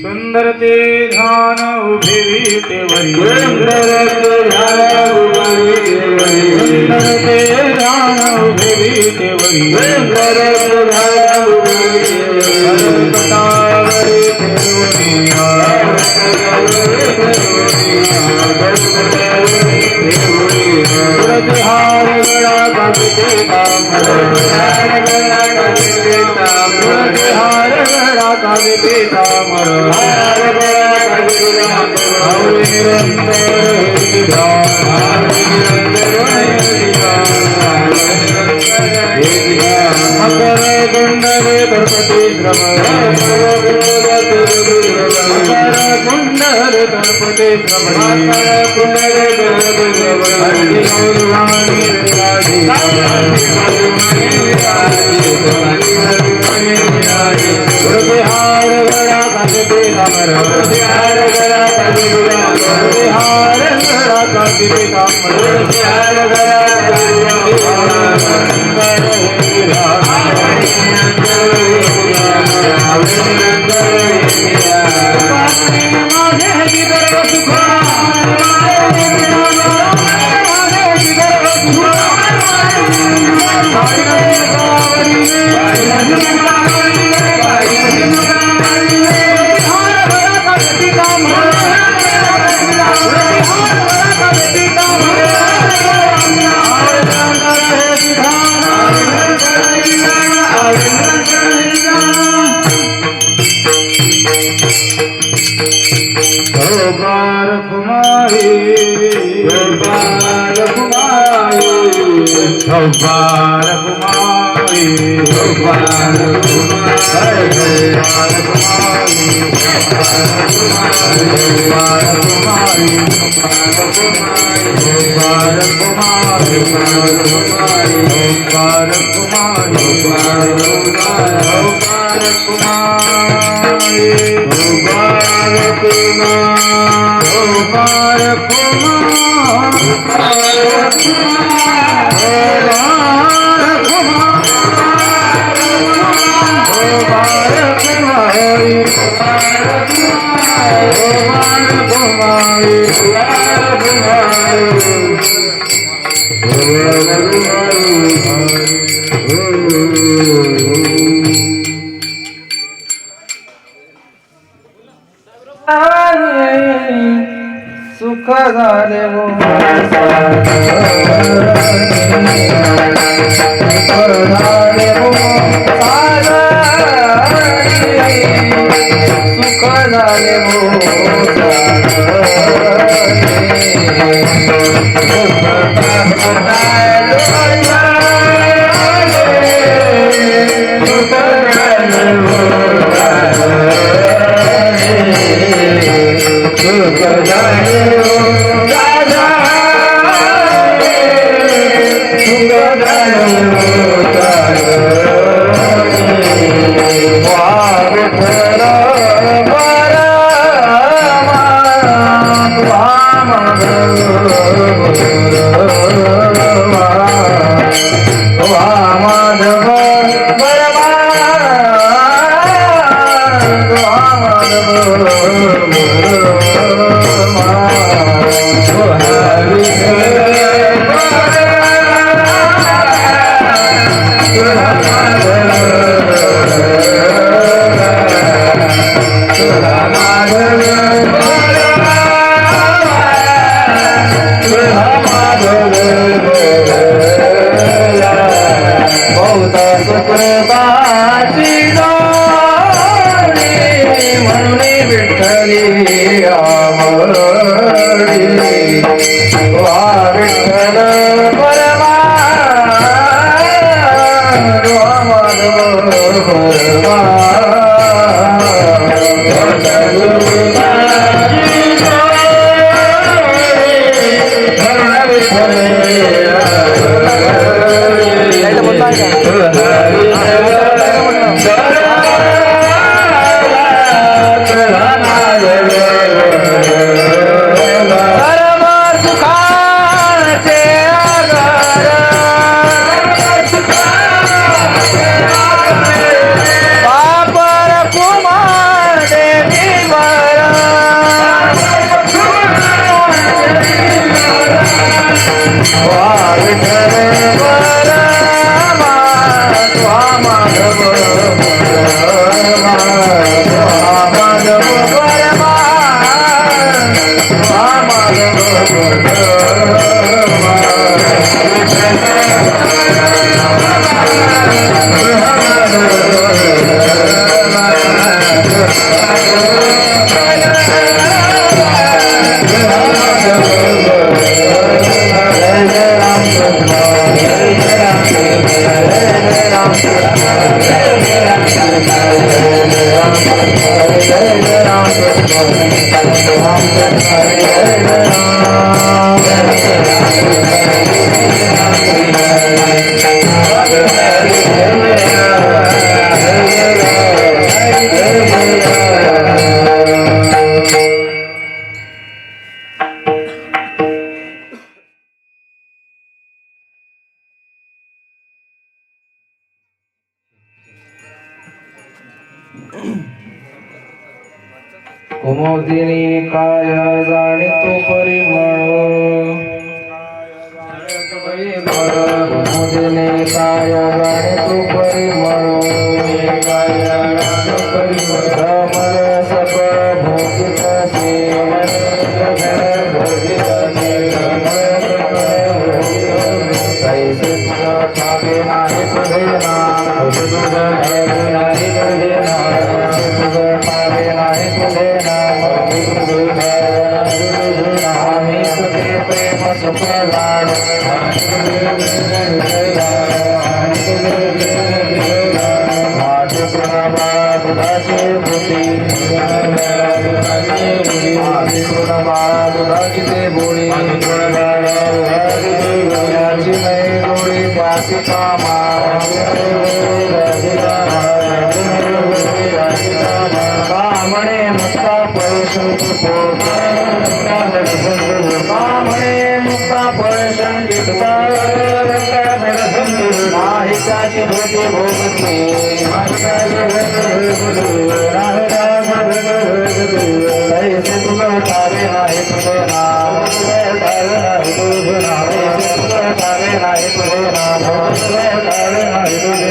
सुंदर ते ध्यान उभे विटेवरी सुंदर ते ध्यान उभे विटेवरी कटावरी ठेवनिया हार गळा कागदे तांबर हार गळा कागदे तांबर हार गळा कागदे तांबर हार गळा कागदे तांबर मकर कुंडले दर्पती श्रवण मकर कुंडले दर्पती श्रवण मकर कुंडले दर्पती श्रवण हार गळा कागदे तांबर हार गळा कागदे तांबर हार गळा कागदे तांबर हार गळा सुख झाले कुमुदिनी काय जाणितो परिमळ कुमुदिनी काय जाणितो परिमळ रमण सकळ भोगित कैसे ठाके नाही तुझे नाम नाही तुझे आम्ही तुझे प्रेम सुख लाड माझे गुणबा दुधाची भूती माझे गुणबा दुधाची ते बोळी याची नाही गोळी त्याची कामा कामणे मुक्ता परिशंकित कामणे मुक्ता परिशंकित माहिताची भूती भोगती कैसे तुला ठावे नाही तुझे नाम ठावे नाही तुझे नाम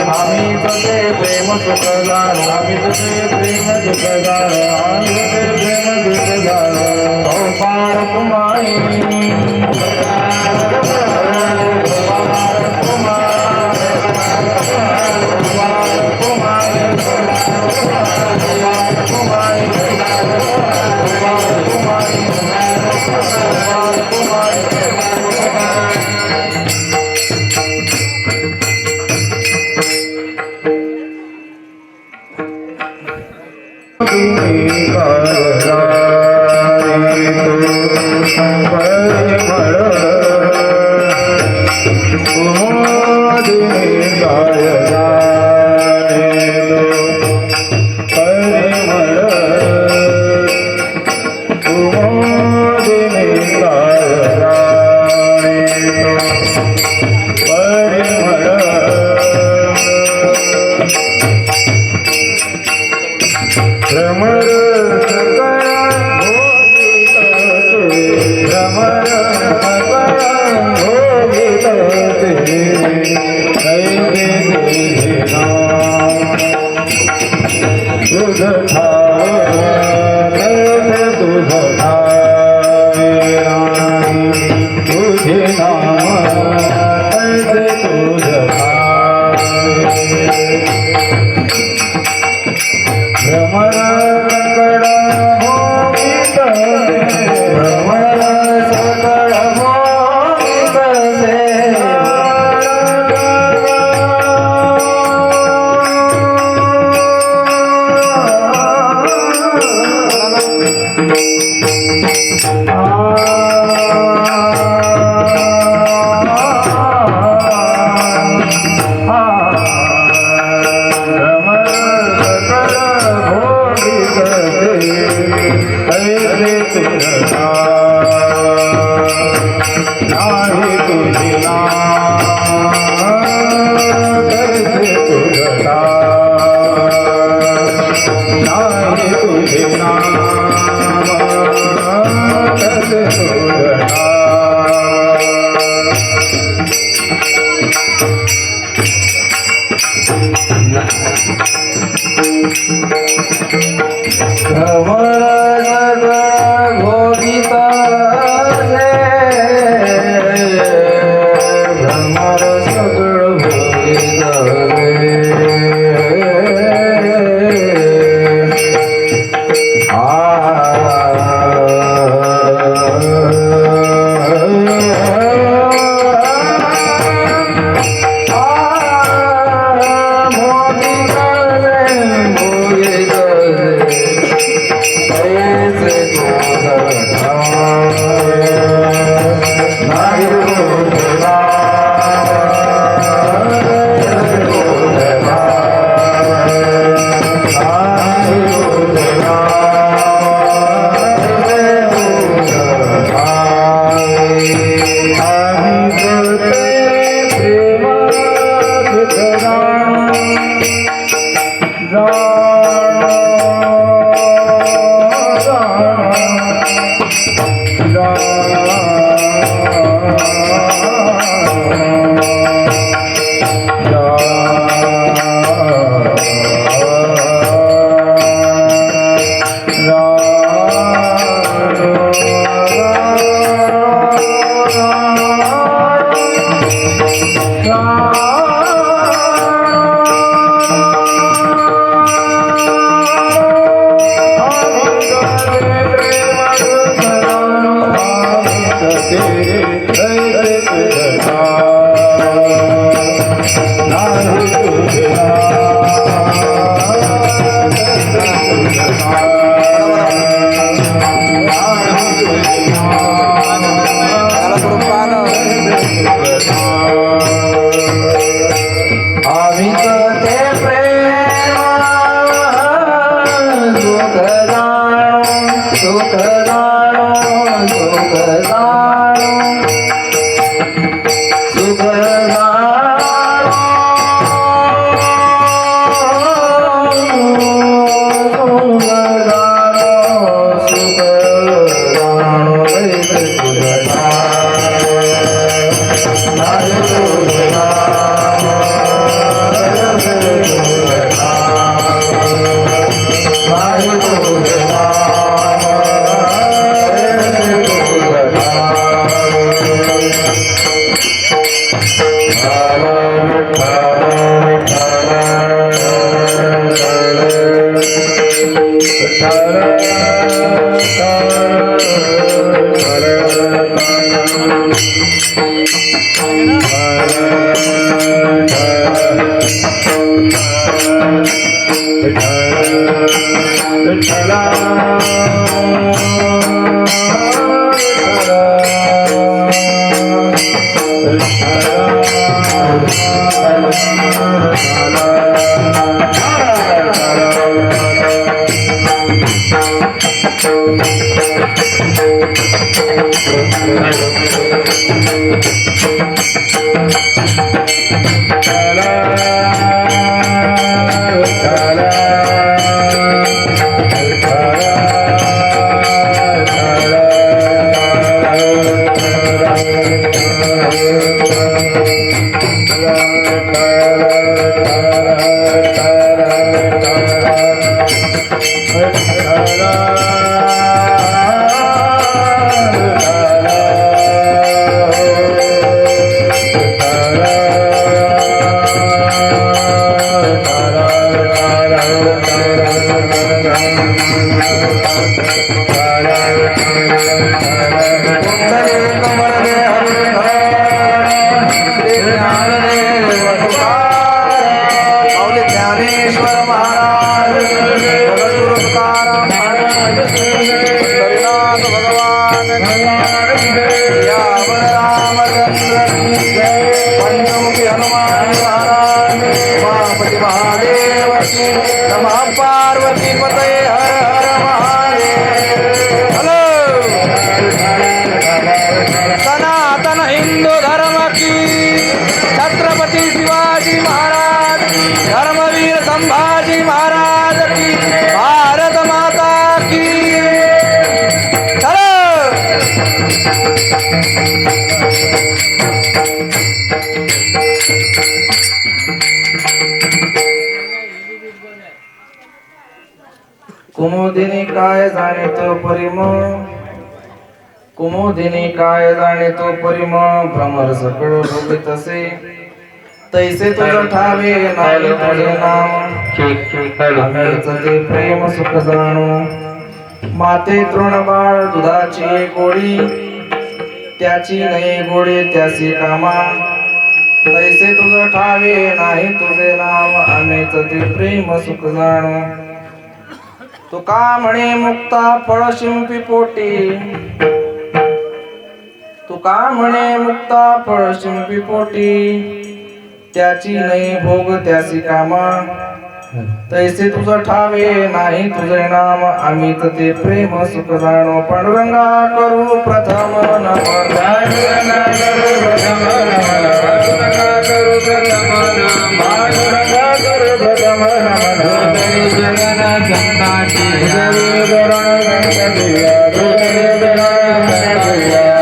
आम्ही तुझे प्रेम सुख जाणू आम्ही तुझे प्रेम सुख जाणू आम्ही तुझे प्रेम सुख जाणू पार कुमारी कुमुदिनी काय जाणे तो परिमळ, कुमुदिनी काय जाणे तो परिमळ, भ्रमर सकळ भोगितसे तैसे तुझ ठावे नाही तुझे नाम, आम्हीच ते प्रेम सुख जाणू, माते तृण बाळ दुधाची गोडी, त्याची नाही गोडी त्याची कामा, तैसे तुझ ठावे नाही तुझे नाम, आम्हीच ते प्रेम सुख जाणू. तुका म्हणे मुक्ता फळ शिंपी पोटी, तुका म्हणे मुक्ता फळ शिंपी पोटी, त्याची नाही भोग त्याची कामा, तैसे तुझ ठावे नाही तुझे नाम, आम्हीच ते प्रेम सुख जाणो. पांडुरंगा करू प्रथम नमन, पांडुरंगा करू प्रथम नमन, पांडुरंगा करू प्रथम नमन, पांडुरंगा करू प्रथम नमन. हृदय जगन गंगाची हृदय जगन गंगाची हृदय जगन गंगाची.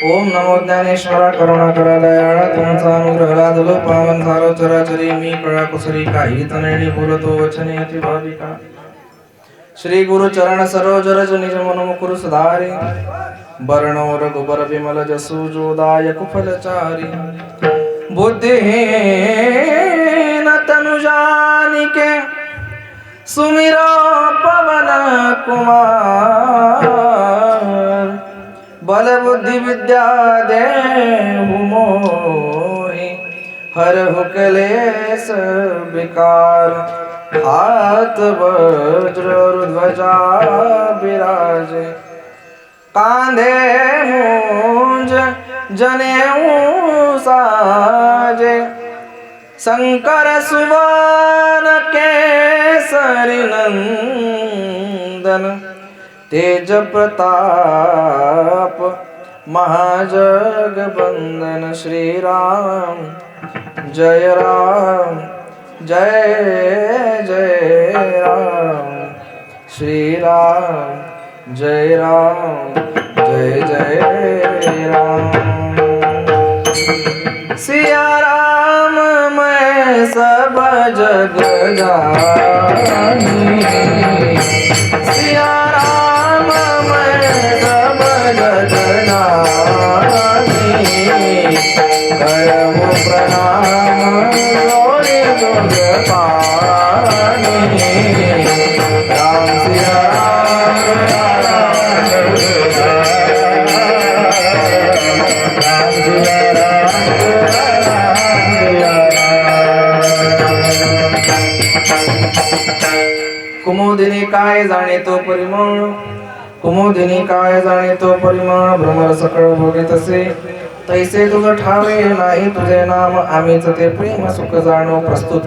ओम नमो ज्ञानेश्वरा करुणाकरा दयाळा, तुमचा अनुग्रह लादलो पावन झालो चराचरी, मी कळा कुसरी काही तनेणी बोलतो वचने अति भाविका. श्री गुरु चरण सरोज रज निज मन मुकुर सुधारी, वर्णो रघुबर विमल जसु जोदाय कुफलचारी, बुद्धिहीन तनु जानिके सुमिरो पवन कुमार, बल बुद्धि विद्या देहु मोहि, हरहु कलेश विकार, हाथ वज्र ध्वजा विराजे, कांधे मूंज जनेऊ साजे, शंकर सुवन केसरी नंदन, तेज प्रताप महाजगबंदन. श्री राम जय राम जय जय राम, श्री राम जय राम जय जय राम. सिया राम मैं सब जग जानी, सिया राम मैं सब जग जानी, करहु प्रणाम जोड़े दुर्ग पानी, राम सिया राम राम कुमुदिनी काय जाणे तो परिमळ, कुमुदिनी काय जाणे तो परिमळ, भ्रमर सकळ भोगितसे तैसे तुझ ठावे नाही तुझे नाम, आम्हीच ते प्रेम सुख जाणो. प्रस्तुत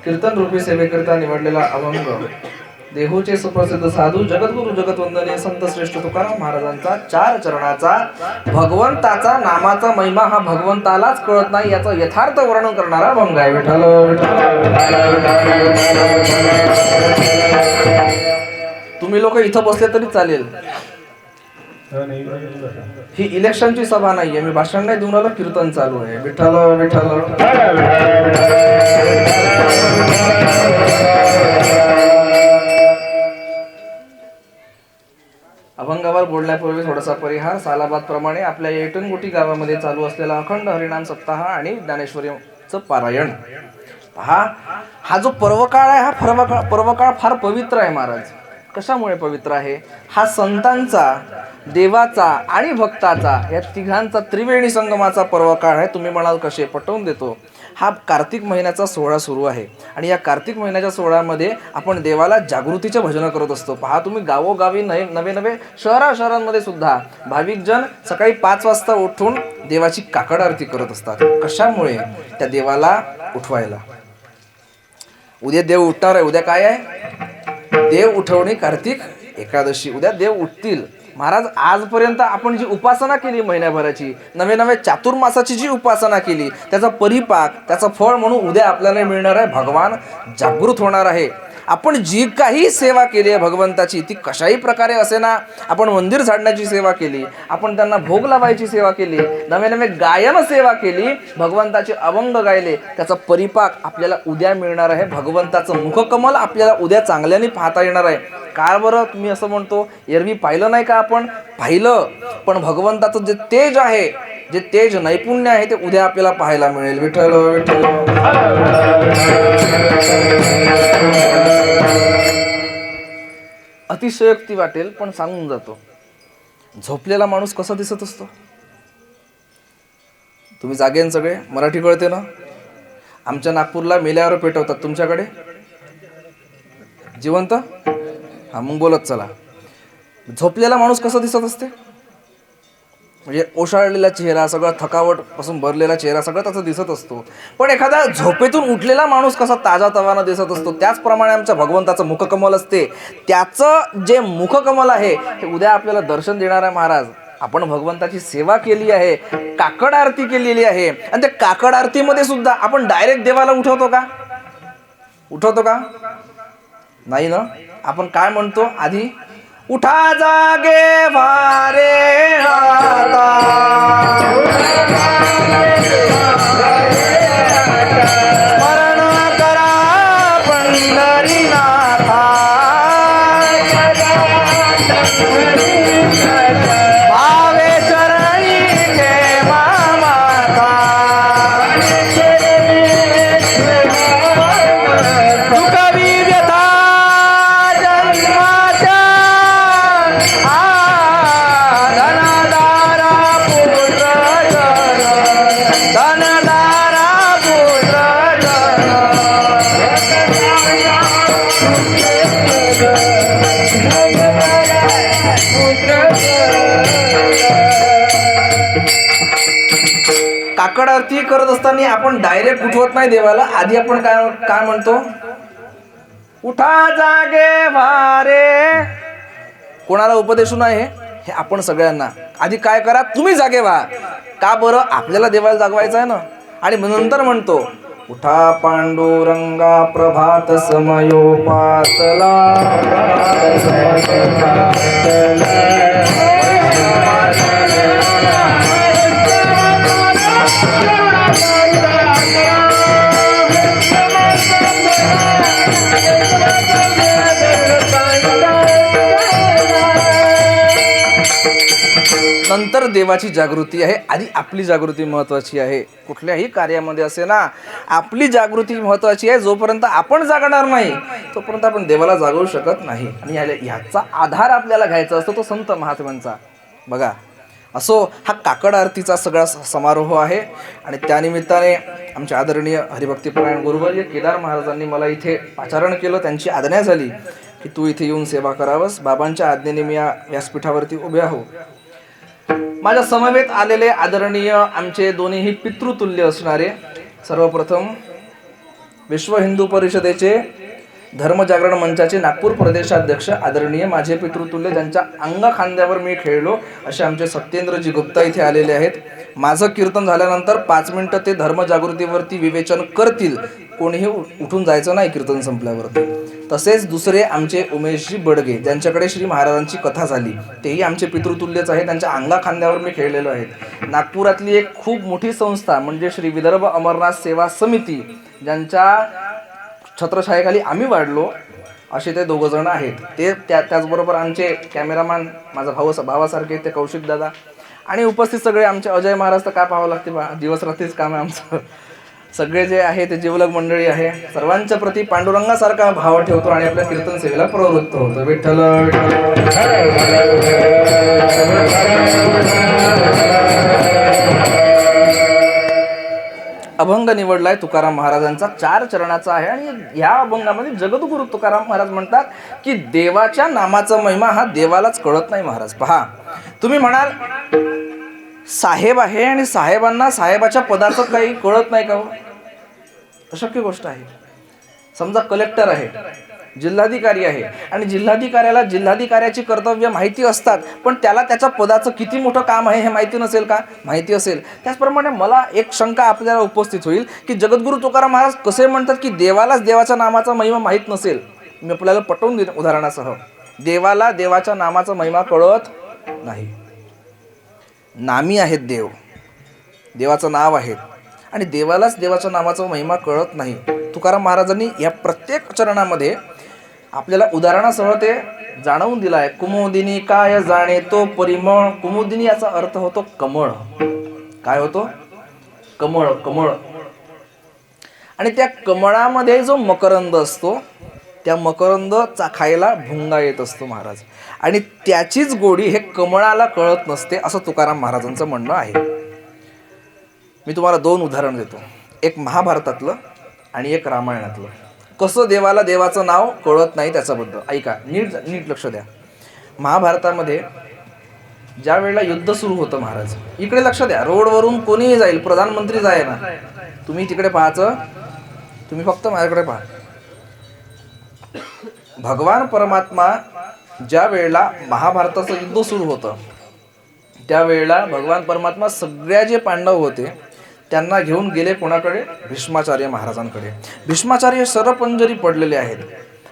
कीर्तन रूपी सेवेकरिता निवडलेला अभंग देहूचे सुप्रसिद्ध साधू जगद्गुरु जगतवंदनीय संत श्रेष्ठ तुकाराम महाराजांचा 4 चरणाचा भगवंताचा नामाचा महिमा हा भगवंतालाच कळत नाही याचं यथार्थ वर्णन करणारा अभंग आहे. विठ्ठल तुम्ही लोक इथं बसले तरी चालेल, ही इलेक्शनची सभा नाहीये, मी भाषण नाही देऊन राहिलो, कीर्तन चालू आहे. विठ्ठल विठ्ठल. अभंगावर बोलण्यापूर्वी थोडासा परिहार. सालाबाद प्रमाणे आपल्या येटनगोटी गावामध्ये चालू असलेला अखंड हरिनाम सप्ताह आणि ज्ञानेश्वरीचं पारायण पहा. हा जो पर्वकाळ आहे हा पर्वकाळ फार पवित्र आहे महाराज. कशामुळे पवित्र आहे? हा संतांचा, देवाचा आणि भक्ताचा या तिघांचा त्रिवेणी संगमाचा पर्वकाळ आहे. तुम्ही म्हणाल कसे, पटवून देतो. हा कार्तिक महिन्याचा सोहळा सुरू आहे आणि या कार्तिक महिन्याच्या सोहळ्यामध्ये आपण देवाला जागृतीचे भजन करत असतो. पहा तुम्ही गावोगावी नवे शहरांमध्ये सुद्धा भाविक जन सकाळी 5 वाजता उठून देवाची काकड आरती करत असतात. कशामुळे? त्या देवाला उठवायला. उद्या देव उठणार आहे. उद्या काय आहे? देव उठवणे कार्तिक एकादशी. उद्या देव उठतील. महाराज आजपर्यंत आपण जी उपासना केली महिन्याभराची, नवे नवे चातुर्मासाची जी उपासना केली, त्याचा परिपाक, त्याचं फळ म्हणून उद्या आपल्याला मिळणार आहे. भगवान जागृत होणार आहे. आपण जी काही सेवा केली आहे भगवंताची, ती कशाही प्रकारे असे ना, आपण मंदिर झाडण्याची सेवा केली, आपण त्यांना भोग लावायची सेवा केली, नवे नवे गायन सेवा केली, भगवंताचे अभंग गायले, त्याचा परिपाक आपल्याला उद्या मिळणार आहे. भगवंताचं मुखकमल आपल्याला उद्या चांगल्याने पाहता येणार आहे. काय बरं तुम्ही असं म्हणतो, एरवी पाहिलं नाही का? आपण पाहिलं, पण भगवंताचं जे तेज आहे, जे तेज नैपुण्य आहे, ते उद्या आपल्याला पाहायला मिळेल. विठ्ठल विठ्ठल. अतिशयोक्ती वाटेल पण सांगून जातो. झोपलेला माणूस कसा दिसत असतो? तुम्ही जागेन सगळे, मराठी कळते ना? आमच्या नागपूरला मेल्यावर पेटवतात, तुमच्याकडे जिवंत? हा, मग बोलत चला. झोपलेला माणूस कसा दिसत असते? म्हणजे ओशाळलेला चेहरा, सगळा थकावट पासून भरलेला चेहरा, सगळं त्याचा दिसत असतो. पण एखादा झोपेतून उठलेला माणूस कसा ताजा तवाना दिसत असतो, त्याचप्रमाणे आमच्या भगवंताचं मुखकमल असते. त्याचं जे मुखकमल आहे ते उद्या आपल्याला दर्शन देणार आहे. महाराज, आपण भगवंताची सेवा केली आहे, काकड आरती केलेली आहे, आणि त्या काकड आरतीमध्ये सुद्धा आपण डायरेक्ट देवाला उठवतो का? उठवतो का? नाही ना. आपण काय म्हणतो आधी? उठा जागे वारे आता, स्मरण करा पंढरीनाथा, भावे चरणी ठेवा माता, दुःखवी व्यथा जन्माच्या, धनदारा पुत्र काकड आरती करत असताना आपण डायरेक्ट उठवत नाही देवाला. आधी आपण काय म्हणतो? उठा जागे वारे. कोणाला उपदेशू नाही हे आपण सगळ्यांना. आधी काय करा? तुम्ही जागे व्हा. का बरं? आपल्याला देवाला जागवायचं आहे ना. आणि नंतर म्हणतो, उठा पांडुरंगा प्रभात समयोपातला, नंतर देवाची जागृती आहे. आधी आपली जागृती महत्वाची आहे. कुठल्याही कार्यामध्ये असे ना, आपली जागृती महत्वाची आहे. जोपर्यंत आपण जागणार नाही तोपर्यंत आपण देवाला जागवू शकत नाही. आणि ह्याचा आधार आपल्याला घ्यायचा असतो तो संत महात्म्यांचा. बघा, असो हा काकड आरतीचा सगळा समारोह आहे. आणि त्यानिमित्ताने आमचे आदरणीय हरिभक्तीपरायण गुरुवर्य केदार महाराजांनी मला इथे पाचारण केलं. त्यांची आज्ञा झाली की तू इथे येऊन सेवा करावंस. बाबांच्या आज्ञेने मी या व्यासपीठावरती उभे आहो. माझ्या समवेत आलेले आदरणीय आमचे दोन्हीही पितृतुल्य असणारे, सर्वप्रथम विश्व हिंदू परिषदेचे धर्मजागरण मंचाचे नागपूर प्रदेशाध्यक्ष आदरणीय माझे पितृतुल्य, ज्यांच्या अंग खांद्यावर मी खेळलो, असे आमचे सत्येंद्रजी गुप्ता इथे आलेले आहेत. माझं कीर्तन झाल्यानंतर 5 मिनिटं ते धर्मजागृतीवरती विवेचन करतील. कोणीही उठून जायचं नाही कीर्तन संपल्यावरती. तसेच दुसरे आमचे उमेशजी बडगे, ज्यांच्याकडे श्री महाराजांची कथा झाली, तेही आमचे पितृतुल्यच आहे. त्यांच्या अंगा खांद्यावर मी खेळलेलो आहे. नागपुरातली एक खूप मोठी संस्था म्हणजे श्री विदर्भ अमरनाथ सेवा समिती, ज्यांच्या छत्रछायेखाली आम्ही वाढलो, असे ते 2 जण आहेत. ते त्याचबरोबर आमचे कॅमेरामॅन, माझा भावासारखे ते कौशिक दादा, आणि उपस्थित सगळे आमचे अजय महाराज. तर काय पाहावं लागते बा, दिवस रात्रीच काम आहे आमचं. सगळे जे आहे ते जीवलग मंडळी आहे. सर्वांच्या प्रती पांडुरंगासारखा भाव ठेवतो आणि आपल्या कीर्तन सेवेला प्रवृत्त होतो. विठ्ठल अभंग निवडलाय तुकाराम महाराजांचा, 4 चरणाचा आहे. आणि या अभंगामध्ये जगद्गुरु तुकाराम महाराज म्हणतात की देवाच्या नामाचा महिमा हा देवालाच कळत नाही. महाराज पहा, तुम्ही म्हणाल साहेब आहे आणि साहेबांना साहेबाच्या पदाचं काही कळत नाही का? अशक्य गोष्ट आहे. समजा कलेक्टर आहे, जिल्हाधिकारी आहे आणि जिल्हाधिकाऱ्याला जिल्हाधिकाऱ्याची कर्तव्य माहिती असतात, पण त्याला त्याच्या पदाचं किती मोठं काम आहे हे माहिती नसेल का? माहिती असेल. त्याचप्रमाणे मला एक शंका आपल्याला उपस्थित होईल की जगद्गुरू तुकाराम महाराज कसे म्हणतात की देवालाच देवाच्या नामाचा महिमा माहीत नसेल. मी आपल्याला पटवून देईन उदाहरणासह. देवाला देवाच्या नामाचा महिमा कळत नाही. नामी आहेत देव, देवाचं नाव आहे आणि देवालाच देवाच्या नामाचा महिमा कळत नाही. तुकाराम महाराजांनी या प्रत्येक चरणामध्ये आपल्याला उदाहरणासह ते जाणवून दिला आहे. कुमुदिनी काय जाणे तो परिमळ. कुमुदिनी याचा अर्थ होतो कमळ. काय होतो? कमळ. कमळ. आणि त्या कमळामध्ये जो मकरंद असतो, त्या मकरंद चाखायला भुंगा येत असतो महाराज, आणि त्याचीच गोडी हे कमळाला कळत नसते, असं तुकाराम महाराजांचं म्हणणं आहे. मी तुम्हाला 2 उदाहरण देतो, एक महाभारतातलं आणि एक रामायणातलं. कसं देवाला देवाचं नाव कळत नाही त्याच्याबद्दल ऐका, नीट लक्ष द्या. महाभारतामध्ये ज्या वेळेला युद्ध सुरू होतं महाराज, इकडे लक्ष द्या, रोडवरून कोणीही जाईल, प्रधानमंत्री जाय ना, तुम्ही तिकडे पाहायचं, तुम्ही फक्त माझ्याकडे पहा. भगवान परमात्मा ज्या वेळेला महाभारताचं युद्ध सुरू होतं त्यावेळेला भगवान परमात्मा सगळ्या जे पांडव होते त्यांना घेऊन गेले कोणाकडे? भीष्माचार्य महाराजांकडे. भीष्माचार्य सरपंजरी पडलेले आहेत,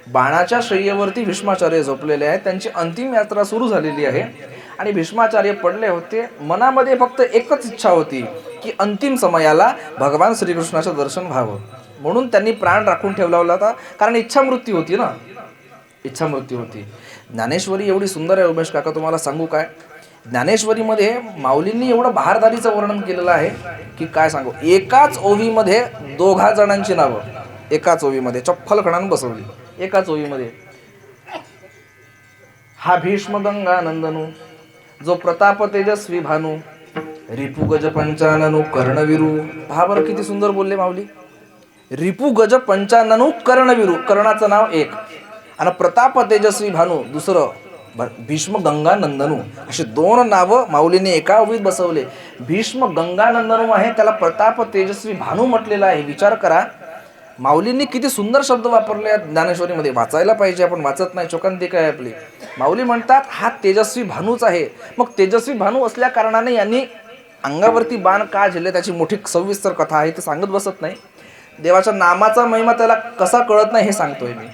बाणाच्या शय्येवरती भीष्माचार्य झोपलेले आहेत, त्यांची अंतिम यात्रा सुरू झालेली आहे आणि भीष्माचार्य पडले होते. मनामध्ये फक्त एकच इच्छा होती की अंतिम समयाला भगवान श्रीकृष्णाचं दर्शन व्हावं, म्हणून त्यांनी प्राण राखून ठेवला होता, कारण इच्छा मृत्यू होती ना, इच्छा मृत्यू होती. ज्ञानेश्वरी एवढी सुंदर आहे उमेश काका, तुम्हाला सांगू काय, ज्ञानेश्वरीमध्ये माऊलींनी एवढं बहारदारीचं वर्णन केलेलं आहे की काय सांगू. एकाच ओवीमध्ये 2 जणांची नावं एकाच ओवीमध्ये चप्पल खणान बसवली एकाच ओवीमध्ये. हा भीष्म गंगा नंदनू, जो प्रताप तेजस्वी भानू, रिपू गज पंचाननू कर्णविरू. पहा बरं किती सुंदर बोलले माऊली. रिपू गज पंचाननू कर्णविरू, कर्णाचं नाव एक, आणि प्रताप तेजस्वी भानू दुसरं, भीष्म गंगा नंदनू, अशी 2 नावं माऊलीने एका ओवीत बसवले. भीष्म गंगा नंदनू आहे, त्याला प्रताप तेजस्वी भानू म्हटलेलं आहे. विचार करा, माऊलींनी किती सुंदर शब्द वापरले आहेत ज्ञानेश्वरीमध्ये. वाचायला पाहिजे, आपण वाचत नाही, चोकांतिका आहे आपली. माऊली म्हणतात हा तेजस्वी भानूच आहे. मग तेजस्वी भानू असल्या कारणाने यांनी अंगावरती बाण का झेलले त्याची मोठी सविस्तर कथा आहे, ते सांगत बसत नाही. देवाच्या नामाचा महिमा त्याला कसा कळत नाही हे सांगतोय मी.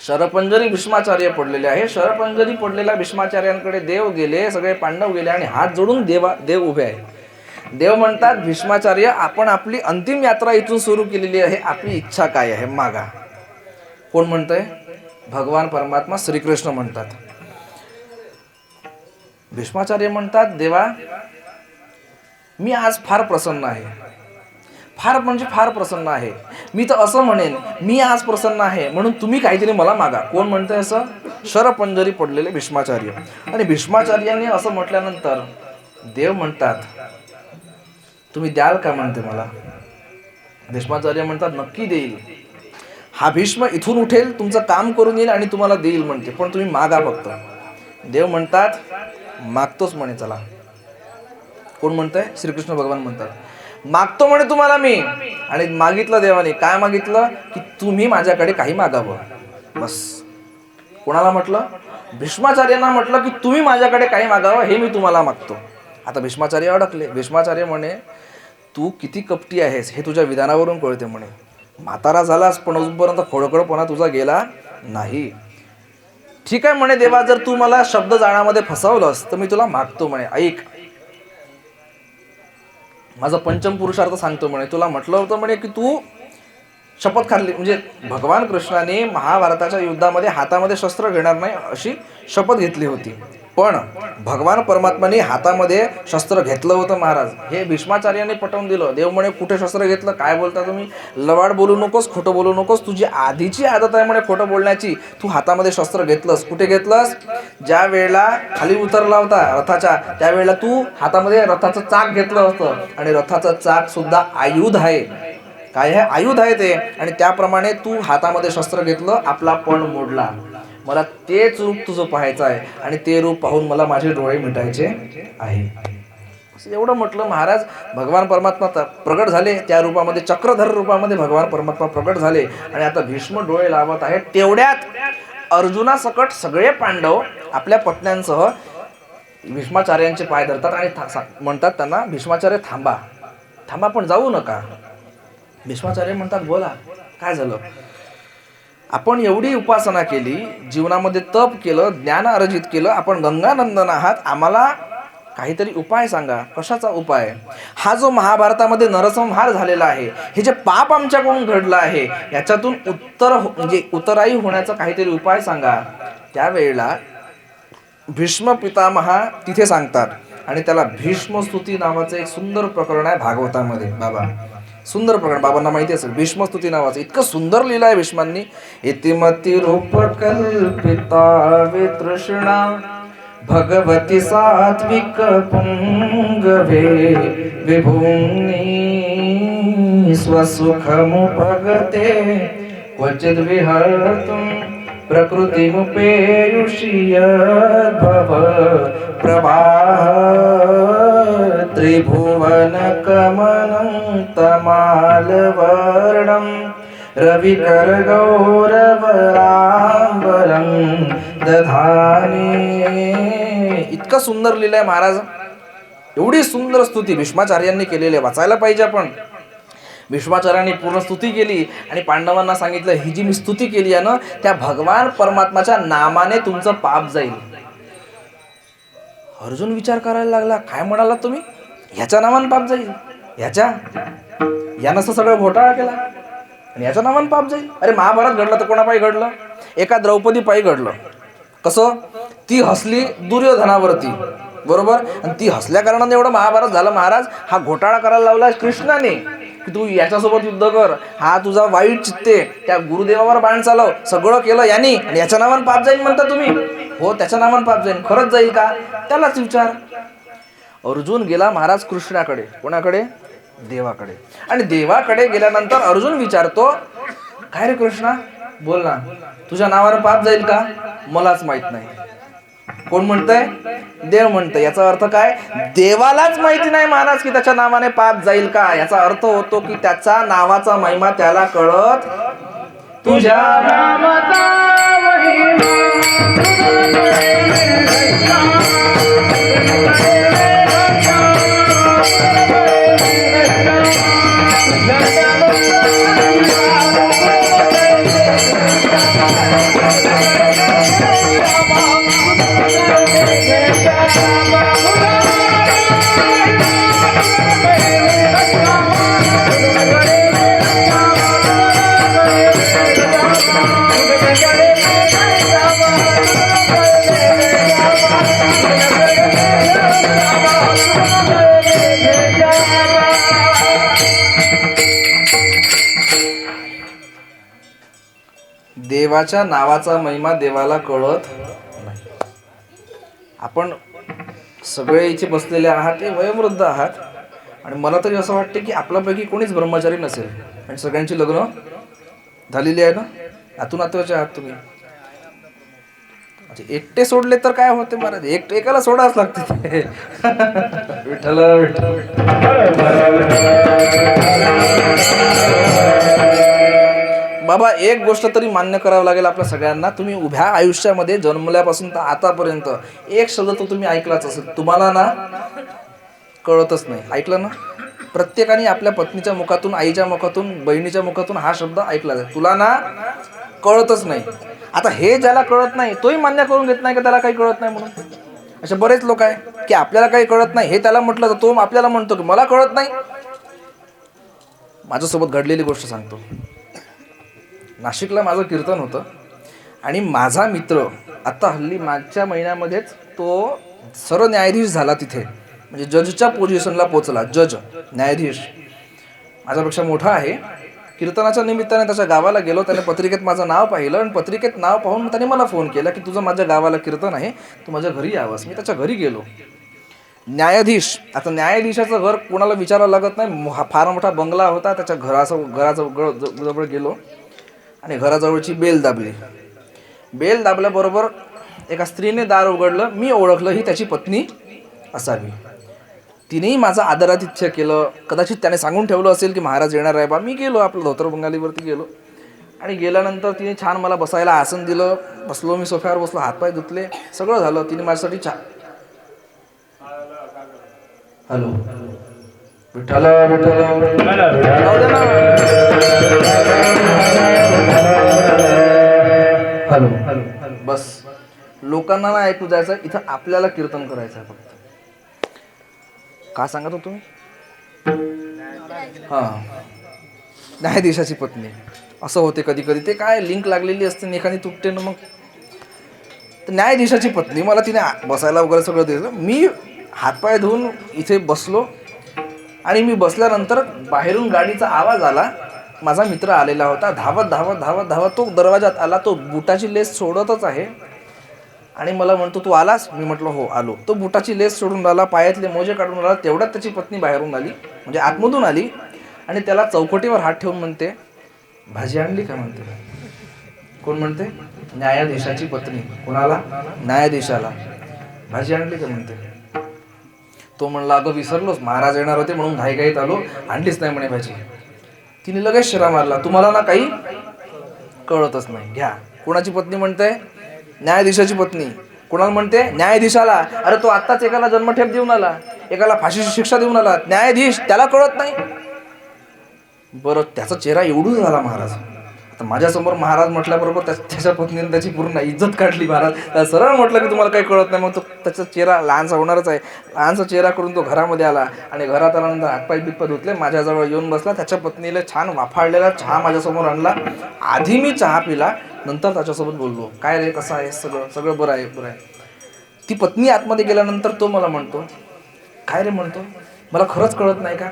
शरपंजरी भीष्माचार्य पडलेले आहे. शरपंजरी पडलेल्या भीष्माचार्यांकडे देव गेले, सगळे पांडव गेले आणि हात जोडून देव उभे आहे. देव म्हणतात भीष्माचार्य, आपण आपली अंतिम यात्रा इथून सुरू केलेली आहे, आपली इच्छा काय आहे मागा. कोण म्हणतंय? भगवान परमात्मा श्रीकृष्ण म्हणतात. भीष्माचार्य म्हणतात देवा, मी आज फार प्रसन्न आहे, फार म्हणजे फार प्रसन्न आहे. मी तर असं म्हणेन, मी आज प्रसन्न आहे म्हणून तुम्ही काहीतरी मला मागा. कोण म्हणतंय असं? शरपंजरी पडलेले भीष्माचार्य. आणि भीष्माचार्यांनी असं म्हटल्यानंतर देव म्हणतात तुम्ही द्याल का म्हणते मला. भीष्माचार्य म्हणतात नक्की देईल. हा भीष्म इथून उठेल, तुमचं काम करून येईल आणि तुम्हाला देईल म्हणते, पण तुम्ही मागा फक्त. देव म्हणतात मागतोच म्हणे, चला. कोण म्हणतंय? श्रीकृष्ण भगवान म्हणतात मागतो म्हणे तुम्हाला मी. आणि मागितलं देवाने, काय मागितलं? की तुम्ही माझ्याकडे काही मागावं, बस. कोणाला म्हटलं? भीष्माचार्यांना म्हटलं की तुम्ही माझ्याकडे काही मागावं, हे मी तुम्हाला मागतो. आता भीष्माचार्य अडकले. भीष्माचार्य म्हणे तू किती कपटी आहेस हे तुझ्या विधानावरून कळते म्हणे. म्हातारा झालास पण अजूनपर्यंत खोडखडपणा तुझा गेला नाही. ठीक आहे म्हणे देवा, जर तू मला शब्द जाण्यामध्ये फसवलंस तर मी तुला मागतो म्हणे. ऐक, माझा पंचम पुरुषार्थ सांगतो म्हणे. तुला म्हटलं होतं म्हणे की तू शपथ खाल्ली, म्हणजे भगवान कृष्णाने महाभारताच्या युद्धामध्ये हातामध्ये शस्त्र घेणार नाही अशी शपथ घेतली होती, पण भगवान परमात्माने हातामध्ये शस्त्र घेतलं होतं महाराज. हे भीष्माचार्यांनी पटवून दिलं. देव म्हणे कुठे शस्त्र घेतलं? काय बोलता तुम्ही? लवाड बोलू नकोस, खोटं बोलू नकोस, तुझी आधीची आदत आहे म्हणे खोटं बोलण्याची. तू हातामध्ये शस्त्र घेतलंस. कुठे घेतलंस? ज्या वेळेला खाली उतरला होता रथाच्या, त्यावेळेला तू हातामध्ये रथाचं चाक घेतलं होतं, आणि रथाचं चाक सुद्धा आयुध आहे. काय आहे? आयुध आहे ते. आणि त्याप्रमाणे तू हातामध्ये शस्त्र घेतलं, आपला पण मोडला. मला तेच रूप तुझं पाहायचं आहे आणि ते रूप पाहून मला माझे डोळे मिटायचे आहे. एवढं म्हटलं. महाराज भगवान परमात्मा प्रगट झाले, त्या रूपामध्ये चक्रधर रूपामध्ये भगवान परमात्मा प्रगट झाले आणि आता भीष्म डोळे लावत आहेत. तेवढ्यात अर्जुनासकट सगळे पांडव आपल्या पत्न्यांसह भीष्माचार्यांचे पाय धरतात आणि म्हणतात त्यांना, भीष्माचार्य थांबा थांबा, पण जाऊ नका. भीष्माचार्य म्हणतात, बोला काय झालं? आपण एवढी उपासना केली, जीवनामध्ये तप केलं, ज्ञान अर्जित केलं, आपण गंगानंदन आहात, आम्हाला काहीतरी उपाय सांगा. कशाचा उपाय? हा जो महाभारतामध्ये नरसंहार झालेला आहे, हे जे पाप आमच्याकडून घडलं आहे, याच्यातून उतराई होण्याचा काहीतरी उपाय सांगा. त्यावेळेला भीष्म पितामहा तिथे सांगतात आणि त्याला भीष्मस्तुती नावाचं एक सुंदर प्रकरण आहे भागवतामध्ये. बाबा सुंदर प्रकरण, बाबांना माहिती असेल, भीष्मस्तुती नावाचं इतकं सुंदर लिहिलं आहे भीष्मांनी. इतिमती रूपकल्पिता वितृष्णा भगवती सात्विक पुंगवे विभूम्नि स्वसुखमुपगते क्वचिद् विहर्तुं प्रकृतिमुपेयुषीयद्भव प्रवाह त्रिभुवनकमनं तमालवर्णं रविकरगौरवराम्बरं दधाने. इतकं सुंदर लिहिलंय महाराज. एवढी सुंदर स्तुती भीष्माचार्यांनी केलेली आहे, वाचायला पाहिजे आपण. भीष्माचार्यांनी पूर्ण स्तुती केली आणि पांडवांना सांगितलं, ही जी मी स्तुती केली आहे ना, त्या भगवान परमात्माच्या नामाने तुमचं पाप जाईल. अर्जुन विचार करायला लागला, काय म्हणाला तुम्ही? ह्याच्या नावाने पाप जाईल? यानं सगळं घोटाळा केला आणि याच्या नावाने पाप जाईल? अरे महाभारत घडलं तर कोणापायी घडलं? एका द्रौपदी पायी घडलं. कसं? ती हसली दुर्योधनावरती, बरोबर, आणि ती हसल्या कारणाने एवढं महाभारत झालं. महाराज हा घोटाळा करायला लावला कृष्णाने की तू याच्यासोबत युद्ध कर, हा तुझा वाईट चित्ते, त्या गुरुदेवावर बाण चालव, सगळं केलं यांनी आणि याच्या नावाने पाप जाईल म्हणता तुम्ही? हो, त्याच्या नावाने पाप जाईल. खरंच जाईल का? त्यालाच विचार. अर्जुन गेला महाराज कृष्णाकडे. कोणाकडे? देवाकडे. आणि देवाकडे गेल्यानंतर अर्जुन विचारतो, काय रे कृष्णा, बोल ना, तुझ्या नावाने पाप जाईल का? मलाच माहित नाही. कोण म्हणतंय? देव म्हणतंय. याचा अर्थ काय? देवालाच माहिती नाही महाराज की त्याच्या नावाने पाप जाईल का. याचा अर्थ होतो की त्याचा नावाचा महिमा त्याला कळत, तुझ्या नामाचा महिमा देवाच्या नावाचा महिमा देवाला कळत नाही. आपण सगळे इथे बसलेले आहात, ते वयोवृद्ध आहात आणि मला तरी असं वाटते की आपल्यापैकी कोणीच ब्रह्मचारी नसेल आणि सगळ्यांची लग्न झालेली आहे ना. नातूचे आहात तुम्ही. एकटे सोडले तर काय होते महाराज? एकाला सोडाच लागते. विठ्ठल विठ्ठल. बाबा एक गोष्ट तरी मान्य करावं लागेल आपल्या सगळ्यांना, तुम्ही उभ्या आयुष्यामध्ये जन्मल्यापासून तर आतापर्यंत एक शब्द तो तुम्ही ऐकलाच असेल, तुम्हाला ना कळतच नाही. ऐकलं ना? प्रत्येकाने आपल्या पत्नीच्या मुखातून, आईच्या मुखातून, बहिणीच्या मुखातून हा शब्द ऐकला जाईल, तुला ना कळतच नाही. आता हे ज्याला कळत नाही तोही मान्य करून घेत नाही का त्याला काही कळत नाही म्हणून. असे बरेच लोक आहे की आपल्याला काही कळत नाही हे त्याला म्हटलं तर तो आपल्याला म्हणतो की मला कळत नाही. माझ्यासोबत घडलेली गोष्ट सांगतो. नाशिकला माझं कीर्तन होतं आणि माझा मित्र आता हल्ली मागच्या महिन्यामध्येच तो सरन्यायाधीश झाला तिथे, म्हणजे जजच्या पोझिशनला पोचला. जज न्यायाधीश माझ्यापेक्षा मोठा आहे. कीर्तनाच्या निमित्ताने त्याच्या गावाला गेलो. त्याने पत्रिकेत माझं नाव पाहिलं आणि पत्रिकेत नाव पाहून त्याने मला फोन केला की तुझं माझ्या गावाला कीर्तन आहे, तू माझ्या घरी यावंस. मी त्याच्या घरी गेलो. न्यायाधीश, आता न्यायाधीशाचं घर कोणाला विचारावं लागत नाही, फार मोठा बंगला होता. त्याच्या घराजवळ गेलो आणि घराजवळची बेल दाबली. बेल दाबल्याबरोबर एका स्त्रीने दार उघडलं. मी ओळखलं ही त्याची पत्नी असावी. तिनेही माझं आदरातिथ्य केलं. कदाचित त्याने सांगून ठेवलं असेल की महाराज येणार आहे बा. मी गेलो, आपलं धोतर बंगालीवरती गेलो आणि गेल्यानंतर तिने छान मला बसायला आसन दिलं. बसलो, मी सोफ्यावर बसलो, हातपाय धुतले, सगळं झालं. तिने माझ्यासाठी हॅलो विठ्ठल जाऊ दे ना. हॅलो बस. लोकांना ना ऐकू जायचं, इथं आपल्याला कीर्तन करायचं आहे फक्त. का सांगत होतो तुम्ही? हां, न्यायाधीशाची पत्नी. असं होते कधी कधी, ते काय लिंक लागलेली असते आणि एखादी तुटते ना. मग तर न्यायाधीशाची पत्नी, मला तिने बसायला वगैरे सगळं दिलं. मी हातपाय धुवून इथे बसलो आणि मी बसल्यानंतर बाहेरून गाडीचा आवाज आला. माझा मित्र आलेला होता, धावत धावत धावत धावत तो दरवाजात आला. तो बुटाची लेस सोडतच आहे आणि मला म्हणतो, तू आलास? मी म्हटलं हो आलो. तो बुटाची लेस सोडून राहिला, पायातले मोजे काढून राहिला. तेवढ्यात त्याची पत्नी बाहेरून आली, म्हणजे आतमधून आली आणि त्याला चौकटीवर हात ठेवून म्हणते, भाजी आणली का? म्हणते. कोण म्हणते? न्यायाधीशाची पत्नी. कोणाला? न्यायाधीशाला. भाजी आणली का? म्हणते. तो म्हणला, अगं विसरलोच, महाराज येणार होते म्हणून घाईघाईत आलो, आणलीच नाही म्हणे भाजी. तिने लगेच शिरा मारला, तुम्हाला ना काही कळतच नाही. घ्या. कोणाची पत्नी म्हणते? न्यायाधीशाची पत्नी. कोणाला म्हणते? न्यायाधीशाला. अरे तो आत्ताच एकाला जन्मठेप देऊन आला, एकाला फाशीची शिक्षा देऊन आला. न्यायाधीश, त्याला कळत नाही? बरं, त्याचा चेहरा एवढूच झाला महाराज. आता माझ्यासमोर महाराज म्हटल्याबरोबर त्याच्या पत्नीने त्याची पूर्ण इज्जत काढली. महाराज त्याला सरळ म्हटलं की तुम्हाला काही कळत नाही. मग तो त्याचा चेहरा लहानसा होणारच आहे. लहानसा चेहरा करून तो घरामध्ये आला आणि घरात आल्यानंतर हातपाय बितपाय धुतले, माझ्याजवळ येऊन बसला. त्याच्या पत्नीला छान वाफाळलेला चहा माझ्यासमोर आणला. आधी मी चहा पिला, नंतर त्याच्यासोबत बोललो, काय रे कसं आहे? सगळं बरं आहे, बरं आहे. ती पत्नी आतमध्ये गेल्यानंतर तो मला म्हणतो, काय रे? म्हणतो, मला खरंच कळत नाही का?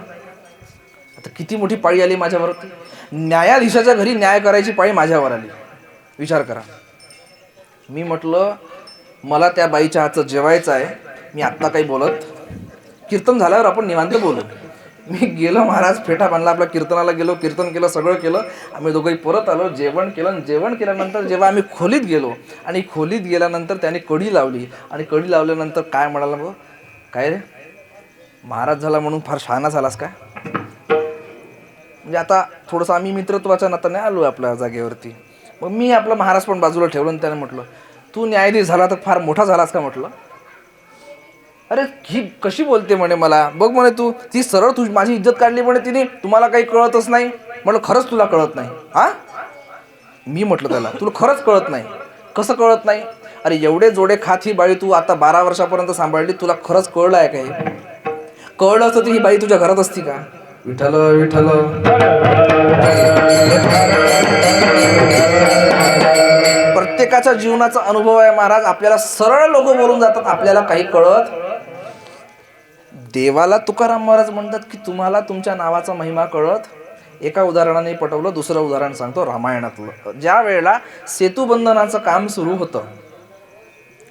आता किती मोठी पाळी आली माझ्यावरती. न्यायाधीशाच्या घरी न्याय करायची पाळी माझ्यावर आली. विचार करा. मी म्हटलं, मला त्या बाईच्या हातचं जेवायचं आहे, मी आत्ता काही बोलत. कीर्तन झाल्यावर आपण निवांत बोलू. मी गेलो, महाराज फेटा बांधला, आपल्या कीर्तनाला गेलो, कीर्तन केलं, सगळं केलं. आम्ही दोघंही परत आलो, जेवण केलं. जेवण केल्यानंतर जेव्हा आम्ही खोलीत गेलो आणि खोलीत गेल्यानंतर त्याने कडी लावली आणि कडी लावल्यानंतर काय म्हणाला, मग काय रे महाराज झाला म्हणून फार शहाणा झालास का? म्हणजे आता थोडंसं आम्ही मित्रत्वाच्या नात्याने आलो आपल्या जागेवरती. मग मी आपला महाराज पण बाजूला ठेवलं आणि त्याने म्हटलं, तू न्यायाधीश झाला तर फार मोठा झालास का? म्हटलं, अरे ही कशी बोलते म्हणे मला, बघ म्हणे तू, ती सरळ तू माझी इज्जत काढली म्हणे तिने, तुम्हाला काही कळतच नाही. म्हटलं, खरंच तुला कळत नाही? हा, मी म्हटलं त्याला, तुला खरंच कळत नाही? कसं कळत नाही? अरे एवढे जोडे खात ही बाई तू आता 12 वर्षापर्यंत सांभाळली, तुला खरंच कळलं आहे का? कळलं असतं ती ही बाई तुझ्या घरात असती का? विठ्ठल विठ्ठल. प्रत्येकाच्या जीवनाचा अनुभव आहे महाराज. आपल्याला सरळ लोक बोलून जातात, आपल्याला काही कळत. देवाला तुकाराम महाराज म्हणतात की तुम्हाला तुमच्या नावाचा महिमा कळत. एका उदाहरणाने पटवलं. दुसरं उदाहरण सांगतो रामायणातलं. ज्या वेळेला सेतुबंधनाचं काम सुरू होतं,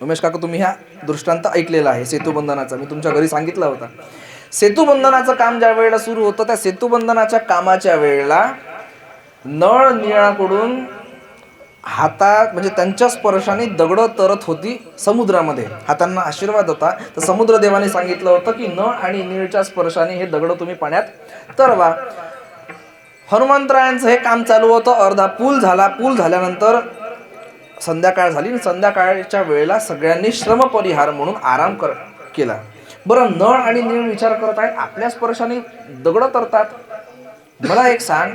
उमेश काका तुम्ही ह्या दृष्टांत ऐकलेला आहे सेतुबंधनाचा, मी तुमच्या घरी सांगितला होता. सेतुबंधनाचं काम ज्या वेळेला सुरू होतं, त्या सेतुबंधनाच्या कामाच्या वेळेला नळ निळाकडून हातात, म्हणजे त्यांच्या स्पर्शाने दगडं तरत होती समुद्रामध्ये. हातांना आशीर्वाद होता. तर समुद्रदेवाने सांगितलं होतं की नळ आणि नीळच्या स्पर्शाने हे दगड तुम्ही पाण्यात तरवा. हनुमंतरायांचं हे काम चालू होतं. अर्धा पूल झाला. पूल झाल्यानंतर संध्याकाळ झाली. संध्याकाळच्या वेळेला सगळ्यांनी श्रमपरिहार म्हणून आराम केला. बरं, नळ आणि नीळ विचार करत आहेत, आपल्या स्पर्शाने दगड तरतात. मला एक सांग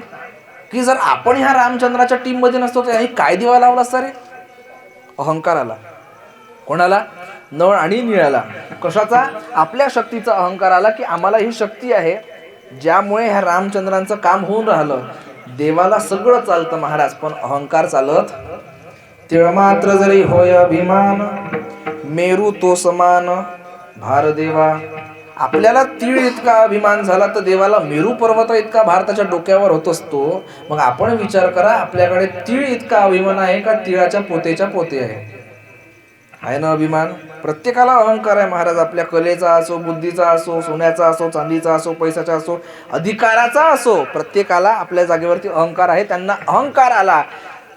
की जर आपण ह्या रामचंद्राच्या टीम मध्ये नसतो तर यांनी काय दिवा लावला असता रे? अहंकार आला. कोणाला? नळ आणि निळाला. कशाचा? आपल्या शक्तीचा अहंकार आला की आम्हाला ही शक्ती आहे, ज्यामुळे ह्या रामचंद्रांचं काम होऊन राहिलं. देवाला सगळं चालतं महाराज, पण अहंकार चालत. तिळ मात्र जरी होय अभिमान, मेरू तो समान भार देवा. आपल्याला तीळ इतका अभिमान झाला तर देवाला मेरू पर्वत इतका भारताच्या डोक्यावर होत असतो. मग आपण विचार करा, आपल्याकडे तीळ इतका अभिमान आहे का तिळाच्या पोतेच्या पोते आहे ना अभिमान? प्रत्येकाला अहंकार आहे महाराज. आपल्या कलेचा असो, बुद्धीचा असो, सोन्याचा असो, चांदीचा असो, पैशाचा असो, अधिकाराचा असो, प्रत्येकाला आपल्या जागेवरती अहंकार आहे. त्यांना अहंकार आला,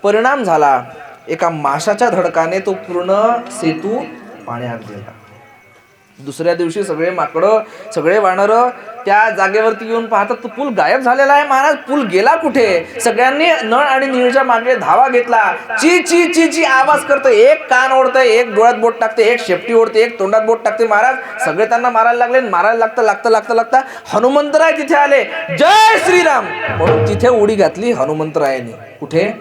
परिणाम झाला, एका माशाच्या धडकाने तो पूर्ण सेतू पाण्यात गेला. दुसऱ्या दिवशी सगळे माकडं, सगळे वानरं त्या जागेवरती येऊन पाहतात तो पूल गायब झालेला आहे. महाराज, पूल गेला कुठे? सगळ्यांनी नळ आणि निळच्या मागे धावा घेतला. ची ची ची ची आवाज करतं, एक कान ओढतंय, एक डोळ्यात बोट टाकते, एक शेपटी ओढते, एक तोंडात बोट टाकते. महाराज सगळे त्यांना मारायला लागले. मारायला लागता हनुमंतराय तिथे आले. जय श्रीराम म्हणून तिथे उडी घातली हनुमंतरायांनी. कुठे?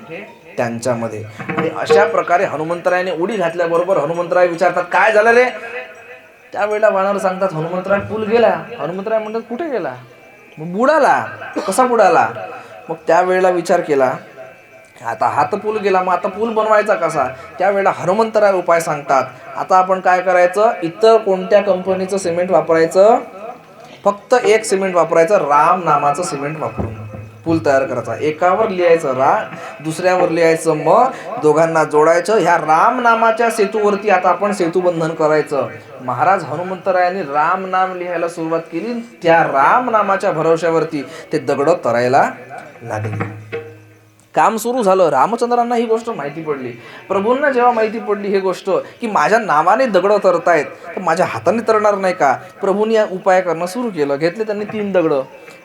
त्यांच्यामध्ये. आणि अशा प्रकारे हनुमंतरायाने उडी घातल्याबरोबर हनुमंतराय विचारतात, काय झालं रे? त्यावेळेला वानर सांगतात, हनुमंतराय पूल गेला. हनुमंतराय म्हणतात, कुठे गेला? मग बुडाला. कसा बुडाला? मग त्यावेळेला विचार केला, आता हा तर पूल गेला, मग आता पूल बनवायचा कसा? त्यावेळेला हनुमंतराय उपाय सांगतात. आता आपण काय करायचं? इतर कोणत्या कंपनीचं सिमेंट वापरायचं? फक्त एक सिमेंट वापरायचं, राम नामाचं सिमेंट वापरून पूल तयार करायचा. एकावर लिहायचं रा, दुसऱ्यावर लिहायचं म, दोघांना जोडायचं. ह्या राम नामाच्या सेतूवरती आता आपण सेतूबंधन करायचं. महाराज हनुमंतरायांनी राम नाम लिहायला सुरुवात केली. त्या राम नामाच्या भरोश्यावरती ते दगड तरायला लागले. काम सुरू झालं. रामचंद्रांना ही गोष्ट माहिती पडली. प्रभूंना जेव्हा माहिती पडली ही गोष्ट की माझ्या नावाने दगड तरतायत, तर माझ्या हाताने तरणार नाही का? प्रभूंनी या उपाय करणं सुरू केलं. घेतले त्यांनी 3 दगड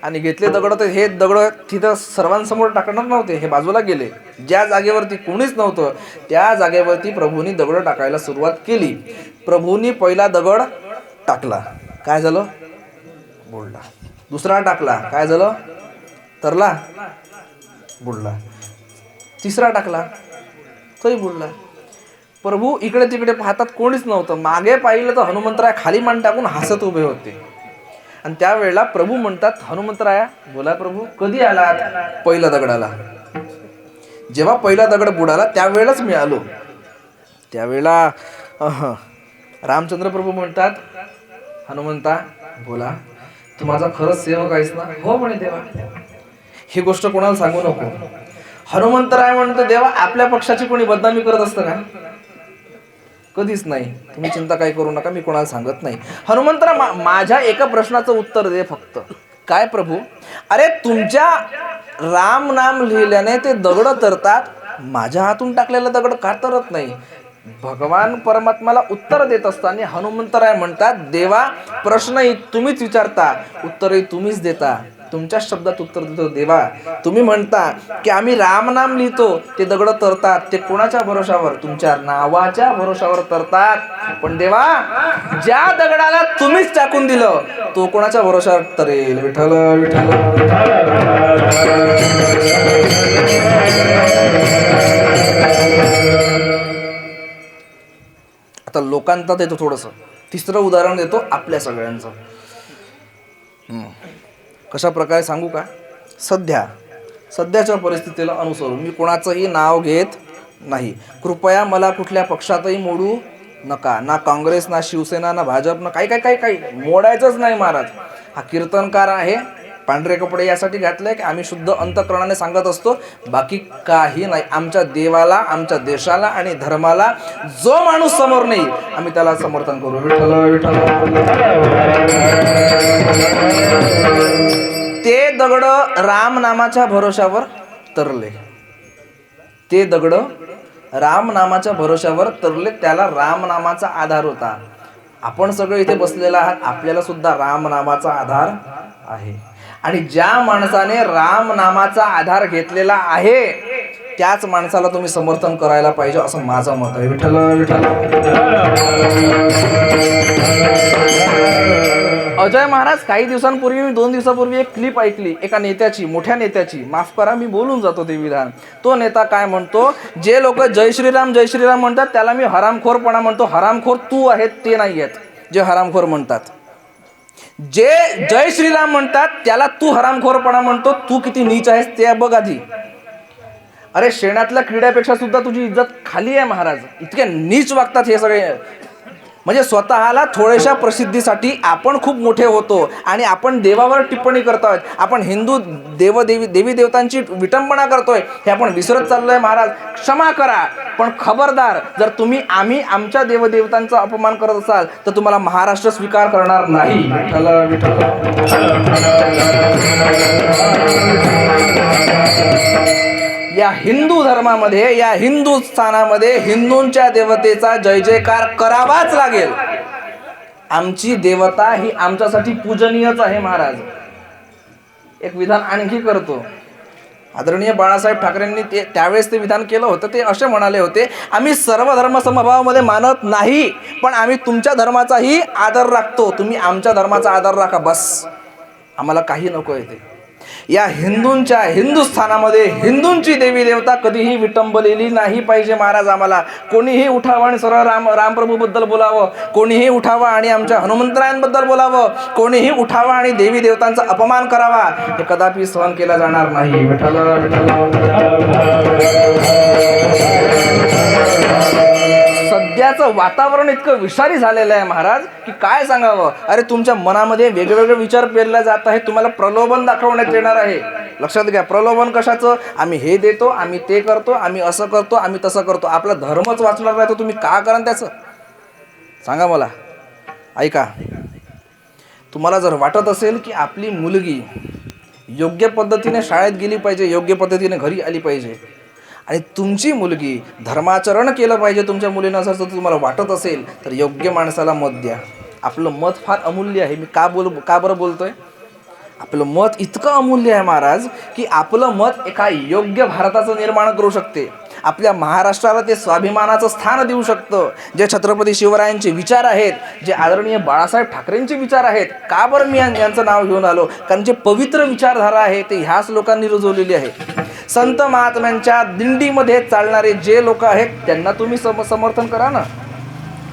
आणि घेतले दगड, तर हे दगड तिथं सर्वांसमोर टाकणार नव्हते, हे बाजूला गेले. ज्या जागेवरती कोणीच नव्हतं त्या जागेवरती प्रभूंनी दगड टाकायला सुरुवात केली. प्रभूंनी पहिला दगड टाकला, काय झालं? बुडला. दुसरा टाकला, काय झालं? तरला, बुडला. तिसरा टाकला, तोही बुडला. प्रभू इकडे तिकडे पाहतात, कोणीच नव्हतं. मागे पाहिलं तर हनुमंतराय खाली मान टाकून हसत उभे होते. आणि त्यावेळेला प्रभू म्हणतात, हनुमंतराया बोला प्रभू, कधी आलात? पहिल्या दगडाला. जेव्हा पहिला दगड बुडाला त्यावेळेलाच मी आलो. त्यावेळेला रामचंद्र प्रभू म्हणतात, हनुमंता बोला, तू माझा खरंच सेवक आहेस ना? हो म्हणे देवा. ही गोष्ट कोणाला सांगू नको. हनुमंतराय म्हणतो, देवा आपल्या पक्षाची कोणी बदनामी करत असतं का? कधीच नाही. तुम्ही चिंता काही करू नका, मी कोणाला सांगत नाही. हनुमंतरा माझ्या एका प्रश्नाचं उत्तर दे फक्त. काय प्रभू? अरे तुमच्या राम नाम लिहिल्याने ते दगड तरतात, माझ्या हातून टाकलेला दगड का तरत नाही? भगवान परमात्म्याला उत्तर देत असताना हनुमंतराय म्हणतात, देवा प्रश्नही तुम्हीच विचारता, उत्तरही तुम्हीच देता. तुमच्या शब्दात उत्तर देतो देवा. तुम्ही म्हणता की आम्ही राम नाम लिहितो, ते दगड तरतात. ते कोणाच्या भरोशावर? तुमच्या नावाच्या भरोशावर तरतात. पण देवा, ज्या दगडाला तुम्हीच टाकून दिलं तो कोणाच्या भरोशावर तरेल? विठ्ठल विठ्ठल. आता लोकांचा देतो थोडंसं. तिसरं उदाहरण देतो आपल्या सगळ्यांचं. कशा प्रकारे सांगू का? सध्याच्या परिस्थितीला अनुसरून मी कोणाचंही नाव घेत नाही. कृपया मला कुठल्या पक्षातही मोडू नका. ना काँग्रेस, ना शिवसेना, ना भाजप, ना काही मोडायचंच नाही महाराज. हा कीर्तनकार आहे, पांढरे कपडे यासाठी घातले की आम्ही शुद्ध अंतःकरणाने सांगत असतो, बाकी काही नाही. आमच्या देवाला, आमच्या देशाला आणि धर्माला जो माणूस समोर नाही आम्ही त्याला समर्थन करू. विठ्ठल विठ्ठल. ते दगड राम नामाच्या भरोशावर तरले. ते दगड राम नामाच्या भरोशावर तरले. त्याला राम नामाचा आधार होता. आपण सगळे इथे बसलेला आहात, आपल्याला सुद्धा राम नामाचा आधार आहे. आणि ज्या माणसाने राम नामाचा आधार घेतलेला आहे त्याच माणसाला तुम्ही समर्थन करायला पाहिजे, असं माझं मत आहे. विठ्ठल विठ्ठल. अजय महाराज, काही दिवसांपूर्वी, 2 दिवसापूर्वी एक क्लिप ऐकली एका नेत्याची, मोठ्या नेत्याची. माफ करा मी बोलून जातो ते विधान. तो नेता काय म्हणतो, जे लोक जय श्रीराम म्हणतात त्याला मी हरामखोरपणा म्हणतो. हरामखोर तू आहेत, ते नाही आहेत जे हरामखोर म्हणतात. जे जय श्रीराम म्हणतात त्याला तू हरामखोरपणा म्हणतो. तू किती नीच आहेस ते बघ आधी. अरे शेणातल्या किड्यापेक्षा सुद्धा तुझी इज्जत खाली आहे महाराज. इतके नीच वागतात हे सगळे. म्हणजे स्वतःला थोड्याशा प्रसिद्धीसाठी आपण खूप मोठे होतो आणि आपण देवावर टिप्पणी करतोय. आपण हिंदू देवी देवतांची विटंबना करतोय, हे आपण विसरत चाललोय महाराज. क्षमा करा, पण खबरदार, जर तुम्ही आमच्या देवदेवतांचा अपमान करत असाल तर तुम्हाला महाराष्ट्र स्वीकार करणार नाही. विठ्ठल विठ्ठल. या हिंदू धर्मामध्ये, या हिंदुस्थानामध्ये हिंदूंच्या देवतेचा जय जयकार करावाच लागेल. आमची देवता ही आमच्यासाठी पूजनीयच आहे महाराज. एक विधान आणखी करतो. आदरणीय बाळासाहेब ठाकरेंनी त्यावेळेस ते विधान केलं होतं. ते असे म्हणाले होते, आम्ही सर्व धर्म समभावामध्ये मानत नाही, पण आम्ही तुमच्या धर्माचाही आदर राखतो. तुम्ही आमच्या धर्माचा आदर राखा, बस, आम्हाला काही नको आहे. ते या हिंदुस्थानामध्ये हिंदूंची देवी देवता कधीही विटंबलेली नाही पाहिजे महाराज. आम्हाला कोणीही उठावं आणि सरळ रामप्रभूबद्दल बोलावं, कोणीही उठावं आणि आमच्या हनुमंतरायांबद्दल बोलावं, कोणीही उठावं आणि देवी देवतांचा अपमान करावा, हे कदापि सहन केला जाणार नाही. विठ्ठल सध्याचं वातावरण इतकं विषारी झालेलं आहे महाराज की काय सांगावं. अरे तुमच्या मनामध्ये वेगवेगळे विचार पेरले जात आहे. तुम्हाला प्रलोभन दाखवण्यात येणार आहे. लक्षात घ्या, प्रलोभन कशाचं? आम्ही हे देतो, आम्ही ते करतो, आम्ही असं करतो, आम्ही तसं करतो. आपला धर्मच वाचणार नाही तर तुम्ही का करा त्याचं? सांगा मला. ऐका, तुम्हाला जर वाटत असेल की आपली मुलगी योग्य पद्धतीने शाळेत गेली पाहिजे, योग्य पद्धतीने घरी आली पाहिजे, आणि तुमची मुलगी धर्माचरण केलं पाहिजे तुमच्या मुलीनं, जर तुम्हाला वाटत असेल तर योग्य माणसाला मत द्या. आपलं मत फार अमूल्य आहे. मी का बरं बोलतोय? आपलं मत इतकं अमूल्य आहे महाराज की आपलं मत एका योग्य भारताचं निर्माण करू शकते. आपल्या महाराष्ट्राला ते स्वाभिमानाचं स्थान देऊ शकतं. जे छत्रपती शिवरायांचे विचार आहेत, जे आदरणीय बाळासाहेब ठाकरेंचे विचार आहेत. का बरं मी यांचं नाव घेऊन आलो? कारण जे पवित्र विचारधारा आहे ते ह्याच लोकांनी रुजवलेली आहे. संत महात्म्यांच्या दिंडीमध्ये चालणारे जे लोक आहेत त्यांना तुम्ही समर्थन करा ना.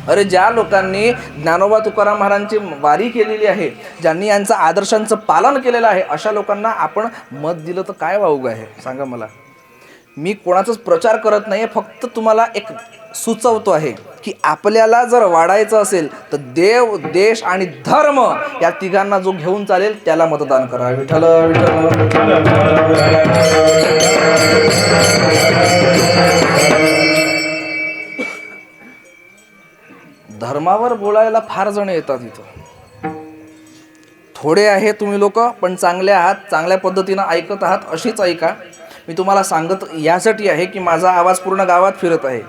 अरे ज्या लोकांनी ज्ञानोबा तुकाराम महाराजांची वारी केलेली आहे, ज्यांनी यांचं आदर्शांचं पालन केलेलं आहे, अशा लोकांना आपण मत दिलं तर काय वावग आहे? सांगा मला. मी कोणाचाच प्रचार करत नाही, फक्त तुम्हाला एक सुचवतो आहे की आपल्याला जर वाढायचं असेल तर देव, देश आणि धर्म या तिघांना जो घेऊन चालेल त्याला मतदान करा. विठ्ठल धर्मावर बोलायला फार जण येतात इथं. थोडे आहे तुम्ही लोक, पण चांगले आहात, चांगल्या पद्धतीनं ऐकत आहात, अशीच ऐका. मी तुम्हाला सांगत यासाठी आहे की माझा आवाज पूर्ण गावात फिरत आहे.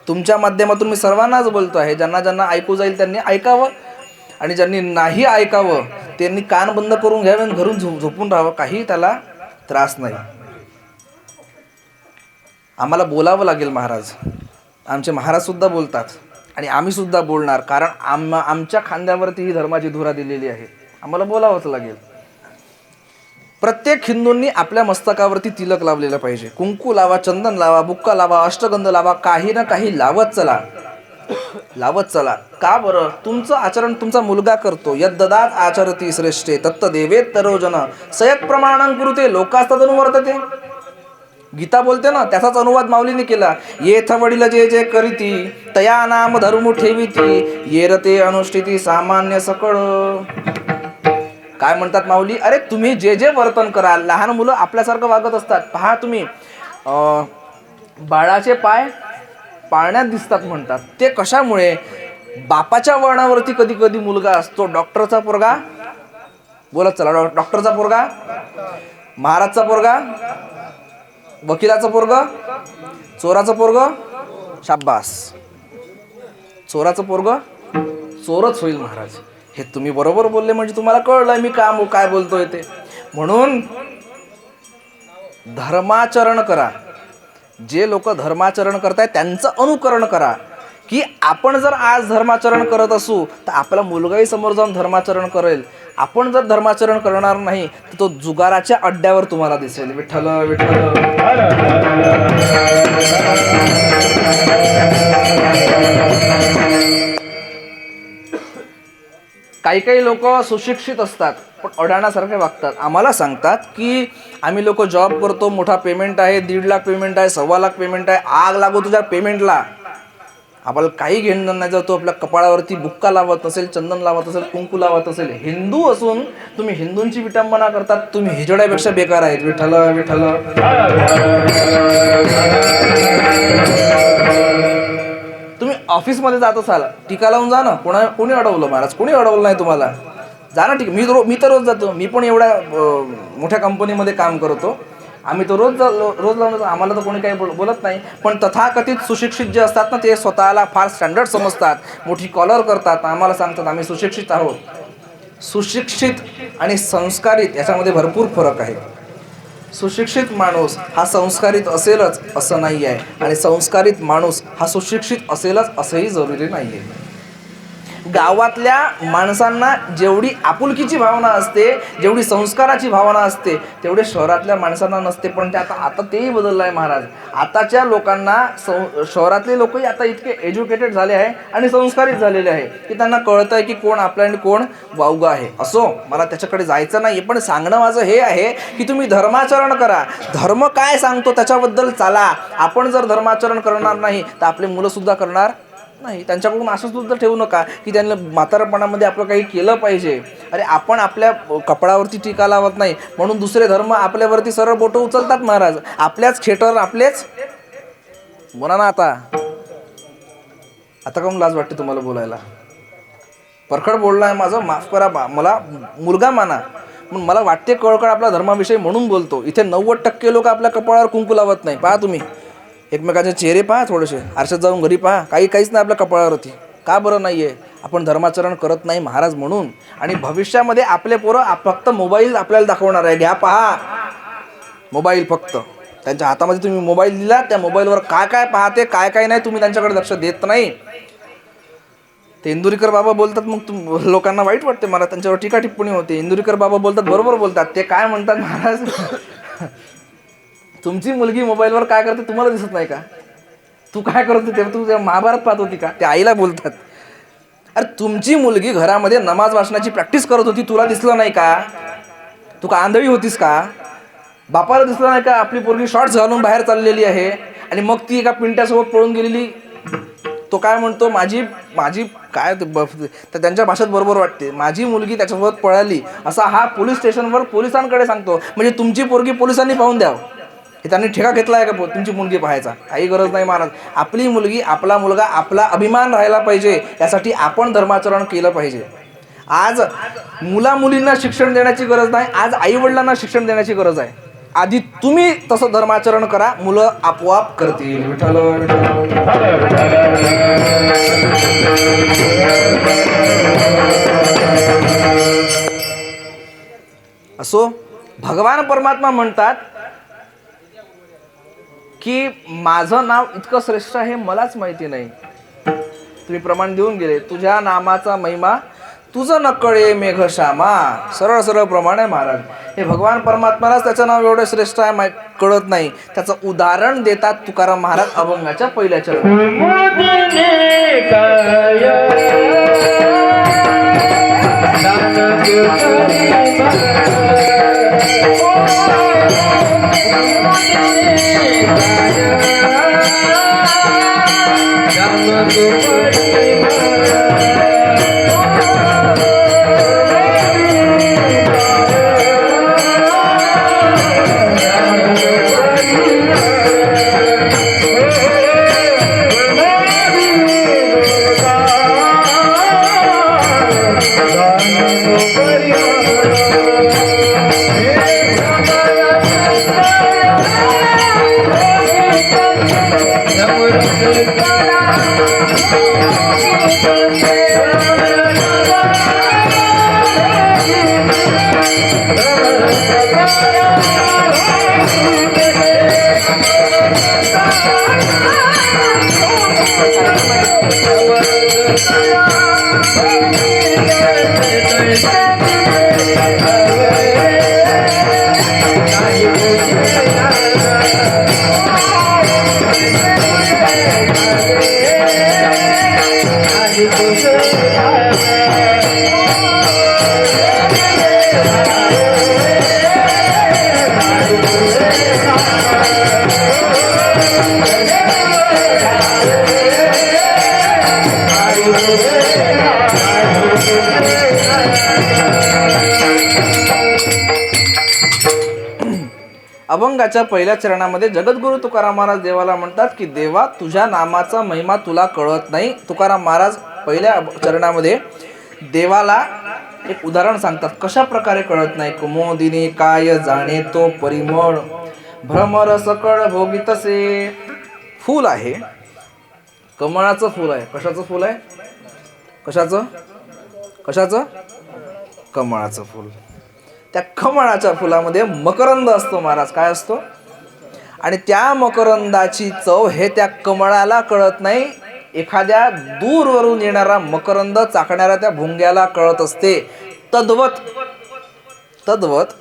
तुमच्या माध्यमातून मी सर्वांनाच बोलतो आहे. ज्यांना ज्यांना ऐकू जाईल त्यांनी ऐकावं, आणि ज्यांनी नाही ऐकावं त्यांनी कान बंद करून घ्यावे आणि घरून झोपून राहावं. काही त्याला त्रास नाही. आम्हाला बोलावं लागेल महाराज. आमचे महाराजसुद्धा बोलतात आणि आम्हीसुद्धा बोलणार, कारण आमच्या खांद्यावरती ही धर्माची धुरा दिलेली आहे. आम्हाला बोलावंच लागेल. प्रत्येक हिंदूंनी आपल्या मस्तकावरती तिलक लावलेलं पाहिजे. कुंकू लावा, चंदन लावा, बुक्का लावा, अष्टगंध लावा, काही ना काही लावत चला, लावत चला. का बरं? तुमचं आचरण तुमचा मुलगा करतो. यद्ददात आचरती श्रेष्ठे तत्त देवेत्तरो जन सयत प्रमाणं कुरुते लोकास्तदनुवर्तते. गीता बोलते ना, त्याचाच अनुवाद माऊलीने केला. येथ वडील जे जे करीती तया नाम धर्म ठेविती येरते अनुष्ठिती सामान्य सकळ. काय म्हणतात माऊली? अरे तुम्ही जे जे वर्तन कराल, लहान मुलं आपल्यासारखं वागत असतात. पहा तुम्ही, बाळाचे पाय पाळण्यात दिसतात म्हणतात. ते कशामुळे? बापाच्या वळणावरती कधी कधी मुलगा असतो. डॉक्टरचा पोरगा, बोलत चला, डॉक्टरचा पोरगा, महाराजचा पोरगा, वकिलाचं पोरग, चोराचं पोरग, शाब्बास, चोराचं पोरग चोरच होईल महाराज. हे तुम्ही बरोबर बोलले, म्हणजे तुम्हाला कळलं मी काय बोलतोय ते. म्हणून धर्माचरण करा. जे लोक धर्माचरण करतायत त्यांचं अनुकरण करा. की आपण जर आज धर्माचरण करत असू तर आपला मुलगाही समोर जाऊन धर्माचरण करेल. आपण जर धर्माचरण करणार नाही तर तो जुगाराच्या अड्ड्यावर तुम्हाला दिसेल. विठ्ठल विठ्ठल. काही लोक सुशिक्षित असतात पण अडाण्यासारखे वागतात. आम्हाला सांगतात की आम्ही लोक जॉब करतो, मोठा पेमेंट आहे, 1.5 लाख पेमेंट आहे, 1.25 लाख पेमेंट आहे. आग लागो तुझ्या पेमेंटला, आपल्याला काही घेणं नाही. जर तो आपल्या कपाळावरती बुक्का लावत असेल, चंदन लावत असेल, कुंकू लावत असेल, हिंदू असून तुम्ही हिंदूंची विटंबना करतात, तुम्ही हिजड्यापेक्षा बेकार आहेत. विठ्ठल विठ्ठल. तुम्ही ऑफिसमध्ये जात असाल, टीका लावून जा ना. कोणी अडवलं महाराज? कोणी अडवलं नाही तुम्हाला. जा ना. ठीक, मी तर रोज जातो. मी पण एवढ्या मोठ्या कंपनीमध्ये काम करतो. आम्ही तर रोज लावून आम्हाला तर कोणी काही बोलत नाही. पण तथाकथित सुशिक्षित जे असतात ना, ते स्वतःला फार स्टँडर्ड समजतात, मोठी कॉलर करतात, आम्हाला सांगतात आम्ही सुशिक्षित आहोत. सुशिक्षित आणि संस्कारित याच्यामध्ये भरपूर फरक आहे. सुशिक्षित माणूस हा संस्कारित असेलच असं नाही आहे, आणि संस्कारित माणूस हा सुशिक्षित असेलच असंही जरुरी नाही आहे. गावातल्या माणसांना जेवढी आपुलकीची भावना असते, जेवढी संस्काराची भावना असते, तेवढे शहरातल्या माणसांना नसते. पण ते आता तेही बदललं आहे महाराज. आताच्या लोकांना शहरातले लोकही आता इतके एज्युकेटेड झाले आहे आणि संस्कारित झालेले आहे की त्यांना कळतं आहे की कोण आपल्या आणि कोण वावगं आहे. असो, मला त्याच्याकडे जायचं नाही, पण सांगणं माझं हे आहे की तुम्ही धर्माचरण करा. धर्म काय सांगतो त्याच्याबद्दल चाला. आपण जर धर्माचरण करणार नाही तर आपले मुलंसुद्धा करणार नाही. त्यांच्याकडून असं सुद्धा ठेवू नका की त्यांना म्हातारपणामध्ये आपलं काही केलं पाहिजे. अरे, आपण आपल्या कपडावरती टीका लावत नाही म्हणून दुसरे धर्म आपल्यावरती सरळ बोटं उचलतात महाराज. आपल्याच खेटर आपलेच बोला ना. आता काहून लाज वाटते तुम्हाला बोलायला? परखड बोलणं आहे माझं, माफ करा. मला मुलगा माना, पण मला वाटते कळकळ आपल्या धर्माविषयी म्हणून बोलतो. इथे 90% लोक आपल्या कपाळावर कुंकू लावत नाही. पहा तुम्ही एकमेकाचे चेहरे पहा, थोडेसे आरशात जाऊन घरी पहा, काहीच नाही आपल्या कपाळावरती. का बरं नाही आहे? आपण धर्माचरण करत नाही महाराज म्हणून. आणि भविष्यामध्ये आपले पोरं फक्त मोबाईल आपल्याला दाखवणार आहे. घ्या पहा मोबाईल, फक्त त्यांच्या हातामध्ये तुम्ही मोबाईल दिला, त्या मोबाईलवर काय काय पाहते काय नाही तुम्ही त्यांच्याकडे लक्ष देत नाही. ते इंदुरीकर बाबा बोलतात, मग लोकांना वाईट वाटते, मला त्यांच्यावर टीका टिप्पणी होते. इंदुरीकर बाबा बोलतात, बरोबर बोलतात. ते काय म्हणतात महाराज, तुमची मुलगी मोबाईलवर काय करते तुम्हाला दिसत नाही का? तू काय करत होती तेव्हा? तू महाभारत पाहत होती का? ते आईला बोलतात. अरे, तुमची मुलगी घरामध्ये नमाज वाचनाची प्रॅक्टिस करत होती, तुला दिसलं नाही का? तू का आंधळी होतीस का? बापाला दिसलं नाही का आपली पोरगी शॉर्ट्स घालून बाहेर चाललेली आहे आणि मग ती एका पिंट्यासोबत पळून गेलेली? तो काय म्हणतो, माझी काय तर त्यांच्या भाषेत बरोबर वाटते, माझी मुलगी त्याच्यासोबत पळाली, असा हा पोलीस स्टेशनवर पोलिसांकडे सांगतो. म्हणजे तुमची पोरगी पोलिसांनी पाहून द्यावं हे त्यांनी ठेका घेतला आहे का तुमची मुलगी पाहायचा? काही गरज नाही महाराज. आपली मुलगी, आपला मुलगा, आपला अभिमान राहायला पाहिजे, यासाठी आपण धर्माचरण केलं पाहिजे. आज मुलींना शिक्षण देण्याची गरज नाही, आज आईवडिलांना शिक्षण देण्याची गरज आहे. आधी तुम्ही तसं धर्माचरण करा, मुलं आपोआप करतील. विठ्ठल असो, भगवान परमात्मा म्हणतात की माझं नाव इतकं श्रेष्ठ आहे मलाच माहिती नाही. तुम्ही प्रमाण देऊन गेले, तुझ्या नामाचा महिमा तुझं नकळे मेघश्यामा. सरळ सरळ प्रमाण आहे महाराज. हे भगवान परमात्म्यालाच त्याचं नाव एवढं श्रेष्ठ आहे कळत नाही. त्याचं उदाहरण देतात तुकाराम महाराज अभंगाच्या पहिल्या चरणात. अभंगाच्या पहिल्या चरणामध्ये जगद्गुरु तुकाराम महाराज देवाला म्हणतात की देवा, तुझ्या नामाचा महिमा तुला कळत नाही. तुकाराम महाराज पहिल्या चरणामध्ये देवाला एक उदाहरण सांगतात, कशा प्रकारे कळत नाही. कुमोदिनी काय जाणे तो परिमळ, भ्रमर सकळ भोगितसे. फूल आहे, कमळाचं फूल आहे. कशाचं फूल आहे? कशाचं? कशाचं? कमळाचं फूल. त्या कमळाच्या फुलामध्ये मकरंद असतो महाराज. काय असतो? आणि त्या मकरंदाची चव हे त्या कमळाला कळत नाही, एखाद्या दूरवरून येणारा मकरंद चाकणाऱ्या त्या भुंग्याला कळत असते. तद्वत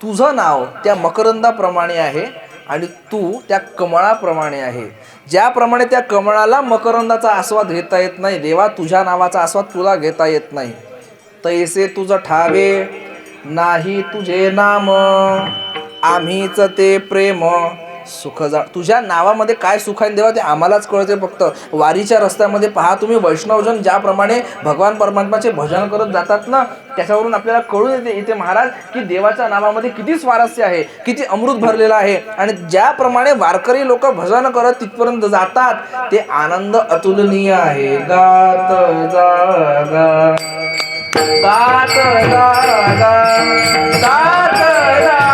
तुझं नाव त्या मकरंदाप्रमाणे आहे आणि तू त्या कमळाप्रमाणे आहे. ज्याप्रमाणे त्या कमळाला मकरंदाचा आस्वाद घेता येत नाही, देवा तुझ्या नावाचा आस्वाद तुला घेता येत नाही. तैसे तुझं ठावे नाही तुझे नाम, आम्हीच ते प्रेम सुख जा. तुझ्या नावामध्ये काय सुख आहे देवा ते आम्हालाच कळते. फक्त वारीच्या रस्त्यामध्ये पहा तुम्ही, वैष्णवजन ज्याप्रमाणे भगवान परमात्माचे भजन करत जातात ना, त्याच्यावरून आपल्याला कळून येते महाराज की देवाच्या नावामध्ये किती स्वारस्य आहे, किती अमृत भरलेलं आहे. आणि ज्याप्रमाणे वारकरी लोक भजन करत तिथपर्यंत जातात ते आनंद अतुलनीय आहे. गात जागा गात जागा गात जागा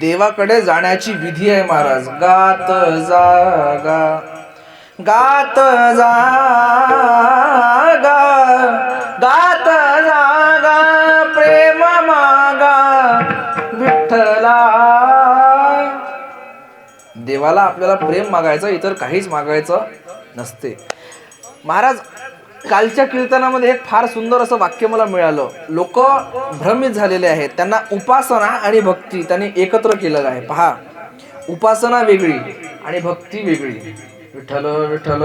देवाकडे जाण्याची विधी आहे महाराज. गात जागा गात जागा गात जागा प्रेम मागा विठ्ठला. देवाला आपल्याला प्रेम मागायचं, इतर काहीच मागायचं नसते. महाराज कालच्या कीर्तनामध्ये एक फार सुंदर असं वाक्य मला मिळालं. लोक भ्रमित झालेले आहेत, त्यांना उपासना आणि भक्ती त्यांनी एकत्र केलेलं आहे. पहा, उपासना वेगळी आणि भक्ती वेगळी. विठ्ठल विठ्ठल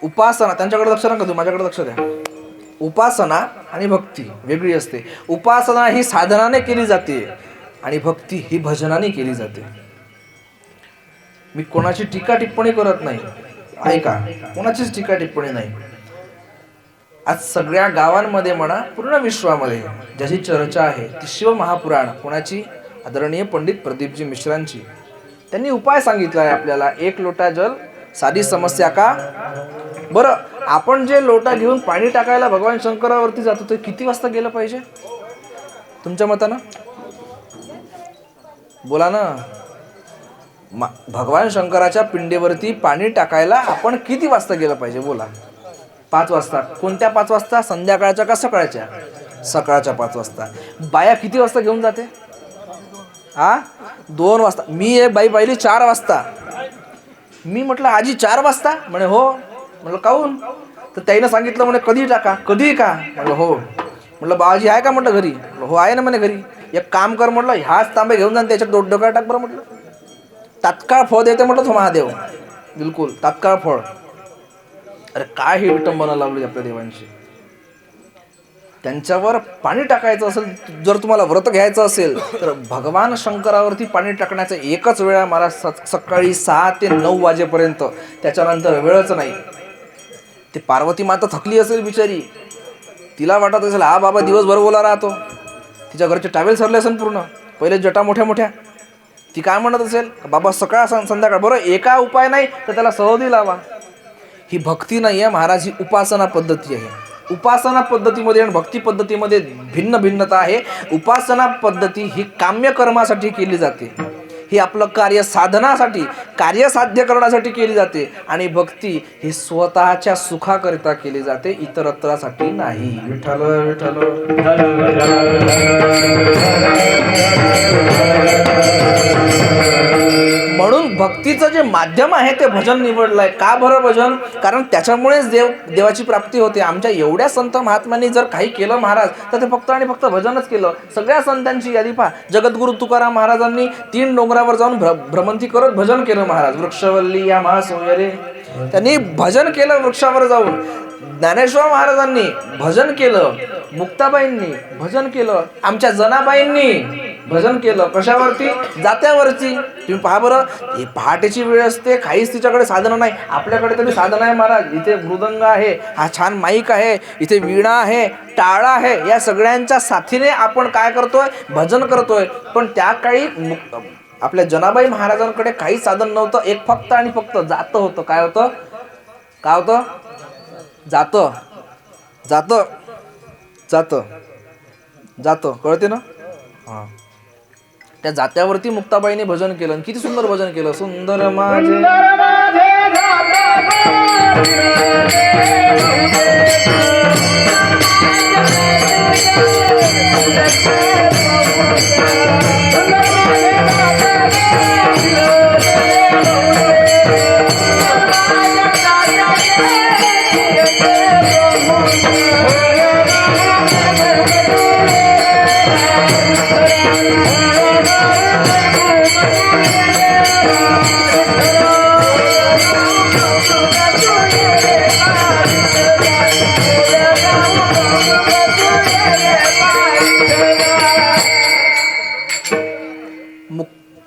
उपासना, त्यांच्याकडे लक्ष नका देऊ, माझ्याकडे लक्ष द्या. उपासना आणि भक्ती वेगळी असते. उपासना ही साधनाने केली जाते आणि भक्ती ही भजनाने केली जाते. मी कोणाची टीका टिप्पणी करत नाही, ऐका, कोणाचीच टीका टिप्पणी नाही. आज सगळ्या गावांमध्ये म्हणा, पूर्ण विश्वामध्ये ज्याची चर्चा आहे ती शिवमहापुराण कोणाची? आदरणीय पंडित प्रदीपजी मिश्रांची. त्यांनी उपाय सांगितला आहे आपल्याला. 1 लोटा जल, साधी समस्या का? बरं, आपण जे लोटा घेऊन पाणी टाकायला भगवान शंकरावरती जातो ते किती वाजता गेलं पाहिजे तुमच्या मतानं? बोला ना. भगवान शंकराच्या पिंडीवरती पाणी टाकायला आपण किती वाजता गेलं पाहिजे? बोला. 5 वाजता. कोणत्या 5 वाजता? संध्याकाळच्या का सकाळच्या? सकाळच्या 5 वाजता. बाया किती वाजता घेऊन जाते? 2 वाजता. मी एक बाई पाहिली 4 वाजता. मी म्हटलं आजी 4 वाजता? म्हणे हो. म्हटलं काहून? तर त्याईनं सांगितलं म्हणे कधी टाका. कधी का? म्हटलं हो. म्हटलं बाबाजी आहे का? म्हटलं घरी. म्हटलं हो आहे ना म्हणे घरी. एक काम कर म्हटलं, ह्याच तांबे घेऊन जा त्याच्यात डोकं टाक बरं म्हटलं. तात्काळ फळ देते म्हटलं तो महादेव. बिलकुल तात्काळ फळ. अरे काय हे विटंबना लावली आपल्या देवांची. त्यांच्यावर पाणी टाकायचं असेल, जर तुम्हाला व्रत घ्यायचं असेल तर भगवान शंकरावरती पाणी टाकण्याचं एकच वेळा मला सकाळी 6 ते 9 वाजेपर्यंत. त्याच्यानंतर वेळच नाही. ते पार्वती माता थकली असेल बिचारी. तिला वाटत असेल हा बाबा दिवसभर ओला राहतो. तिच्या घरचे टावेल सरले असेल पूर्ण, पहिले जटा मोठ्या मोठ्या. ती काय म्हणत असेल बाबा सकाळ संध्याकाळ. बरं, एका उपाय नाही तर त्याला सहदी लावा. ही भक्ती नाही आहे महाराज, ही उपासना पद्धती आहे. उपासना पद्धतीमध्ये आणि भक्ती पद्धतीमध्ये भिन्न भिन्नता आहे. उपासना पद्धती ही काम्य कर्मासाठी केली जाते, ही आपलं कार्य साधनासाठी, कार्य साध्य करण्यासाठी केली जाते. आणि भक्ती ही स्वतःच्या सुखाकरिता केली जाते, इतरत्रासाठी नाही. विठ्ठल विठ्ठल. म्हणून भक्तीचं जे माध्यम आहे ते भजन निवडलंय. का बरं भजन? कारण त्याच्यामुळेच देवाची प्राप्ती होते. आमच्या एवढ्या संत महात्म्यांनी जर काही केलं महाराज, तर ते फक्त आणि फक्त भजनच केलं. सगळ्या संतांची यादी पहा. जगद्गुरु तुकाराम महाराजांनी 3 डोंगरावर जाऊन भ्रमंती करत भजन केलं महाराज. वृक्षवल्ली या महासोयरे, त्यांनी भजन केलं वृक्षावर जाऊन. ज्ञानेश्वर महाराजांनी भजन केलं, मुक्ताबाईंनी भजन केलं, आमच्या जनाबाईंनी भजन केलं. कशावरती? जात्यावरती. तुम्ही पहा बरं, ही पहाटेची वेळ असते, काहीच तिच्याकडे साधनं नाही. आपल्याकडे तरी साधन आहे महाराज. इथे मृदंग आहे, हा छान माईक आहे, इथे वीणा आहे, टाळा आहे. या सगळ्यांच्या साथीने आपण काय करतोय? भजन करतोय. पण त्या काळी आपल्या जनाबाई महाराजांकडे काही साधन नव्हतं. एक फक्त आणि फक्त जातं होतं. काय होतं? काय होतं? जातं. जातं जातं जातं कळते ना? हां, त्या जात्यावरती मुक्ताबाईने भजन केलं. किती सुंदर भजन केलं. सुंदर माझे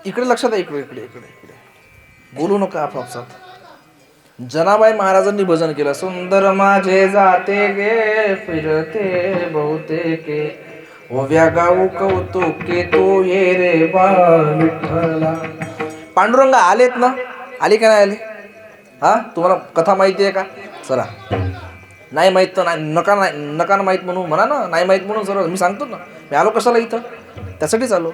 इकडे लक्षात आहे. इकडे इकडे इकडे इकडे बोलू नका आपापसात. जनाबाई महाराजांनी भजन केलं. सुंदर माझे जाते गे फिरते बहुतेके, ओव्या गाऊ कौतुके तो ये रे बा विठ्ठला. पांडुरंगा आलेत ना? आले का नाही आले? हा, तुम्हाला कथा माहिती आहे का? चला, नाही माहीत तर नाही, नका ना माहीत म्हणून म्हणा ना. नाही माहीत म्हणून सरळ मी सांगतो ना. मी आलो कशाला इथं? त्यासाठीच आलो.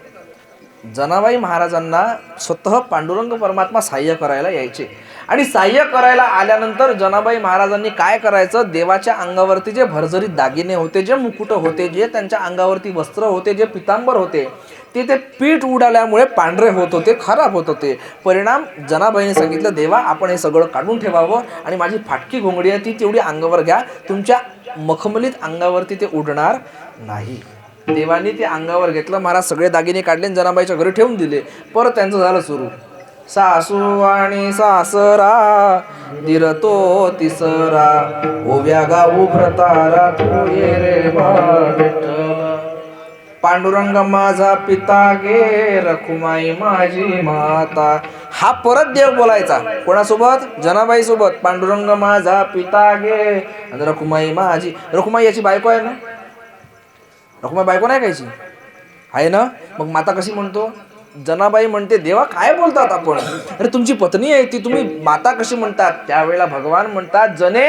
जनाबाई महाराजांना स्वतः पांडुरंग परमात्मा सहाय्य करायला यायचे. आणि सहाय्य करायला आल्यानंतर जनाबाई महाराजांनी काय करायचं? देवाच्या अंगावरती जे भरजरीत दागिने होते, जे मुकुट होते, जे त्यांच्या अंगावरती वस्त्र होते, जे पितांबर होते, ते पीठ उडाल्यामुळे पांढरे होत होते, खराब होत होते. परिणाम जनाबाईने सांगितलं, देवा आपण हे सगळं काढून ठेवावं आणि माझी फाटकी घोंगडी आहे ती तेवढी अंगावर घ्या, तुमच्या मखमलीत अंगावरती ते उडणार नाही. देवानी ते अंगावर घेतलं. महाराज सगळे दागिने काढले, जनाबाईच्या घरी ठेवून दिले. परत त्यांचं झालं सुरू. सासू आणि सासरा दिरतो तिसरा, ओव्या गाऊ भ्रतारा तू ये रे बा विठ्ठला. पांडुरंग माझा पिता गे, रखुमाई माझी माता. हा परत देव बोलायचा. कोणासोबत? जनाबाई सोबत. पांडुरंग माझा पिता गे आणि रखुमाई माझी. रखुमाई याची बायको आहे ना? रखुमाई बायको नाही कायची? आहे ना? मग माता कशी म्हणतो? जनाबाई म्हणते, देवा काय बोलतात आपण? अरे तुमची पत्नी आहे ती, तुम्ही माता कशी म्हणतात? त्यावेळेला भगवान म्हणतात, जने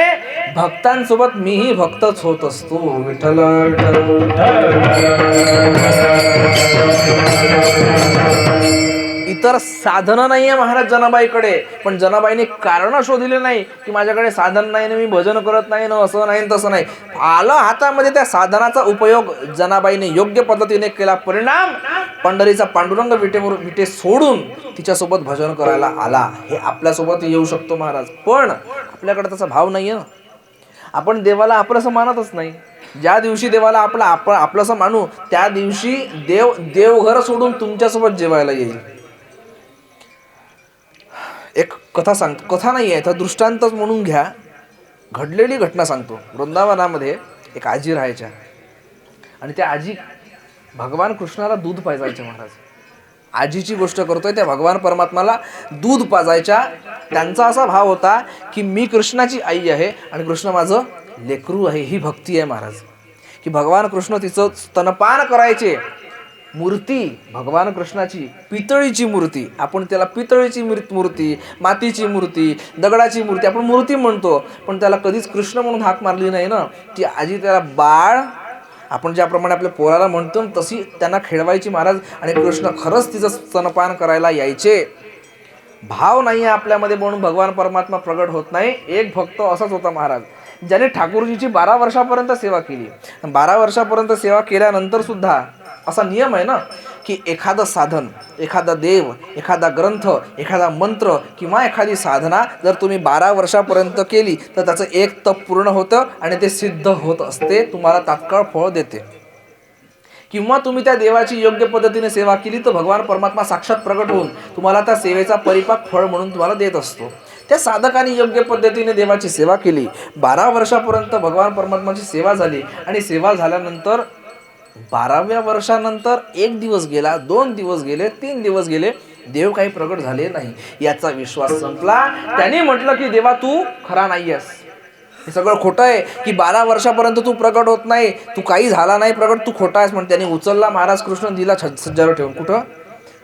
भक्तांसोबत मीही भक्तच होत असतो. विठ्ठल इतर साधनं नाहीये महाराज जनाबाईकडे. पण जनाबाईने कारण शोधले नाही की माझ्याकडे साधन नाही ना, मी भजन करत नाही ना, असं नाही तसं नाही. आलं हातामध्ये त्या साधनाचा उपयोग जनाबाईने योग्य पद्धतीने केला. परिणाम पंढरीचा पांडुरंग विटे सोडून तिच्यासोबत भजन करायला आला. हे आपल्यासोबत येऊ शकतो महाराज. पण आपल्याकडे तसा भाव नाहीये ना. आपण देवाला आपलंसं मानतच नाही. ज्या दिवशी देवाला आपण आपलंसं मानू, त्या दिवशी देवघर सोडून तुमच्यासोबत जेवायला येईल. एक कथा सांगतो. कथा नाही आहे तर दृष्टांतच म्हणून घ्या. घडलेली घटना सांगतो. वृंदावनामध्ये एक आजी राहायच्या आणि त्या आजी भगवान कृष्णाला दूध पाजायच्या महाराज. आजीची गोष्ट करतोय. त्या भगवान परमात्माला दूध पाजायच्या. त्यांचा असा भाव होता की मी कृष्णाची आई आहे आणि कृष्ण माझं लेकरू आहे. ही भक्ती आहे महाराज. की भगवान कृष्ण तिचं स्तनपान करायचे. मूर्ती भगवान कृष्णाची पितळीची मूर्ती, आपण त्याला पितळीची मूर्ती, मातीची मूर्ती, दगडाची मूर्ती आपण मूर्ती म्हणतो, पण त्याला कधीच कृष्ण म्हणून हाक मारली नाही ना. ती आजी त्याला बाळ, आपण ज्याप्रमाणे आपल्या पोराला म्हणतो तशी त्यांना खेळवायची महाराज. आणि कृष्ण खरंच तिचं स्तनपान करायला यायचे. भाव नाही आहे आपल्यामध्ये म्हणून भगवान परमात्मा प्रगट होत नाही. एक भक्त असाच होता महाराज, ज्याने ठाकूरजीची 12 वर्षापर्यंत सेवा केली. 12 वर्षापर्यंत सेवा केल्यानंतर सुद्धा असा नियम आहे ना की एखादं साधन, एखादा देव, एखादा ग्रंथ, एखादा मंत्र किंवा एखादी साधना जर तुम्ही 12 वर्षापर्यंत केली तर त्याचं एक तप पूर्ण होतं आणि ते सिद्ध होत असते, तुम्हाला तात्काळ फळ देते. किंवा तुम्ही त्या देवाची योग्य पद्धतीने सेवा केली तर भगवान परमात्मा साक्षात प्रगट होऊन तुम्हाला त्या सेवेचा परिपाक फळ म्हणून तुम्हाला देत असतो. त्या साधकाने योग्य पद्धतीने देवाची सेवा केली. 12 वर्षापर्यंत भगवान परमात्माची सेवा झाली आणि सेवा झाल्यानंतर 12व्या वर्षानंतर 1 दिवस गेला, 2 दिवस गेले, 3 दिवस गेले, देव काही प्रगट झाले नाही. याचा विश्वास संपला. त्याने म्हटलं की देवा तू खरा नाही आहेस, हे सगळं खोटं आहे की 12 वर्षापर्यंत तू प्रगट होत नाही, तू काही झाला नाही प्रगट, तू खोटा आहेस. म्हणून त्याने उचलला महाराज कृष्ण, दिला सज्जावर ठेवून. कुठं?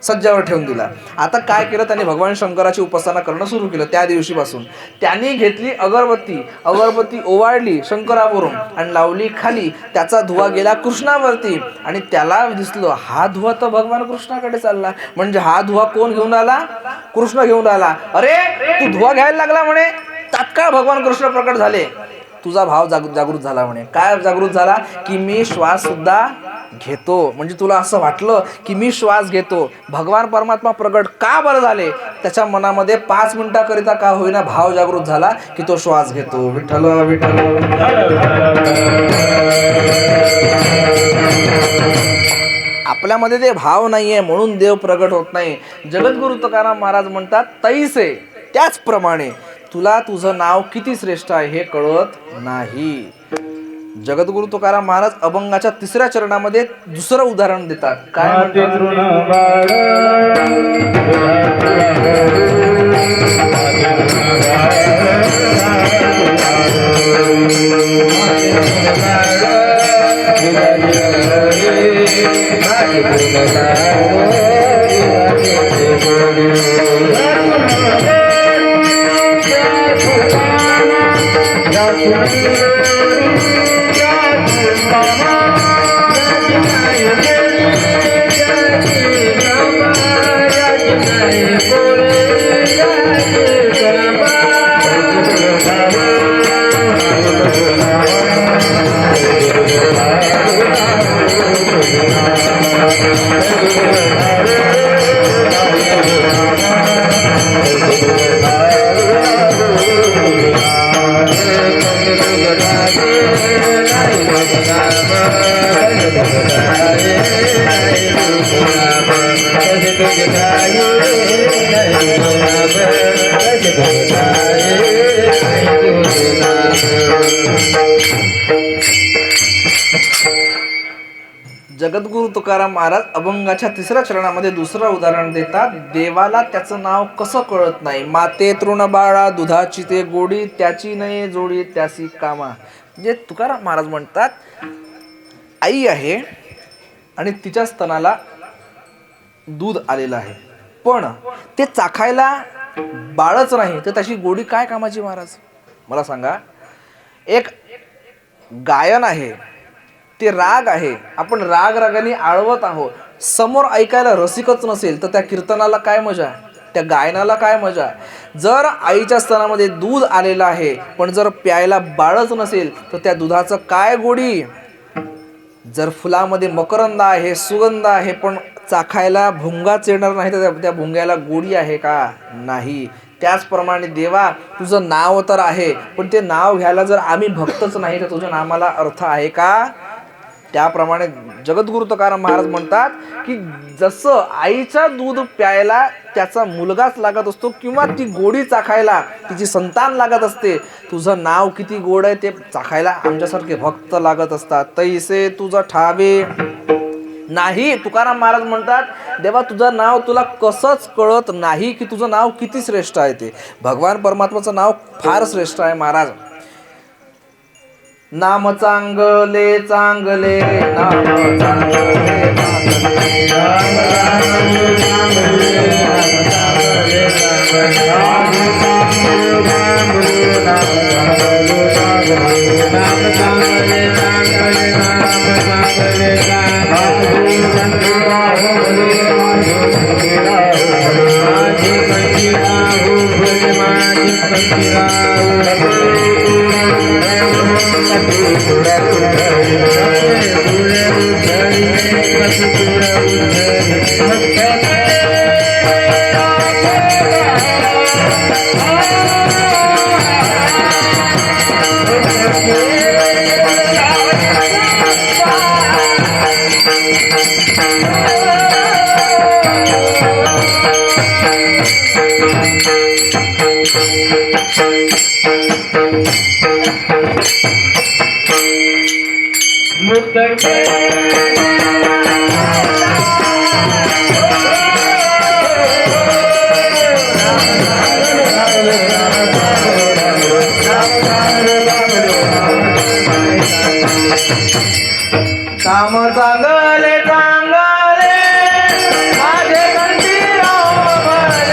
सज्जावर ठेवून दिला. आता काय केलं त्याने? भगवान शंकराची उपासना करणं सुरू केलं. त्या दिवशीपासून त्यांनी घेतली अगरबत्ती ओवाळली शंकरावरून आणि लावली खाली. त्याचा धुवा गेला कृष्णावरती आणि त्याला दिसलं हा धुवा तर भगवान कृष्णाकडे चालला. म्हणजे हा धुवा कोण घेऊन आला? कृष्ण घेऊन आला. अरे तू धुवा घ्यायला लागला म्हणे. तात्काळ भगवान कृष्ण प्रकट झाले. तुझा भाव जागृत झाला म्हणे. काय जागृत झाला? की मी श्वास सुद्धा घेतो. म्हणजे तुला असं वाटलं की मी श्वास घेतो. भगवान परमात्मा प्रगट का बरं झाले? त्याच्या मनामध्ये 5 मिनिटाकरिता का होईना भाव जागृत झाला की तो श्वास घेतो. विठ्ठल विठ्ठल. आपल्यामध्ये ते भाव नाहीये म्हणून देव प्रगट होत नाही. जगद्गुरु तुकाराम महाराज म्हणतात तैसे, त्याचप्रमाणे तुला तुझं नाव किती श्रेष्ठ आहे हे कळत नाही. जगद्गुरु तुकाराम महाराज अभंगाच्या 3ऱ्या चरणामध्ये दुसरं उदाहरण देतात. काय जगद्गुरु तुकाराम महाराज अभंगाच्या 3ऱ्या चरणामध्ये दुसरं उदाहरण देतात. देवाला त्याचं नाव कसं कळत नाही. माते तृण बाळा दुधाची ते गोडी, त्याची नये जोडी त्यासी कामा. म्हणजे तुकाराम महाराज म्हणतात आई आहे आणि तिच्या स्तनाला दूध आलेलं आहे, पण ते चाखायला बाळच नाही तर त्याची गोडी काय कामाची महाराज? मला सांगा. एक गायन आहे, ते राग आहे, आपण रागाने आळवत आहोत, समोर ऐकायला रसिकच नसेल तर त्या कीर्तनाला काय मजा, त्या गायनाला काय मजा? जर आईच्या स्तनामध्ये दूध आलेलं आहे पण जर प्यायला बाळच नसेल तर त्या दुधाचं काय गोडी? जर फुलामध्ये मकरंद आहे, सुगंध आहे, पण चाखायला भुंगाच येणार नाही तर त्या भुंग्याला गोडी आहे का? नाही. त्याचप्रमाणे देवा तुझं नाव तर आहे पण ते नाव घ्यायला जर आम्ही भक्तच नाही तर तुझ्या नामाला अर्थ आहे का? त्याप्रमाणे जगद्गुरु तुकाराम महाराज म्हणतात की जसं आईचं दूध प्यायला त्याचा मुलगाच लागत असतो किंवा ती गोडी चाखायला तिची संतान लागत असते, तुझं नाव किती गोड आहे ते चाखायला आमच्यासारखे भक्त लागत असतात. तैसे तुझं ठावे नाही. तुकाराम महाराज म्हणतात देवा तुझं नाव तुला कसंच कळत नाही की तुझं नाव किती श्रेष्ठ आहे ते. भगवान परमात्माचं नाव फार श्रेष्ठ आहे महाराज. नाम चांगले चांगले, नाम चांगले चांगले. काम चांगले चांगले माझे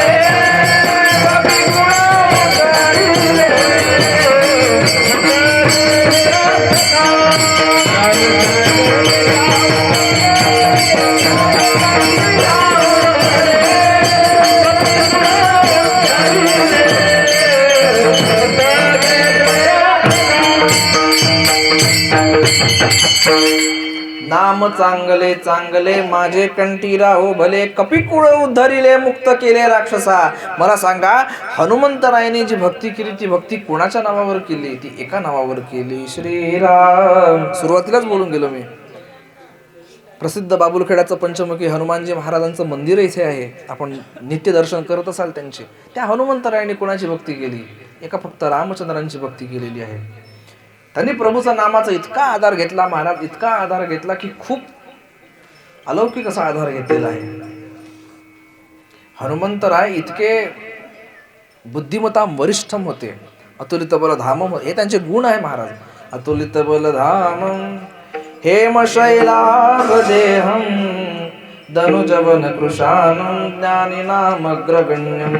कंठीराव भले कपी कुळ उधळले. नाम चांगले चांगले माझे कंठीराव भले कपिकुळ उद्धरिले मुक्त केले राक्षसा. मला सांगा, हनुमंतरायाने जी भक्ती केली ती भक्ती कोणाच्या नावावर केली? ती एका नावावर केली, श्रीराम. सुरुवातीलाच बोलून गेलो मी. प्रसिद्ध बाबुलखेड्याचं पंचमुखी हनुमानजी महाराजांचं मंदिर इथे आहे. आपण नित्य दर्शन करत असाल त्यांचे. त्या हनुमंतरायाने कोणाची भक्ती केली? एका फक्त रामचंद्रांची भक्ती केलेली आहे. त्यांनी प्रभूचा नामाचा इतका आधार घेतला महाराज, इतका आधार घेतला की खूप अलौकिक असा आधार घेतलेला आहे. हनुमंतराय इतके बुद्धिमत्ता वरिष्ठम होते. अतुलित बल धाम हे त्यांचे गुण आहे महाराज. अतुलित बल धाम हेम शैलाभ देहम धनुजवन कृशानं ज्ञानिनामग्रगण्यं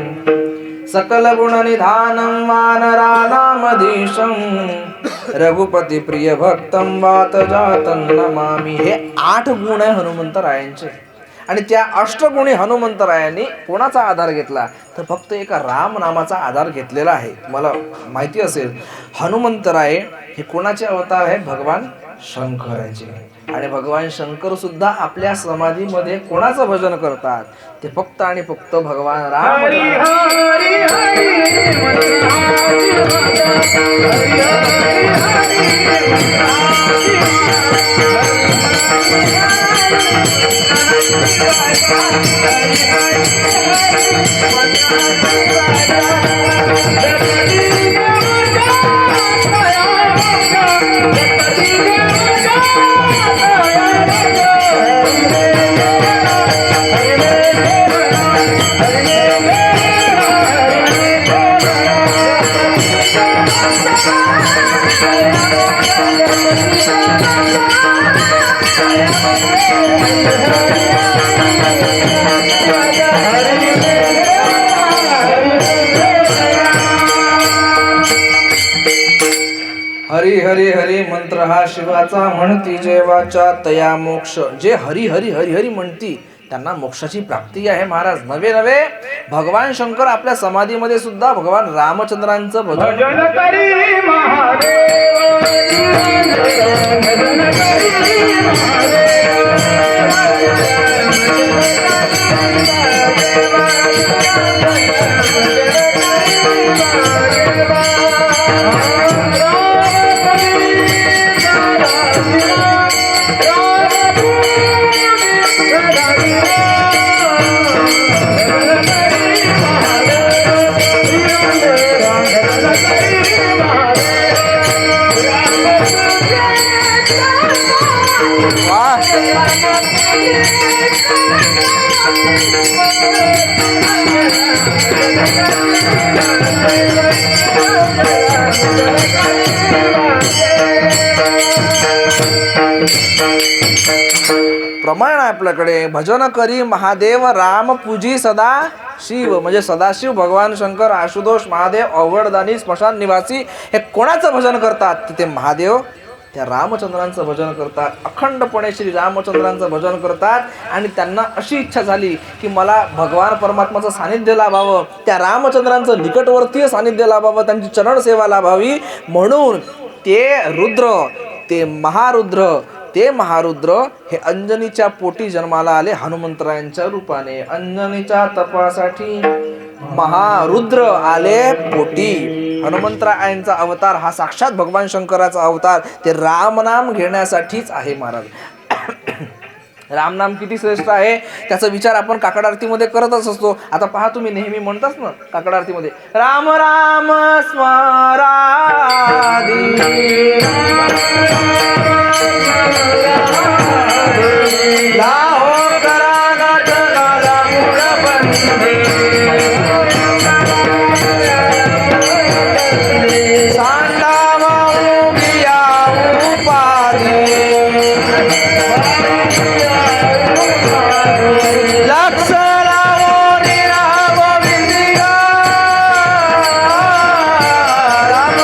सकल गुण निधानं वानरानामधीशं रघुपती प्रिय भक्तं वात जातं नमामि. हे 8 गुण आहे हनुमंतरायांचे. आणि त्या अष्टगुणी हनुमंतरायांनी कोणाचा आधार घेतला? तर फक्त एका राम नामाचा आधार घेतलेला आहे. मला माहिती असेल, हनुमंतराय हे कोणाचे अवतार आहे? भगवान शंकराचे. आणि भगवान शंकर सुद्धा आपल्या समाधीमध्ये कोणाचं भजन करतात? ते फक्त आणि फक्त भगवान राम. हरी हरी हरी मंत्र हा शिवाचा म्हणती जेवाचा तया मोक्ष. जे हरी हरी हरी हरी म्हणती त्यांना मोक्षाची प्राप्ती आहे महाराज. नवे नवे भगवान शंकर आपल्या समाधीमध्ये सुद्धा भगवान रामचंद्रांचं भजन करी महादेव, भजन करी प्रमाण आहे आपल्याकडे. भजन करी महादेव राम पूजी सदा शिव, म्हणजे सदाशिव भगवान शंकर, आशुतोष महादेव, अवघडदानी, स्मशान निवासी हे कोणाचं भजन करतात? तिथे महादेव त्या रामचंद्रांचं भजन करतात, अखंडपणे श्री रामचंद्रांचं भजन करतात. आणि त्यांना अशी इच्छा झाली की मला भगवान परमात्माचं सानिध्य लाभावं, त्या रामचंद्रांचं निकटवर्तीय सानिध्य लाभावं, त्यांची चरण सेवा लाभावी, म्हणून ते रुद्र, ते महारुद्र हे अंजनीच्या पोटी जन्माला आले हनुमंतरायांच्या रूपाने. अंजनीच्या तपासाठी महारुद्र आले पोटी. हनुमंतरायांचा अवतार हा साक्षात भगवान शंकराचा अवतार, ते रामनाम घेण्यासाठीच आहे महाराज. रामनाम किती श्रेष्ठ आहे त्याचा विचार आपण काकड आरतीमध्ये करतच असतो. आता पहा, तुम्ही नेहमी म्हणताच ना काकड आरतीमध्ये, राम राम स्मराधी, लाहो करा गाठ घाला मूळ बंदी, सांडावा उगिया उपाधी, लक्ष लावो निरावो विंदिगा, राम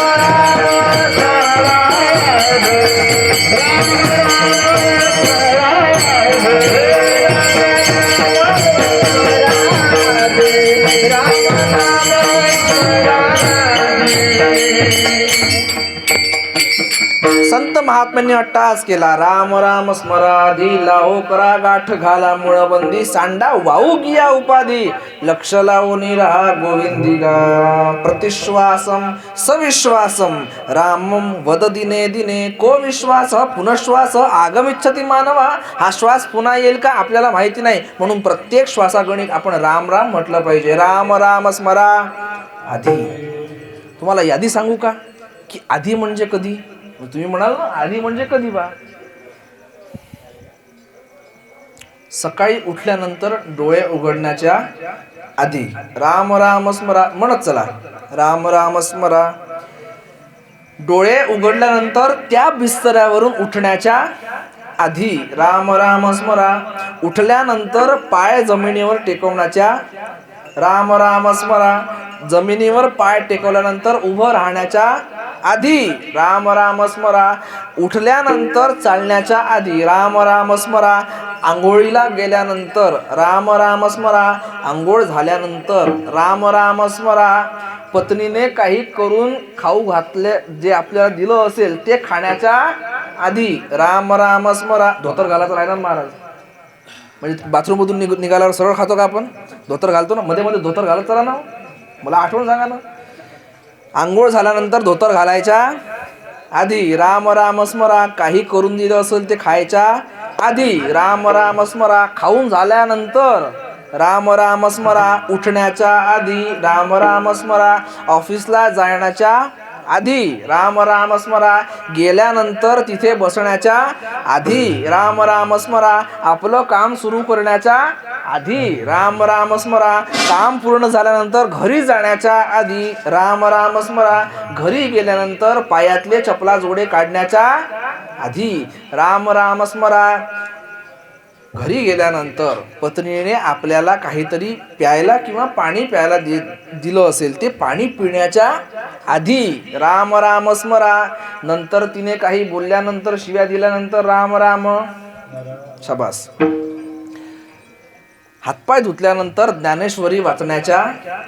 संत महात्म्यांनी अट्टहास केला. राम राम स्मराधी, लाहो करा गाठ घाला मूळबंदी, सांडा वाहू गिया उपाधी, लक्ष लावून राहा गोविंदिगा, प्रतिश्वासम सविश्वासम रामम वद दिने दिने, को विश्वास पुनश्वास आगमिच्छति मानवा. हा श्वास पुन्हा येईल का आपल्याला माहिती नाही, म्हणून प्रत्येक श्वासागणिक आपण राम राम म्हटलं पाहिजे. राम राम स्मरा आधी. तुम्हाला यादी सांगू का की आधी म्हणजे कधी? तुम्ही म्हणाल ना आधी म्हणजे कधी बा? सकाळी उठल्यानंतर डोळे उघडण्याच्या आधी राम राम स्मरा म्हणत चला. राम राम स्मरा. डोळे उघडल्यानंतर त्या बिस्तऱ्यावरून उठण्याच्या आधी राम राम स्मरा. उठल्यानंतर पाय जमिनीवर टेकवण्याच्या राम राम स्मरा. जमिनीवर पाय टेकवल्यानंतर उभं राहण्याच्या आधी राम राम स्मरा. उठल्यानंतर चालण्याच्या आधी राम राम स्मरा. आंघोळीला गेल्यानंतर राम राम स्मरा. आंघोळ झाल्यानंतर राम राम स्मरा. पत्नीने काही करून खाऊ घातले जे आपल्याला दिलं असेल ते खाण्याच्या आधी राम राम स्मरा. धोतर घालायचं राहिला महाराज, म्हणजे बाथरूममधून निघाल्यावर सरळ खातो का आपण? धोतर घालतो ना, मध्ये मध्ये धोतर घालत चला ना, मला आठवण सांगा ना. आंघोळ झाल्यानंतर धोतर घालायच्या आधी राम राम स्मरा. काही करून दिलं असेल ते खायच्या आधी राम राम स्मरा. खाऊन झाल्यानंतर राम राम स्मरा. उठण्याच्या आधी राम राम स्मरा. ऑफिसला जाण्याच्या आधी राम राम स्मरा. गेल्यानंतर तिथे बसण्याच्या आधी राम राम स्मरा. आपलं काम सुरू करण्याच्या आधी राम राम स्मरा. काम पूर्ण झाल्यानंतर घरी जाण्याच्या आधी राम राम स्मरा. घरी गेल्यानंतर पायातले चपला जोडे काढण्याच्या आधी राम राम स्मरा. घरी गेल्यानंतर पत्नीने आपल्याला काहीतरी प्यायला किंवा पाणी प्यायला दिलं असेल ते पाणी पिण्याच्या आधी राम राम स्मरा. नंतर तिने काही बोलल्यानंतर शिव्या दिल्यानंतर राम राम शाबास. हातपाय धुतल्यानंतर ज्ञानेश्वरी वाचण्याच्या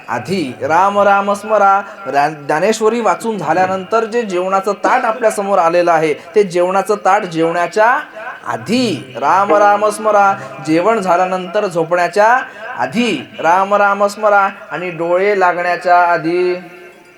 आधी राम राम स्मरा. ज्ञानेश्वरी वाचून झाल्यानंतर जे जेवणाचं ताट आपल्या समोर आलेलं आहे ते जेवणाचं ताट जेवण्याच्या आधी राम राम स्मरा. जेवण झाल्यानंतर झोपण्याच्या आधी राम राम स्मरा. आणि डोळे लागण्याच्या आधी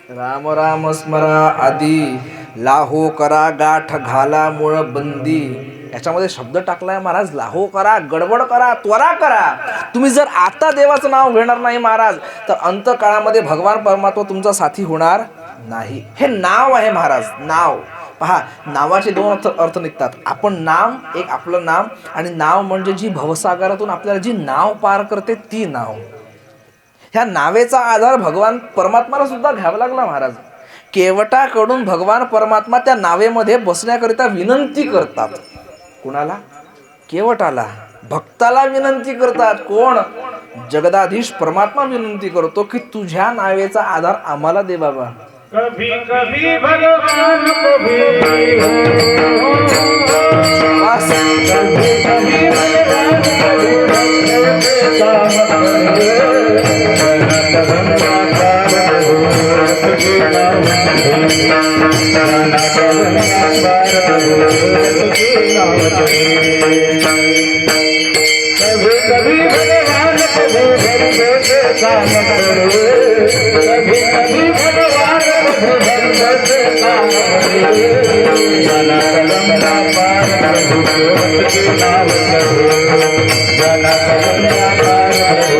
राम राम स्मरा आधी. लाहो करा गाठ घाला मूळ बंदी. याच्यामध्ये शब्द टाकलाय महाराज, लाहो करा, गडबड करा, त्वरा करा. तुम्ही जर आता देवाचं नाव घेणार नाही महाराज तर अंतकाळामध्ये भगवान परमात्मा तुमचा साथी होणार नाही. हे नाव आहे महाराज, नाव. पहा, नावाचे दोन अर्थ निघतात. आपण नाम, एक आपलं नाम, आणि नाव म्हणजे जी भवसागरातून आपल्याला जी नाव पार करते ती नाव. ह्या नावेचा आधार भगवान परमात्माला सुद्धा घ्यावा लागला महाराज. केवटाकडून भगवान परमात्मा त्या नावेमध्ये बसण्याकरिता विनंती करतात. कुणाला? केवटाला, भक्ताला विनंती करतात. कोण? जगदाधीश परमात्मा विनंती करतो की तुझ्या नावेचा आधार आम्हाला दे बाबा. कभी कभी भगवान को भी बस. कभी कभी भगवान को भी कभी कभी भगवान को भी काम करो, कभी कभी भगवान को भी काम करो, जना कलम ना पार प्रभु के नाम करो, जना कलम ना पार प्रभु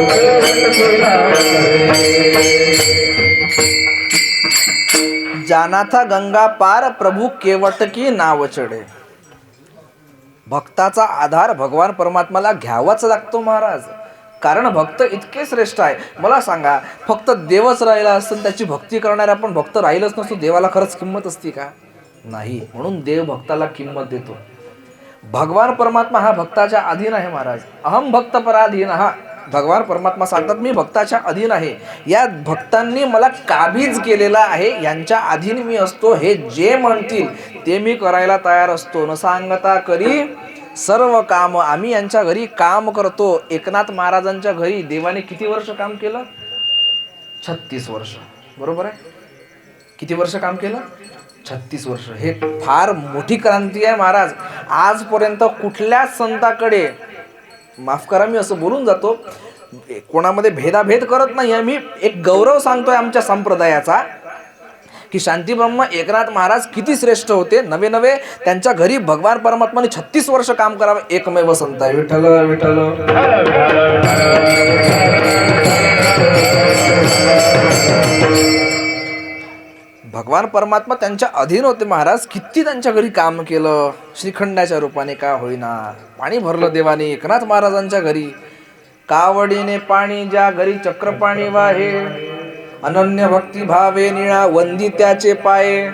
के नाम करो. जाना था गंगा पार प्रभू केवट की नाव चढे. भक्ताचा आधार भगवान परमात्माला घ्यावाच लागतो महाराज. कारण भक्त इतके श्रेष्ठ आहे. मला सांगा, फक्त देवच राहिला असतं त्याची भक्ती करणारे आपण भक्त राहिलच नसतो, देवाला खरंच किंमत असती का? नाही. म्हणून देव भक्ताला किंमत देतो. भगवान परमात्मा हा भक्ताच्या अधीन आहे महाराज. अहम भक्त पराधीन. हा भगवान परमात्मा सांगतात मी भक्ताच्या अधीन आहे. या भक्तांनी मला काबीज केलेला आहे, यांच्या अधीन मी असतो. हे जे म्हणतील ते मी करायला तयार असतो. न सांगता करी सर्व काम. आम्ही यांच्या घरी काम करतो. एकनाथ महाराजांच्या घरी देवाने किती वर्ष काम केलं? 36 वर्ष. बरोबर आहे? किती वर्ष काम केलं? 36 वर्ष. हे फार मोठी क्रांती आहे महाराज. आजपर्यंत कुठल्याच संताकडे, माफ करा मी असं बोलून जातो, कोणामध्ये भेदाभेद करत नाही आहे मी, एक गौरव सांगतोय आमच्या संप्रदायाचा, की शांतीब्रह्म एकनाथ महाराज किती श्रेष्ठ होते. नवे नवे त्यांच्या घरी भगवान परमात्माने 36 वर्ष काम करावं. एकमेव संत आहे. विठ्ठल विठ्ठल. भगवान परमात्मा त्यांच्या अधीन होते महाराज. किती त्यांच्या घरी काम केलं. श्रीखंडाच्या रूपाने का होईना पाणी भरलं देवाने एकनाथ महाराजांच्या घरी. कावडीने पाणी ज्या घरी चक्रपाणी वाहे, अनन्य भक्ती भावे निळा वंदित्याचे पाये.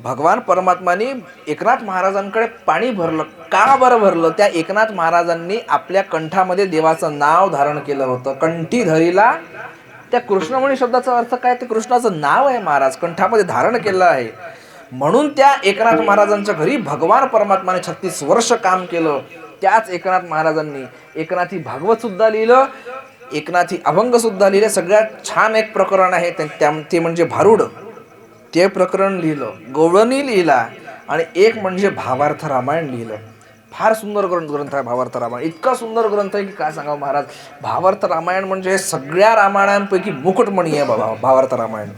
भगवान परमात्माने एकनाथ महाराजांकडे पाणी भरलं. का बरं भरलं? त्या एकनाथ महाराजांनी आपल्या कंठामध्ये देवाचं नाव धारण केलं होतं. कंठी धरीला. त्या कृष्णमणी शब्दाचा अर्थ काय? ते कृष्णाचं नाव आहे महाराज, कंठामध्ये धारण केलं आहे. म्हणून त्या एकनाथ महाराजांच्या घरी भगवान परमात्माने 36 वर्ष काम केलं. त्याच एकनाथ महाराजांनी एकनाथी भागवत सुद्धा लिहिलं, एकनाथी अभंग सुद्धा लिहिले. सगळ्यात छान एक प्रकरण आहे ते म्हणजे भारुड. ते प्रकरण लिहिलं. गवळणी लिहिला. आणि एक म्हणजे भावार्थ रामायण लिहिलं. फार सुंदर ग्रंथ आहे भावार्थ रामायण. इतका सुंदर ग्रंथ आहे की काय सांगावं महाराज. भावार्थ रामायण म्हणजे सगळ्या रामायणांपैकी मुकुटमणी आहे बाबा भावार्थ रामायण.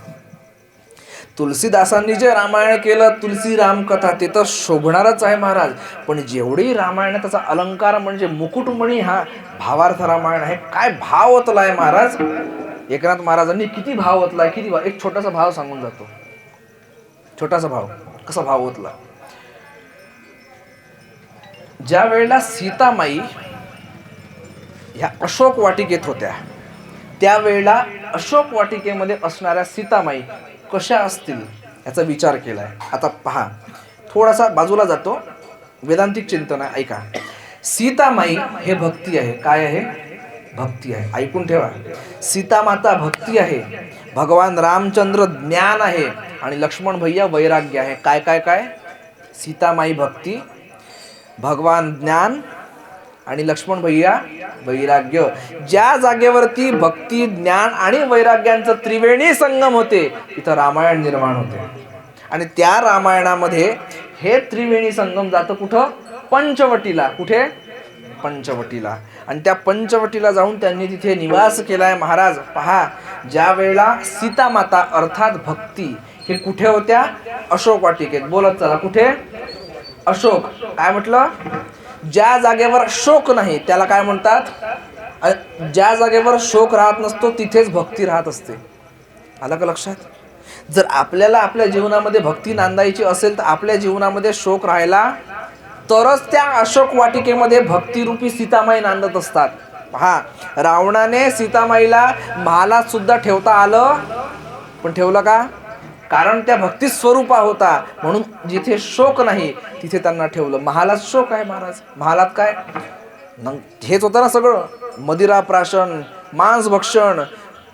तुलसीदासांनी जे रामायण केलं, तुलसी रामकथा, ते तर शोभणारच आहे महाराज. पण जेवढी रामायण त्याचा अलंकार म्हणजे मुकुटमणी हा भावार्थ रामायण आहे. काय भाव ओतलाय महाराज. एकनाथ महाराजांनी किती भाव ओतलाय. किती भाव. एक छोटासा भाव सांगून जातो. छोटासा भाव. कसा भाव ओतला. ज्या वेळेला सीतामाई ह्या अशोक वाटिकेत होत्या, त्यावेळेला अशोक वाटिकेमध्ये असणाऱ्या सीतामाई कशा असतील याचा विचार केलाय. आता पहा, थोडासा बाजूला जातो. वेदांतिक चिंतन आहे, ऐका. सीतामाई हे भक्ती आहे. काय आहे? भक्ती आहे. ऐकून ठेवा. सीतामाता भक्ती आहे. भगवान रामचंद्र ज्ञान आहे. आणि लक्ष्मण भैया वैराग्य आहे. काय काय काय? सीतामाई भक्ती, भगवान ज्ञान आणि लक्ष्मण भैया वैराग्य. ज्या जागेवरती भक्ती, ज्ञान आणि वैराग्यांचं त्रिवेणी संगम होते, तिथं रामायण निर्माण होते. आणि त्या रामायणामध्ये हे त्रिवेणी संगम जातं कुठं? पंचवटीला. कुठे? पंचवटीला. आणि त्या पंचवटीला जाऊन त्यांनी तिथे निवास केलाय महाराज. पहा, ज्या वेळेला सीतामाता अर्थात भक्ती हे कुठे होत्या? अशोक वाटिकेत. बोलत चला. कुठे? अशोक. काय म्हटलं? ज्या जागेवर शोक नाही त्याला काय म्हणतात? ज्या जागेवर शोक राहत नसतो तिथेच भक्ती राहत असते. आलं का लक्षात? जर आपल्याला आपल्या जीवनामध्ये भक्ती नांदायची असेल तर आपल्या जीवनामध्ये शोक राहिला तरच त्या अशोक वाटिकेमध्ये भक्तिरूपी सीतामाई नांदत असतात. हा, रावणाने सीतामाईला महालात सुद्धा ठेवता आलं, पण ठेवलं का? कारण त्या भक्ती स्वरूपा होता, म्हणून जिथे शोक नाही तिथे त्यांना ठेवलं. महालात शोक आहे महाराज, महालात काय हेच होतं ना सगळं, मदिरा प्राशन, मांस भक्षण,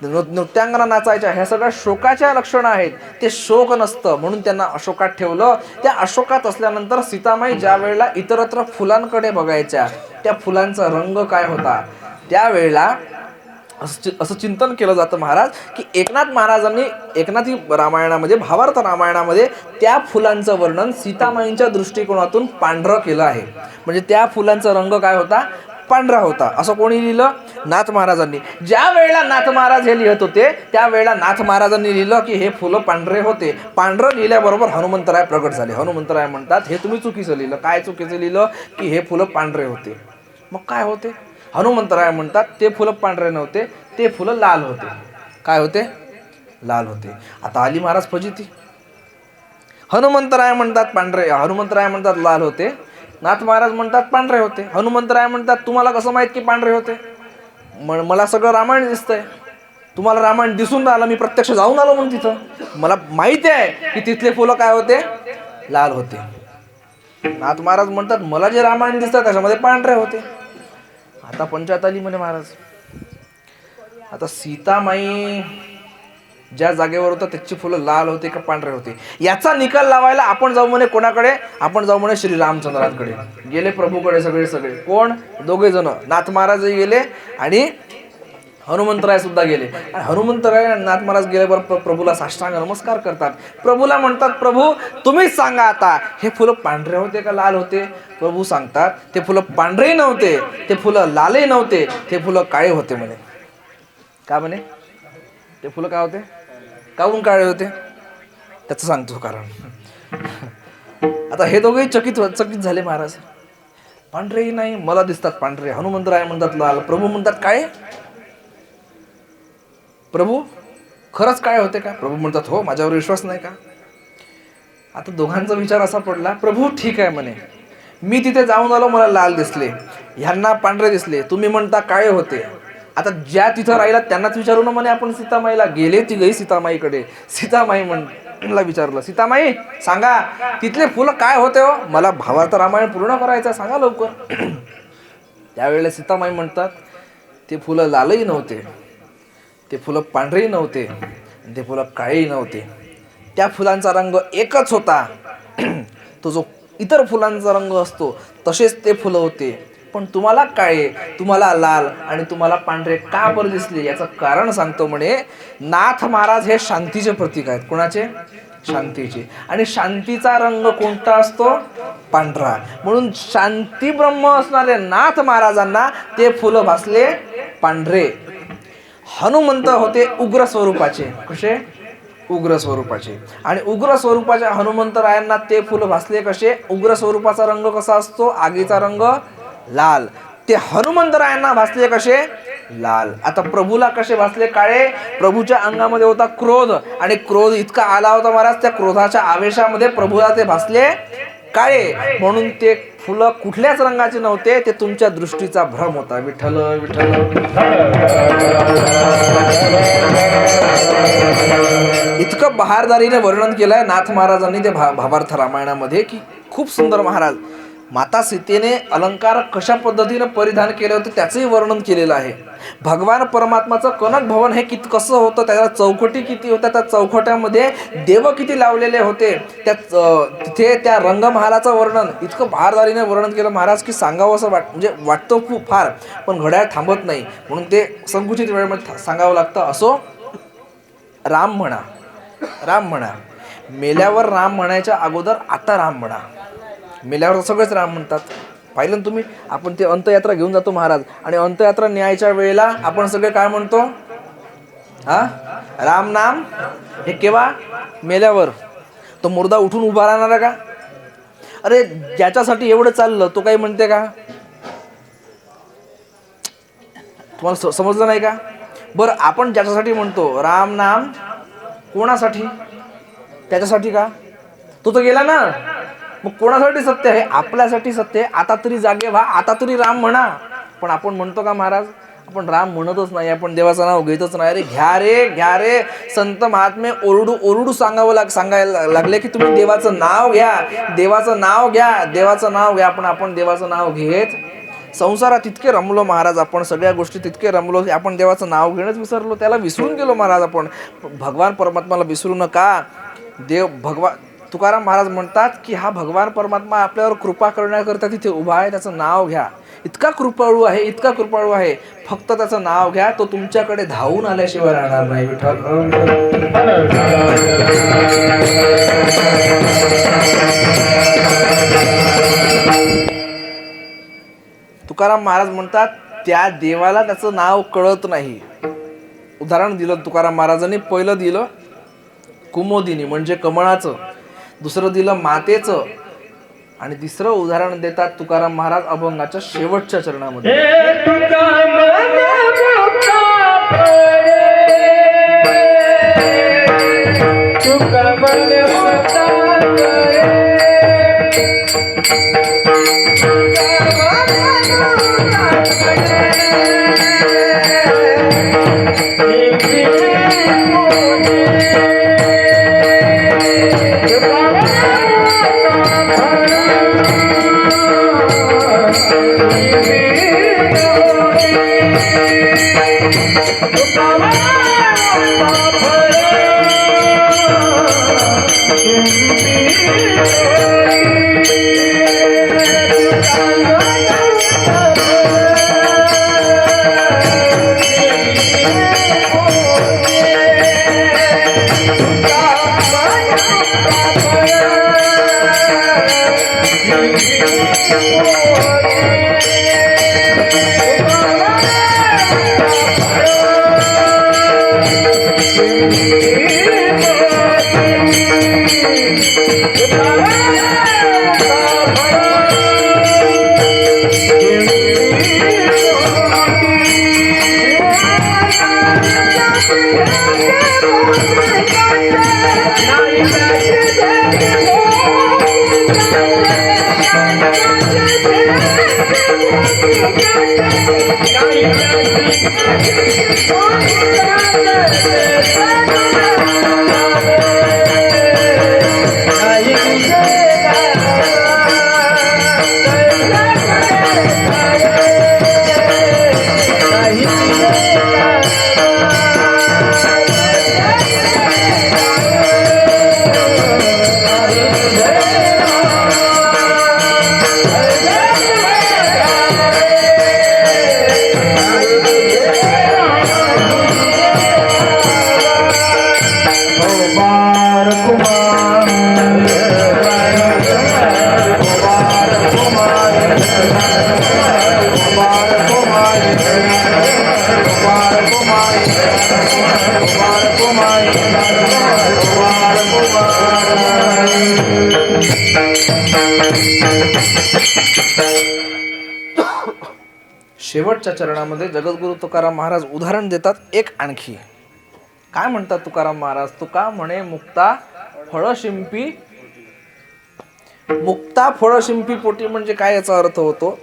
नृत्यांगना नाचायच्या, ह्या सगळ्या शोकाच्या लक्षणं आहेत. ते शोक नसतं म्हणून त्यांना अशोकात ठेवलं. त्या अशोकात असल्यानंतर सीतामाई ज्या वेळेला इतरत्र फुलांकडे बघायच्या, त्या फुलांचा रंग काय होता, त्यावेळेला असं चिंतन केलं जातं महाराज की एकनाथ महाराजांनी एकनाथी रामायणामध्ये, भावार्थ रामायणामध्ये त्या फुलांचं वर्णन सीतामाईंच्या दृष्टिकोनातून पांढरं केलं आहे. म्हणजे त्या फुलांचा रंग काय होता, पांढरा होता. असं कोणी लिहिलं, नाथ महाराजांनी. ज्या वेळेला नाथ महाराज हे लिहित होते त्यावेळेला नाथ महाराजांनी लिहिलं की हे फुलं पांढरे होते. पांढरं लिहिल्याबरोबर हनुमंतराय प्रगट झाले. हनुमंतराय म्हणतात हे तुम्ही चुकीचं लिहिलं. काय चुकीचं लिहिलं की हे फुलं पांढरे होते. मग काय होते, हनुमंतराय म्हणतात ते फुलं पांढरे नव्हते, ते फुलं लाल होते. काय होते, लाल होते. आता आली महाराज फजिती. हनुमंतराय म्हणतात पांढरे, हनुमंतराय म्हणतात लाल होते, नाथ महाराज म्हणतात पांढरे होते. हनुमंतराय म्हणतात तुम्हाला कसं माहित की पांढरे होते, मला सगळं रामायण दिसतंय, तुम्हाला रामायण दिसून राहिलं, मी प्रत्यक्ष जाऊन आलो म्हणून तिथं, मला माहिती आहे की तिथले फुलं काय होते, लाल होते. नाथ महाराज म्हणतात मला जे रामायण दिसतं त्याच्यामध्ये पांढरे होते. आता पंचायत आली म्हणे महाराज. आता सीतामाई ज्या जागेवर होतं त्याची फुलं लाल होते का पांढरे होते, याचा निकाल लावायला आपण जाऊ म्हणे कोणाकडे, आपण जाऊ म्हणे श्री रामचंद्रांकडे. गेले प्रभूकडे सगळे कोण, दोघे जण, नाथ महाराजही गेले आणि हनुमंतराय सुद्धा गेले. आणि हनुमंतराय आणि नाथ महाराज गेल्याबरोबर प्रभूला साष्टांग नमस्कार करतात. प्रभूला म्हणतात प्रभू तुम्हीच सांगा आता हे फुलं पांढरे होते का लाल होते. प्रभू सांगतात ते फुलं पांढरेही नव्हते, ते फुलं लालही नव्हते, ते फुलं काळे होते म्हणे. का म्हणे, ते फुलं काय होते, काहून काळे होते, त्याचं सांगतो कारण. आता हे दोघेही चकित झाले महाराज. पांढरेही नाही, मला दिसतात पांढरे, हनुमंतराय म्हणतात लाल, प्रभू म्हणतात काळे. प्रभू खरंच काय होते का, प्रभू म्हणतात हो, माझ्यावर विश्वास नाही का. आता दोघांचा विचार असा पडला, प्रभू ठीक आहे म्हणे, मी तिथे जाऊन आलो, मला लाल दिसले, ह्यांना पांढरे दिसले, तुम्ही म्हणता काळे होते. आता ज्या तिथं राहिला त्यांनाच विचारू ना म्हणे आपण सीतामाईला. गेले तिघही सीतामाईकडे. सीतामाई म्हणला विचारलं, सीतामाई सांगा तिथले फुलं काय होते हो, मला भावार्थ रामायण पूर्ण करायचं, सांगा लवकर. त्यावेळेला सीतामाई म्हणतात ते फुलं लालही नव्हते, ते फुलं पांढरेही नव्हते, ते फुलं काळेही नव्हते, त्या फुलांचा रंग एकच होता. तो जो इतर फुलांचा रंग असतो तसेच ते फुलं होते. पण तुम्हाला काळे, तुम्हाला लाल आणि तुम्हाला पांढरे का बरं दिसले, याचं कारण सांगतो म्हणे. नाथ महाराज हे शांतीचे प्रतीक आहेत. कोणाचे, शांतीचे. आणि शांतीचा रंग कोणता असतो, पांढरा. म्हणून शांती ब्रह्म असणारे नाथ महाराजांना ते फुलं भासले पांढरे. हनुमंत होते उग्र स्वरूपाचे. कसे, उग्र स्वरूपाचे. आणि उग्र स्वरूपाच्या हनुमंतरायांना ते फुलं भासले कसे, उग्र स्वरूपाचा रंग कसा असतो, आगीचा रंग लाल. ते हनुमंतरायांना भासले कसे, लाल. आता प्रभूला कसे भासले, काळे. प्रभूच्या अंगामध्ये होता क्रोध आणि क्रोध इतका आला होता महाराज, त्या क्रोधाच्या आवेशामध्ये प्रभूला ते भासले काळे. म्हणून ते फुलं कुठल्याच रंगाचे नव्हते, ते तुमच्या दृष्टीचा भ्रम होता. विठ्ठल विठ्ठल. इतकं बहारदारीने वर्णन केलंय नाथ महाराजांनी ते भावार्थ रामायणामध्ये की खूप सुंदर. महाराज माता सीतेने अलंकार कशा पद्धतीने परिधान केले होते त्याचंही वर्णन केलेलं आहे. भगवान परमात्माचं कनक भवन हे कसं होतं, त्याला चौकटी किती होत्या, त्या चौकट्यामध्ये देव किती लावलेले होते, तिथे त्या रंगमहालाचं वर्णन इतकं बहारदारीने वर्णन केलं महाराज की सांगावं असं म्हणजे वाटतं खूप फार, पण घड्याळ थांबत नाही म्हणून ते संकुचित वेळेमध्ये सांगावं लागतं. असो, राम म्हणा, राम म्हणा. मेल्यावर राम म्हणायच्या अगोदर आता राम म्हणा. मेल्यावर सगळेच राम म्हणतात. पाहिलं ना तुम्ही, आपण ते अंत्ययात्रा घेऊन जातो महाराज, आणि अंत्ययात्रा न्यायच्या वेळेला आपण सगळे काय म्हणतो, हा राम नाम. हे केव्हा, मेल्यावर. तो मुर्दा उठून उभा राहणार आहे का, अरे ज्याच्यासाठी एवढं चाललं तो काही म्हणते का, तुम्हाला समजलं नाही का. बरं आपण ज्याच्यासाठी म्हणतो राम नाम, कोणासाठी, त्याच्यासाठी का, तो तर गेला ना. मग कोणासाठी सत्य आहे, आपल्यासाठी सत्य आहे. आता तरी जागे व्हा, आता तरी राम म्हणा. पण आपण म्हणतो का महाराज, आपण राम म्हणतच नाही, आपण देवाचं नाव घेतच नाही. अरे घ्या रे संत महात्मे ओरडू सांगायला लागले की तुम्ही देवाचं नाव घ्या, देवाचं नाव घ्या, देवाचं नाव घ्या. आपण देवाचं नाव घेत संसारात इतके रमलो महाराज, आपण सगळ्या गोष्टी तितके रमलो, आपण देवाचं नाव घेणंच विसरलो, त्याला विसरून गेलो महाराज. आपण भगवान परमात्माला विसरू नका. तुकाराम महाराज म्हणतात की हा भगवान परमात्मा आपल्यावर कृपा करण्याकरता तिथे उभा आहे, त्याचं नाव घ्या. इतका कृपाळू आहे, फक्त त्याचं नाव घ्या, तो तुमच्याकडे धावून आल्याशिवाय राहणार नाही. विठ्ठल तुकाराम महाराज म्हणतात त्या देवाला त्याचं नाव कळत नाही. उदाहरण दिलं तुकाराम महाराजांनी. पहिलं दिलं कुमोदिनी म्हणजे कमळाचं, दुसरं दिलं मातेचं, आणि तिसरं उदाहरण देतात तुकाराम महाराज अभंगाच्या शेवटच्या चरणामध्ये. शेवटच्या चरणामध्ये जगद्गुरु तुकाराम महाराज उदाहरण देतात एक आणखी. काय म्हणतात तुकाराम महाराज? तुका म्हणे मुक्ता फळ शिंपी पोटी. म्हणजे काय याचा अर्थ होतो?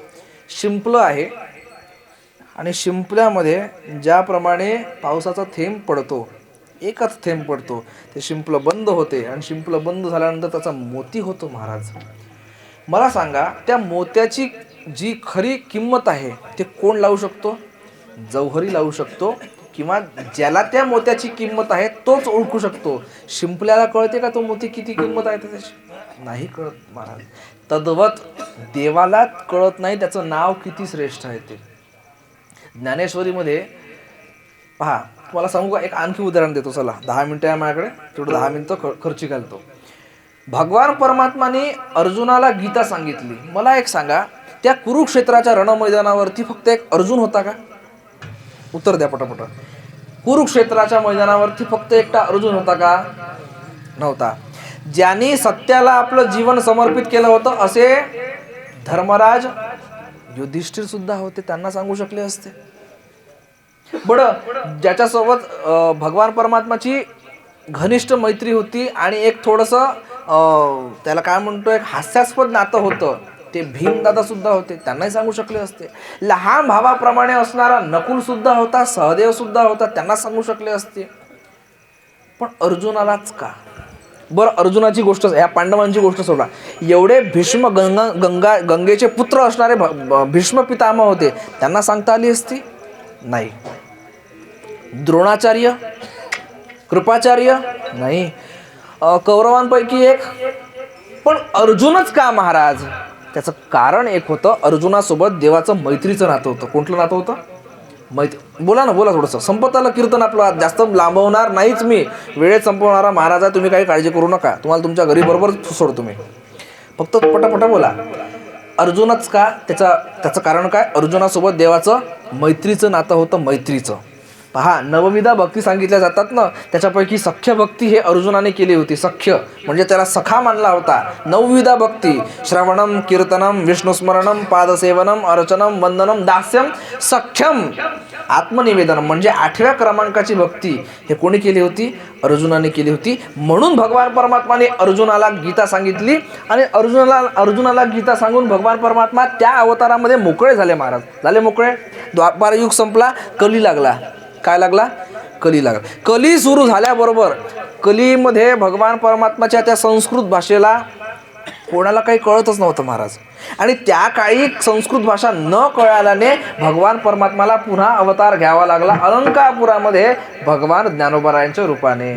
शिंपलं आहे आणि शिंपल्यामध्ये ज्याप्रमाणे पावसाचा थेंब पडतो, एकच थेंब पडतो, ते शिंपलं बंद होते आणि शिंपलं बंद झाल्यानंतर त्याचा मोती होतो. महाराज मला सांगा, त्या मोत्याची जी खरी किंमत आहे ते कोण लावू शकतो? जौहरी लावू शकतो, किंवा ज्याला त्या मोत्याची किंमत आहे तोच ओळखू शकतो. शिंपल्याला कळते का तो मोती किती किंमत आहे त्याची? नाही कळत महाराज. तद्वत देवाला कळत नाही त्याचं नाव किती श्रेष्ठ आहे ते. ज्ञानेश्वरीमध्ये पहा, तुम्हाला सांगू का, एक आणखी उदाहरण देतो. चला, 10 मिनिटं आहे माझ्याकडे, तेवढं 10 मिनिटं खर्ची घालतो. भगवान परमात्माने अर्जुनाला गीता सांगितली. मला एक सांगा, त्या कुरुक्षेत्राच्या रणमैदानावरती फक्त एक अर्जुन होता का? उत्तर द्या पटापट. कुरुक्षेत्राच्या मैदानावरती फक्त एकटा अर्जुन होता का? नव्हता. ज्यांनी सत्याला आपलं जीवन समर्पित केलं होतं असे धर्मराज युधिष्ठिर सुद्धा होते. त्यांना सांगू शकले असते. बरं, ज्याच्यासोबत भगवान परमात्माची घनिष्ठ मैत्री होती आणि एक थोडंसं त्याला काय म्हणतो, एक हास्यास्पद नातं होतं, ते भीमदादा सुद्धा होते, त्यांनाही सांगू शकले असते. लहान भावाप्रमाणे असणारा नकुल सुद्धा होता, सहदेव सुद्धा होता, त्यांना सांगू शकले असते. पण अर्जुनालाच का? बरं, अर्जुनाची गोष्ट, या पांडवांची गोष्ट सोडा. एवढे भीष्म गंगेचे पुत्र असणारे भीष्म पितामह होते, त्यांना सांगता आली असती? नाही. द्रोणाचार्य, कृपाचार्य, नाही. कौरवांपैकी एक, पण अर्जुनच का महाराज? त्याचं कारण एक होतं, अर्जुनासोबत देवाचं मैत्रीचं नातं होतं. कोणतं नातं होतं? बोला ना, बोला थोडंसं. संपत आलं कीर्तन आपलं, जास्त लांबवणार नाहीच मी, वेळेत संपवणारा महाराज आहे, तुम्ही काही काळजी करू नका, तुम्हाला तुमच्या घरी बरोबर सोडतो मी, फक्त पटापटा बोला. अर्जुनच का? त्याचं कारण काय? अर्जुनासोबत देवाचं मैत्रीचं नातं होतं, मैत्रीचं. पहा, नवविधा भक्ती सांगितल्या जातात ना, त्याच्यापैकी सख्य भक्ती हे अर्जुनाने केली होती. सख्य म्हणजे त्याला सखा मानला होता. नवविधा भक्ती, श्रवणम, कीर्तनम, विष्णुस्मरणम, पादसेवनम, अर्चनम, वंदनम, दास्यम, सख्यम, आत्मनिवेदनम, म्हणजे 8व्या क्रमांकाची भक्ती हे कोणी केली होती? अर्जुनाने केली होती. म्हणून भगवान परमात्माने अर्जुनाला गीता सांगितली, आणि अर्जुनाला गीता सांगून भगवान परमात्मा त्या अवतारामध्ये मोकळे झाले महाराज. झाले मोकळे. द्वापार युग संपला, कली लागला. काय लागला? कली लागला. कली सुरू झाल्याबरोबर कलीमध्ये भगवान परमात्माच्या त्या संस्कृत भाषेला कोणाला काही कळतच नव्हतं महाराज. आणि त्या काळी संस्कृत भाषा न कळाल्याने भगवान परमात्माला पुन्हा अवतार घ्यावा लागला अलंकापुरामध्ये भगवान ज्ञानोबरायांच्या रूपाने.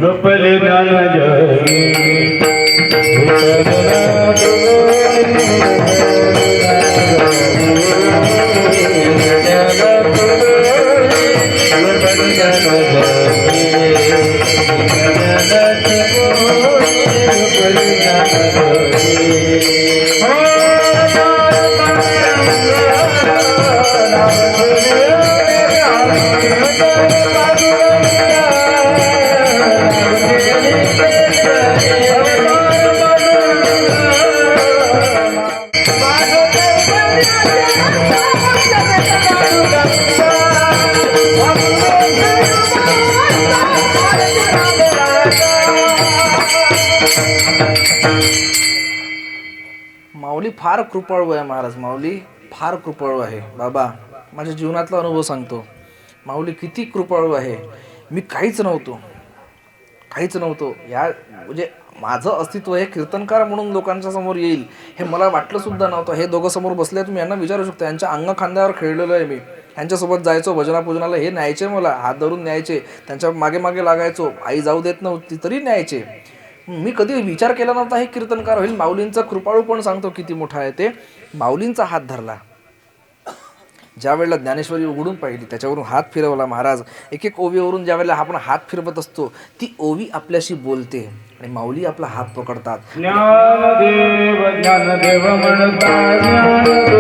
माऊली फार कृपाळू आहे महाराज. माऊली फार कृपाळू आहे बाबा. माझ्या जीवनातला अनुभव सांगतो. माऊली किती कृपाळू आहे. मी काहीच नव्हतो. या म्हणजे माझं अस्तित्व हे कीर्तनकार म्हणून लोकांच्या समोर येईल हे मला वाटलं सुद्धा नव्हतं. हे दोघं समोर बसले, तुम्ही यांना विचारू शकता. यांच्या अंग खांद्यावर खेळलेलो आहे मी. यांच्यासोबत जायचो भजनापूजनाला, हे न्यायचे, मला हात धरून न्यायचे, त्यांच्या मागे मागे लागायचो. आई जाऊ देत नव्हती तरी न्यायचे. मी कधी विचार केला नव्हता हे कीर्तनकार होईल. माऊलींचा कृपाळू पण सांगतो किती मोठा आहे ते. माऊलींचा हात धरला, ज्या वेळेला ज्ञानेश्वरी उघडून पाहिली, त्याच्यावरून हात फिरवला महाराज. एक एक ओवीवरून ज्या वेळेला आपण हात फिरवत असतो, ती ओवी आपल्याशी बोलते आणि माऊली आपला हात पकडतात. ज्ञानदेव ज्ञानदेव म्हणता ज्ञानदेव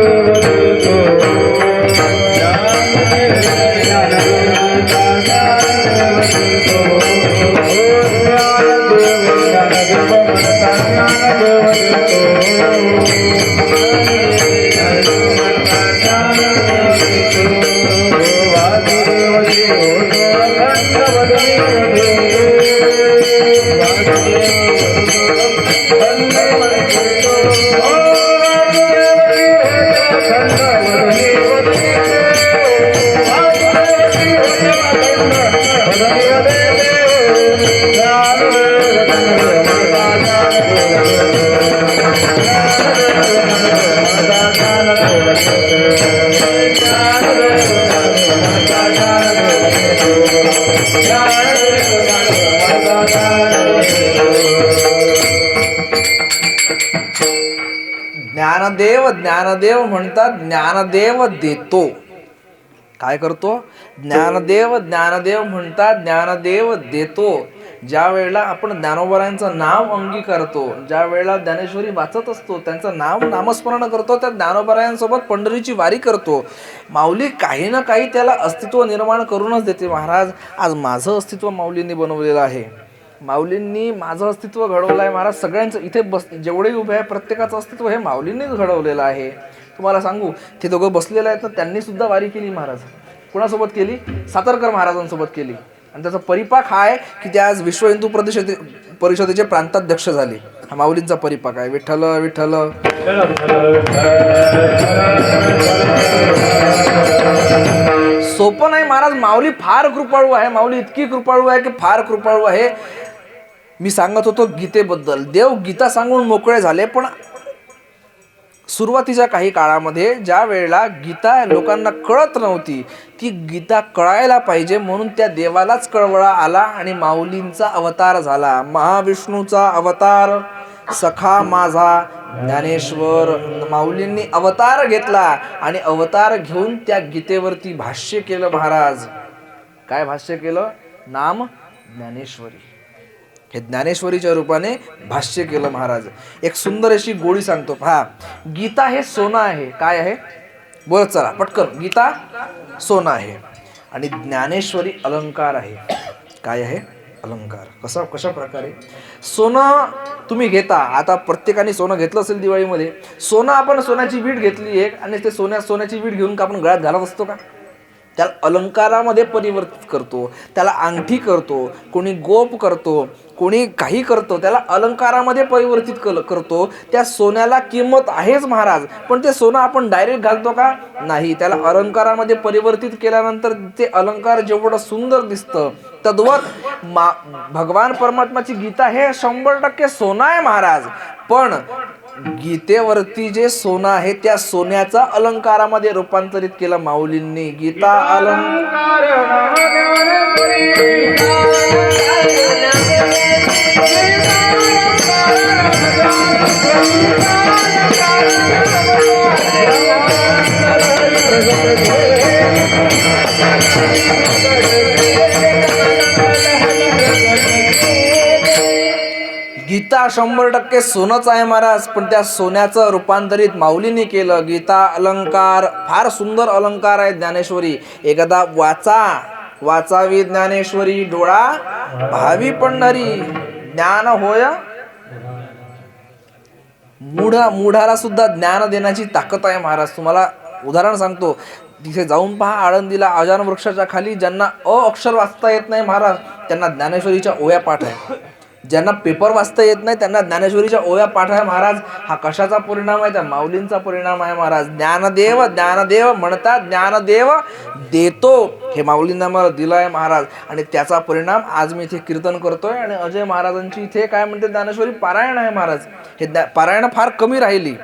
ज्ञानदेव ज्ञानदेव म्हणतात, ज्ञानदेव देतो. काय करतो? ज्ञानदेव ज्ञानदेव म्हणतात, ज्ञानदेव देतो. ज्या वेळेला आपण ज्ञानोबरायांचं नाव अंगीकारतो, ज्या वेळेला ज्ञानेश्वरी वाचत असतो, त्यांचं नाव नामस्मरण करतो, त्या ज्ञानोबरायांसोबत पंढरीची वारी करतो, माऊली काही ना काही त्याला अस्तित्व निर्माण करूनच देते महाराज. आज माझं अस्तित्व माऊलींनी बनवलेलं आहे. माऊलींनी माझं अस्तित्व घडवलं आहे महाराज. सगळ्यांचं इथे जेवढे उभे आहे प्रत्येकाचं अस्तित्व हे माऊलींनीच घडवलेलं आहे. तुम्हाला सांगू, ते दोघं बसलेले आहेत ना, त्यांनी सुद्धा वारी केली महाराज. कुणासोबत केली? सातारकर महाराजांसोबत केली. आणि त्याचा परिपाक हा आहे की ते आज विश्व हिंदू परिषदेचे प्रांताध्यक्ष झाले. हा माऊलींचा परिपाक आहे. विठ्ठल विठ्ठल सोपं नाही महाराज. माऊली फार कृपाळू आहे. माऊली इतकी कृपाळू आहे की फार कृपाळू आहे. मी सांगत होतो गीतेबद्दल. देव गीता सांगून मोकळे झाले, पण सुरुवातीच्या काही काळामध्ये ज्या वेळेला गीता लोकांना कळत नव्हती, ती गीता कळायला पाहिजे म्हणून त्या देवालाच कळवळा आला आणि माऊलींचा अवतार झाला. महाविष्णूचा अवतार सखा माझा ज्ञानेश्वर. माऊलींनी अवतार घेतला आणि अवतार घेऊन त्या गीतेवरती भाष्य केलं महाराज. काय भाष्य केलं? नाम ज्ञानेश्वरी. हे ज्ञानेश्वरीच्या रूपाने भाष्य केलं महाराज. एक सुंदर अशी गोळी सांगतो पहा. गीता हे सोनं आहे. काय आहे? बोल चला पटकन. गीता सोनं आहे आणि ज्ञानेश्वरी अलंकार आहे. काय आहे? अलंकार. कशा प्रकारे? सोनं तुम्ही घेता. आता प्रत्येकाने सोनं घेतलं असेल दिवाळीमध्ये. सोनं आपण सोन्याची वीट घेतली एक आणि ते सोन्याची वीट घेऊन का आपण गळ्यात घालत असतो का? त्याला अलंकारामध्ये परिवर्तित करतो. त्याला अंगठी करतो, कोणी गोप करतो, कोणी काही करतो, त्याला अलंकारामध्ये परिवर्तित करतो. त्या सोन्याला किंमत आहेच महाराज, पण ते सोनं आपण डायरेक्ट घालतो का? नाही. त्याला अलंकारामध्ये परिवर्तित केल्यानंतर ते अलंकार जेवढं सुंदर दिसतं, तद्वत भगवान परमात्माची गीता हे 100% सोनं आहे महाराज. पण गीतेवरती जे सोनं आहे त्या सोन्याचा अलंकारामध्ये रूपांतरित केलं माऊलींनी. गीता अलंकार. गीता 100% सोनंच आहे महाराज, पण त्या सोन्याचं रूपांतरित माऊलींनी केलं. गीता अलंकार. फार सुंदर अलंकार आहे ज्ञानेश्वरी. एकदा वाचावी ज्ञानेश्वरी, डोळा भावी पंढरी. ज्ञान होय मूढाला सुद्धा ज्ञान देण्याची ताकद आहे महाराज. तुम्हाला उदाहरण सांगतो. तिथे जाऊन पहा आळंदीला अजान वृक्षाच्या खाली ज्यांना अक्षर वाचता येत नाही महाराज, त्यांना ज्ञानेश्वरीच्या ओव्या पाठ आहे. ज्यांना पेपर वाचता येत नाही त्यांना ज्ञानेश्वरीच्या ओव्या पाठ आहे महाराज. हा कशाचा परिणाम आहे? त्या माऊलींचा परिणाम आहे महाराज. ज्ञानदेव ज्ञानदेव म्हणतात, ज्ञानदेव देतो. हे माऊलींना मला दिलं आहे महाराज आणि त्याचा परिणाम आज मी इथे कीर्तन करतोय. आणि अजय महाराजांची इथे काय म्हणते ज्ञानेश्वरी पारायण आहे महाराज. हे पारायण फार कमी राहिली.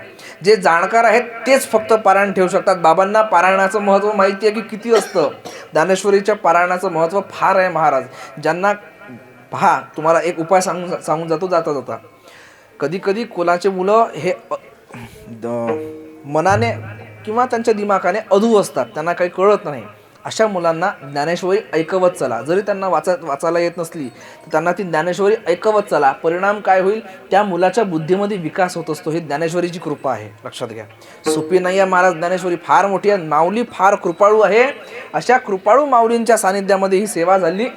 जे जाणकार आहेत तेच फक्त पारायण ठेवू शकतात. बाबांना पारायणाचं महत्त्व माहिती आहे की किती असतं. ज्ञानेश्वरीच्या पारायणाचं महत्त्व फार आहे महाराज. ज्यांना पहा, तुम्हाला एक उपाय सांगून जाता. कधी कधी कोणाचे मुलं हे मनाने किंवा त्यांच्या दिमागाने अधू असतात, त्यांना काही कळत नाही. अशा मुलांना ज्ञानेश्वरी ऐकवत चला. जरी त्यांना वाचायला येत नसली तर त्यांना ती ज्ञानेश्वरी ऐकवत चला. परिणाम काय होईल? त्या मुलाच्या बुद्धीमध्ये विकास होत असतो. ही ज्ञानेश्वरीची कृपा आहे, लक्षात घ्या. सोपी नाही आहे महाराज ज्ञानेश्वरी. फार मोठी आहे. माऊली फार कृपाळू आहे. अशा कृपाळू माऊलींच्या सानिध्यामध्ये ही सेवा झाली.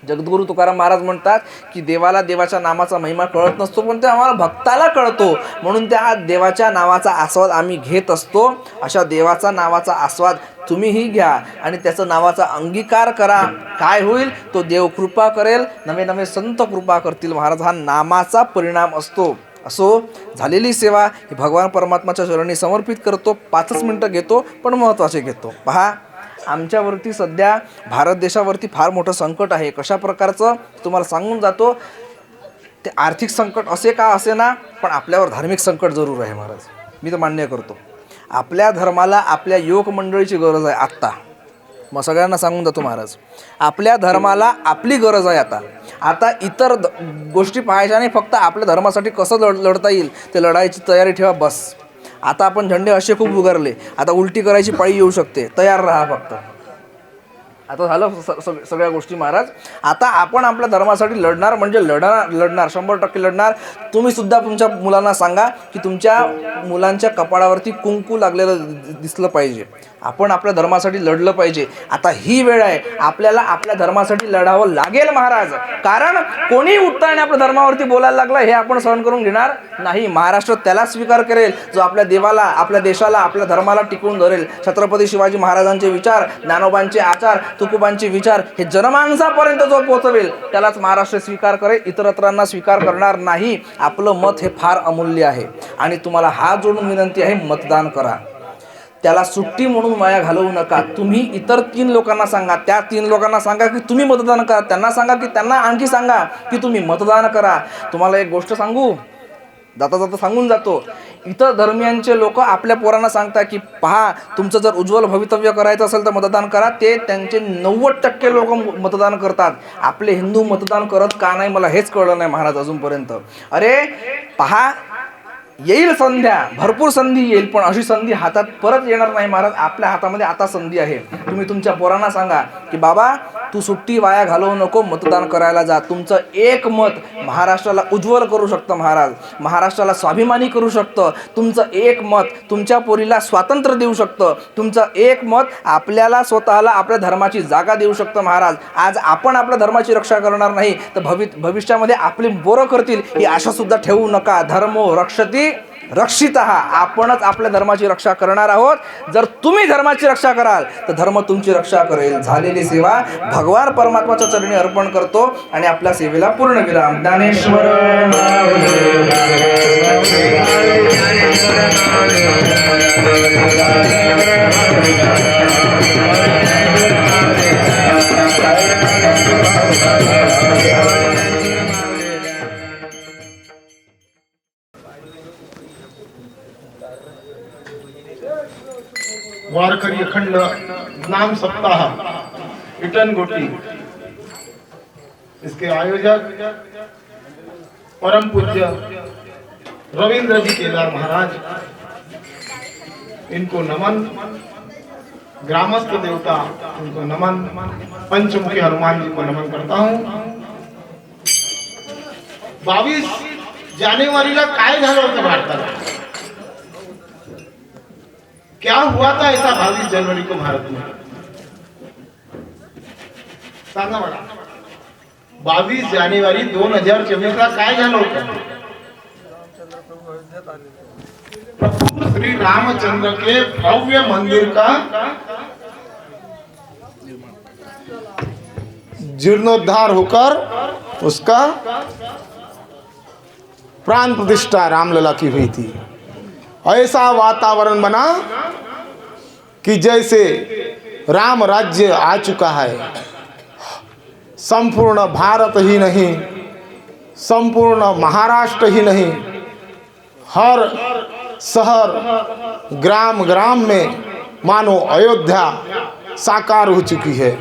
जगद्गुरु तुकाराम महाराज म्हणतात की देवाला देवाच्या नामाचा महिमा कळत नसतो, पण ते आम्हाला भक्ताला कळतो. म्हणून त्या देवाच्या नावाचा आस्वाद आम्ही घेत असतो. अशा देवाचा नावाचा आस्वाद तुम्हीही घ्या आणि त्याचा नावाचा अंगीकार करा. काय होईल? तो देव कृपा करेल. नवे नवे संत कृपा करतील महाराज. हा नामाचा परिणाम असतो. असो, झालेली सेवा ही भगवान परमात्माच्या चरणी समर्पित करतो. 5 मिनिटं घेतो, पण महत्त्वाचे घेतो. पहा, आमच्यावरती सध्या भारत देशावरती फार मोठं संकट आहे. कशा प्रकारचं तुम्हाला सांगून जातो. ते आर्थिक संकट असे का असे ना, पण आपल्यावर धार्मिक संकट जरूर आहे महाराज. मी तर मान्य करतो. आपल्या धर्माला आपल्या युवक मंडळीची गरज आहे आत्ता. मग सगळ्यांना सांगून जातो महाराज, आपल्या धर्माला आपली गरज आहे आता इतर गोष्टी पाहायच्या नाही. फक्त आपल्या धर्मासाठी कसं लढता येईल ते लढायची तयारी ठेवा बस. आता आपण झेंडे असे खूप उगारले, आता उलटी करायची पाळी येऊ शकते. तयार राहा फक्त. आता झालं सगळ्या गोष्टी महाराज. आता आपण आपल्या धर्मासाठी लढणार म्हणजे लढणार 100% लढणार. तुम्ही सुद्धा तुमच्या मुलांना सांगा की तुमच्या मुलांच्या कपाळावरती कुंकू लागलेलं दिसलं पाहिजे. आपण आपल्या धर्मासाठी लढलं पाहिजे. आता ही वेळ आहे, आपल्याला आपल्या धर्मासाठी लढावं लागेल महाराज. कारण कोणी उठतं आणि आपल्या धर्मावरती बोलायला लागलं हे आपण सहन करून घेणार नाही. महाराष्ट्र त्याला स्वीकार करेल जो आपल्या देवाला, आपल्या देशाला, आपल्या धर्माला टिकवून धरेल. छत्रपती शिवाजी महाराजांचे विचार, ज्ञानोबांचे आचार तुकोबांचे विचार हे जनमानसापर्यंत जो पोहोचवेल त्यालाच महाराष्ट्र स्वीकार करेल, इतरत्रांना स्वीकार करणार नाही. आपलं मत हे फार अमूल्य आहे आणि तुम्हाला हात जोडून विनंती आहे, मतदान करा. त्याला सुट्टी म्हणून वाया घालवू नका. तुम्ही इतर 3 लोकांना सांगा, त्या 3 लोकांना सांगा की तुम्ही मतदान करा, त्यांना सांगा की त्यांना आणखी सांगा की तुम्ही मतदान करा. तुम्हाला एक गोष्ट सांगू, जाता जाता सांगून जातो. इतर धर्मियांचे लोक आपल्या पोरांना सांगतात की पहा, तुमचं जर उज्ज्वल भवितव्य करायचं असेल तर मतदान करा. ते त्यांचे 90% लोक मतदान करतात. आपले हिंदू मतदान करत का नाही मला हेच कळलं नाही महाराज अजूनपर्यंत. अरे पहा, येईल संध्या, भरपूर संधी येईल, पण अशी संधी हातात परत येणार नाही महाराज. आपल्या हातामध्ये आता संधी आहे. तुम्ही तुमच्या पोरांना सांगा की बाबा तू सुट्टी वाया घालवू नको, मतदान करायला जा. तुमचं एक मत महाराष्ट्राला उज्ज्वल करू शकतं महाराज, महाराष्ट्राला स्वाभिमानी करू शकतं. तुमचं एक मत तुमच्या पोरीला स्वातंत्र्य देऊ शकतं. तुमचं एक मत आपल्याला स्वतःला आपल्या धर्माची जागा देऊ शकतं महाराज. आज आपण आपल्या धर्माची रक्षा करणार नाही तर भविष्यामध्ये आपली पोरं करतील ही आशा सुद्धा ठेवू नका. धर्मो रक्षती रक्षितः, आपणच आपल्या धर्माची रक्षा करणार आहोत. जर तुम्ही धर्माची रक्षा कराल तर धर्म तुमची रक्षा करेल. झालेली सेवा भगवान परमात्माच्या चरणी अर्पण करतो आणि आपल्या सेवेला पूर्ण विराम. ज्ञानेश्वर वारकरी अखंड नाम सप्ताह इटनगोटी, इसके आयोजक परम पूज्य रविंद्र जी केदार महाराज, इनको नमन. ग्रामस्थ देवता इनको नमन. पंचमुखी हनुमान जी को नमन करता हूं. 22 जानेवारीला काय झालं होतं भारताला? क्या हुआ था ऐसा 22 जनवरी को भारत में? सांगा मला. 22 जानेवारी 2024 ला काय झालं होतं? प्रभु श्री रामचंद्र के भव्य मंदिर का जीर्णोद्धार होकर उसका प्राण प्रतिष्ठा रामलला की हुई थी. ऐसा वातावरण बना कि जैसे राम राज्य आ चुका है. संपूर्ण भारत ही नहीं, संपूर्ण महाराष्ट्र ही नहीं, हर शहर ग्राम ग्राम में मानो अयोध्या साकार हो चुकी है.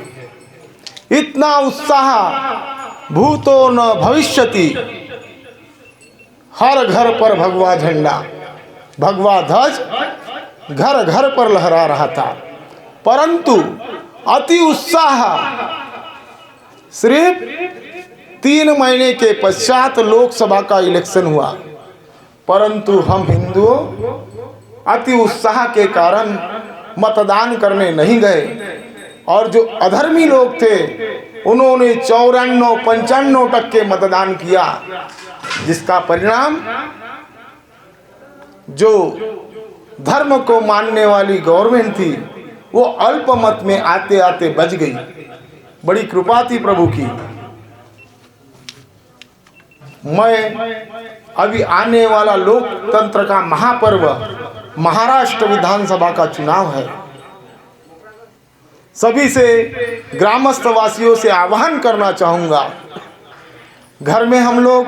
इतना उत्साह भूतो न भविष्यति. हर घर पर भगवा झंडा, भगवा ध्वज घर घर पर लहरा रहा था. परंतु अति उत्साह सिर्फ 3 महीने के पश्चात लोकसभा का इलेक्शन हुआ. परंतु हम हिंदुओं अति उत्साह के कारण मतदान करने नहीं गए और जो अधर्मी लोग थे उन्होंने 94-95% मतदान किया, जिसका परिणाम जो धर्म को मानने वाली गवर्नमेंट थी वो अल्पमत में आते आते बच गई. बड़ी कृपा थी प्रभु की. मैं अभी आने वाला लोकतंत्र का महापर्व महाराष्ट्र विधानसभा का चुनाव है. सभी से ग्रामस्थ वासियों से आह्वान करना चाहूँगा, घर में हम लोग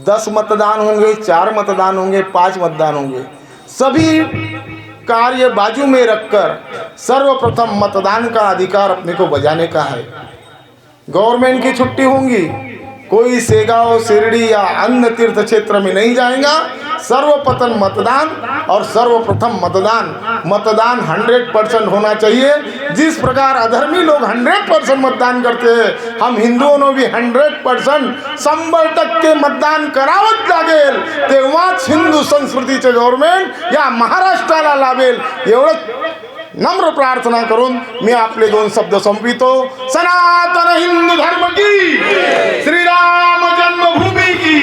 10 मतदान होंगे, 4 मतदान होंगे, 5 मतदान होंगे, सभी कार्य बाजू में रखकर सर्वप्रथम मतदान का अधिकार अपने को बजाने का है. गवर्नमेंट की छुट्टी होंगी, कोई सेगांव, शिरडी या अन्य तीर्थ क्षेत्र में नहीं जाएगा. सर्वप्रथम मतदान और सर्वप्रथम मतदान 100% होना चाहिए. जिस प्रकार अधर्मी लोग 100% मतदान करते हैं, हम हिंदुओं ने भी 100% 100% मतदान करावंच लागेल. तेव्हाच हिंदू संस्कृतीचे गव्हर्नमेंट या महाराष्ट्राला लाभेल. एवढं नम्र प्रार्थना करून मी आपले 2 शब्द संपवितो. सनातन हिंदू धर्म की, श्री राम जन्मभूमी की,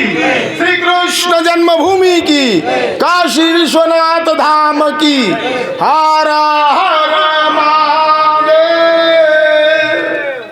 श्री कृष्ण जन्मभूमी की, काशी विश्वनाथ धाम की. हर हर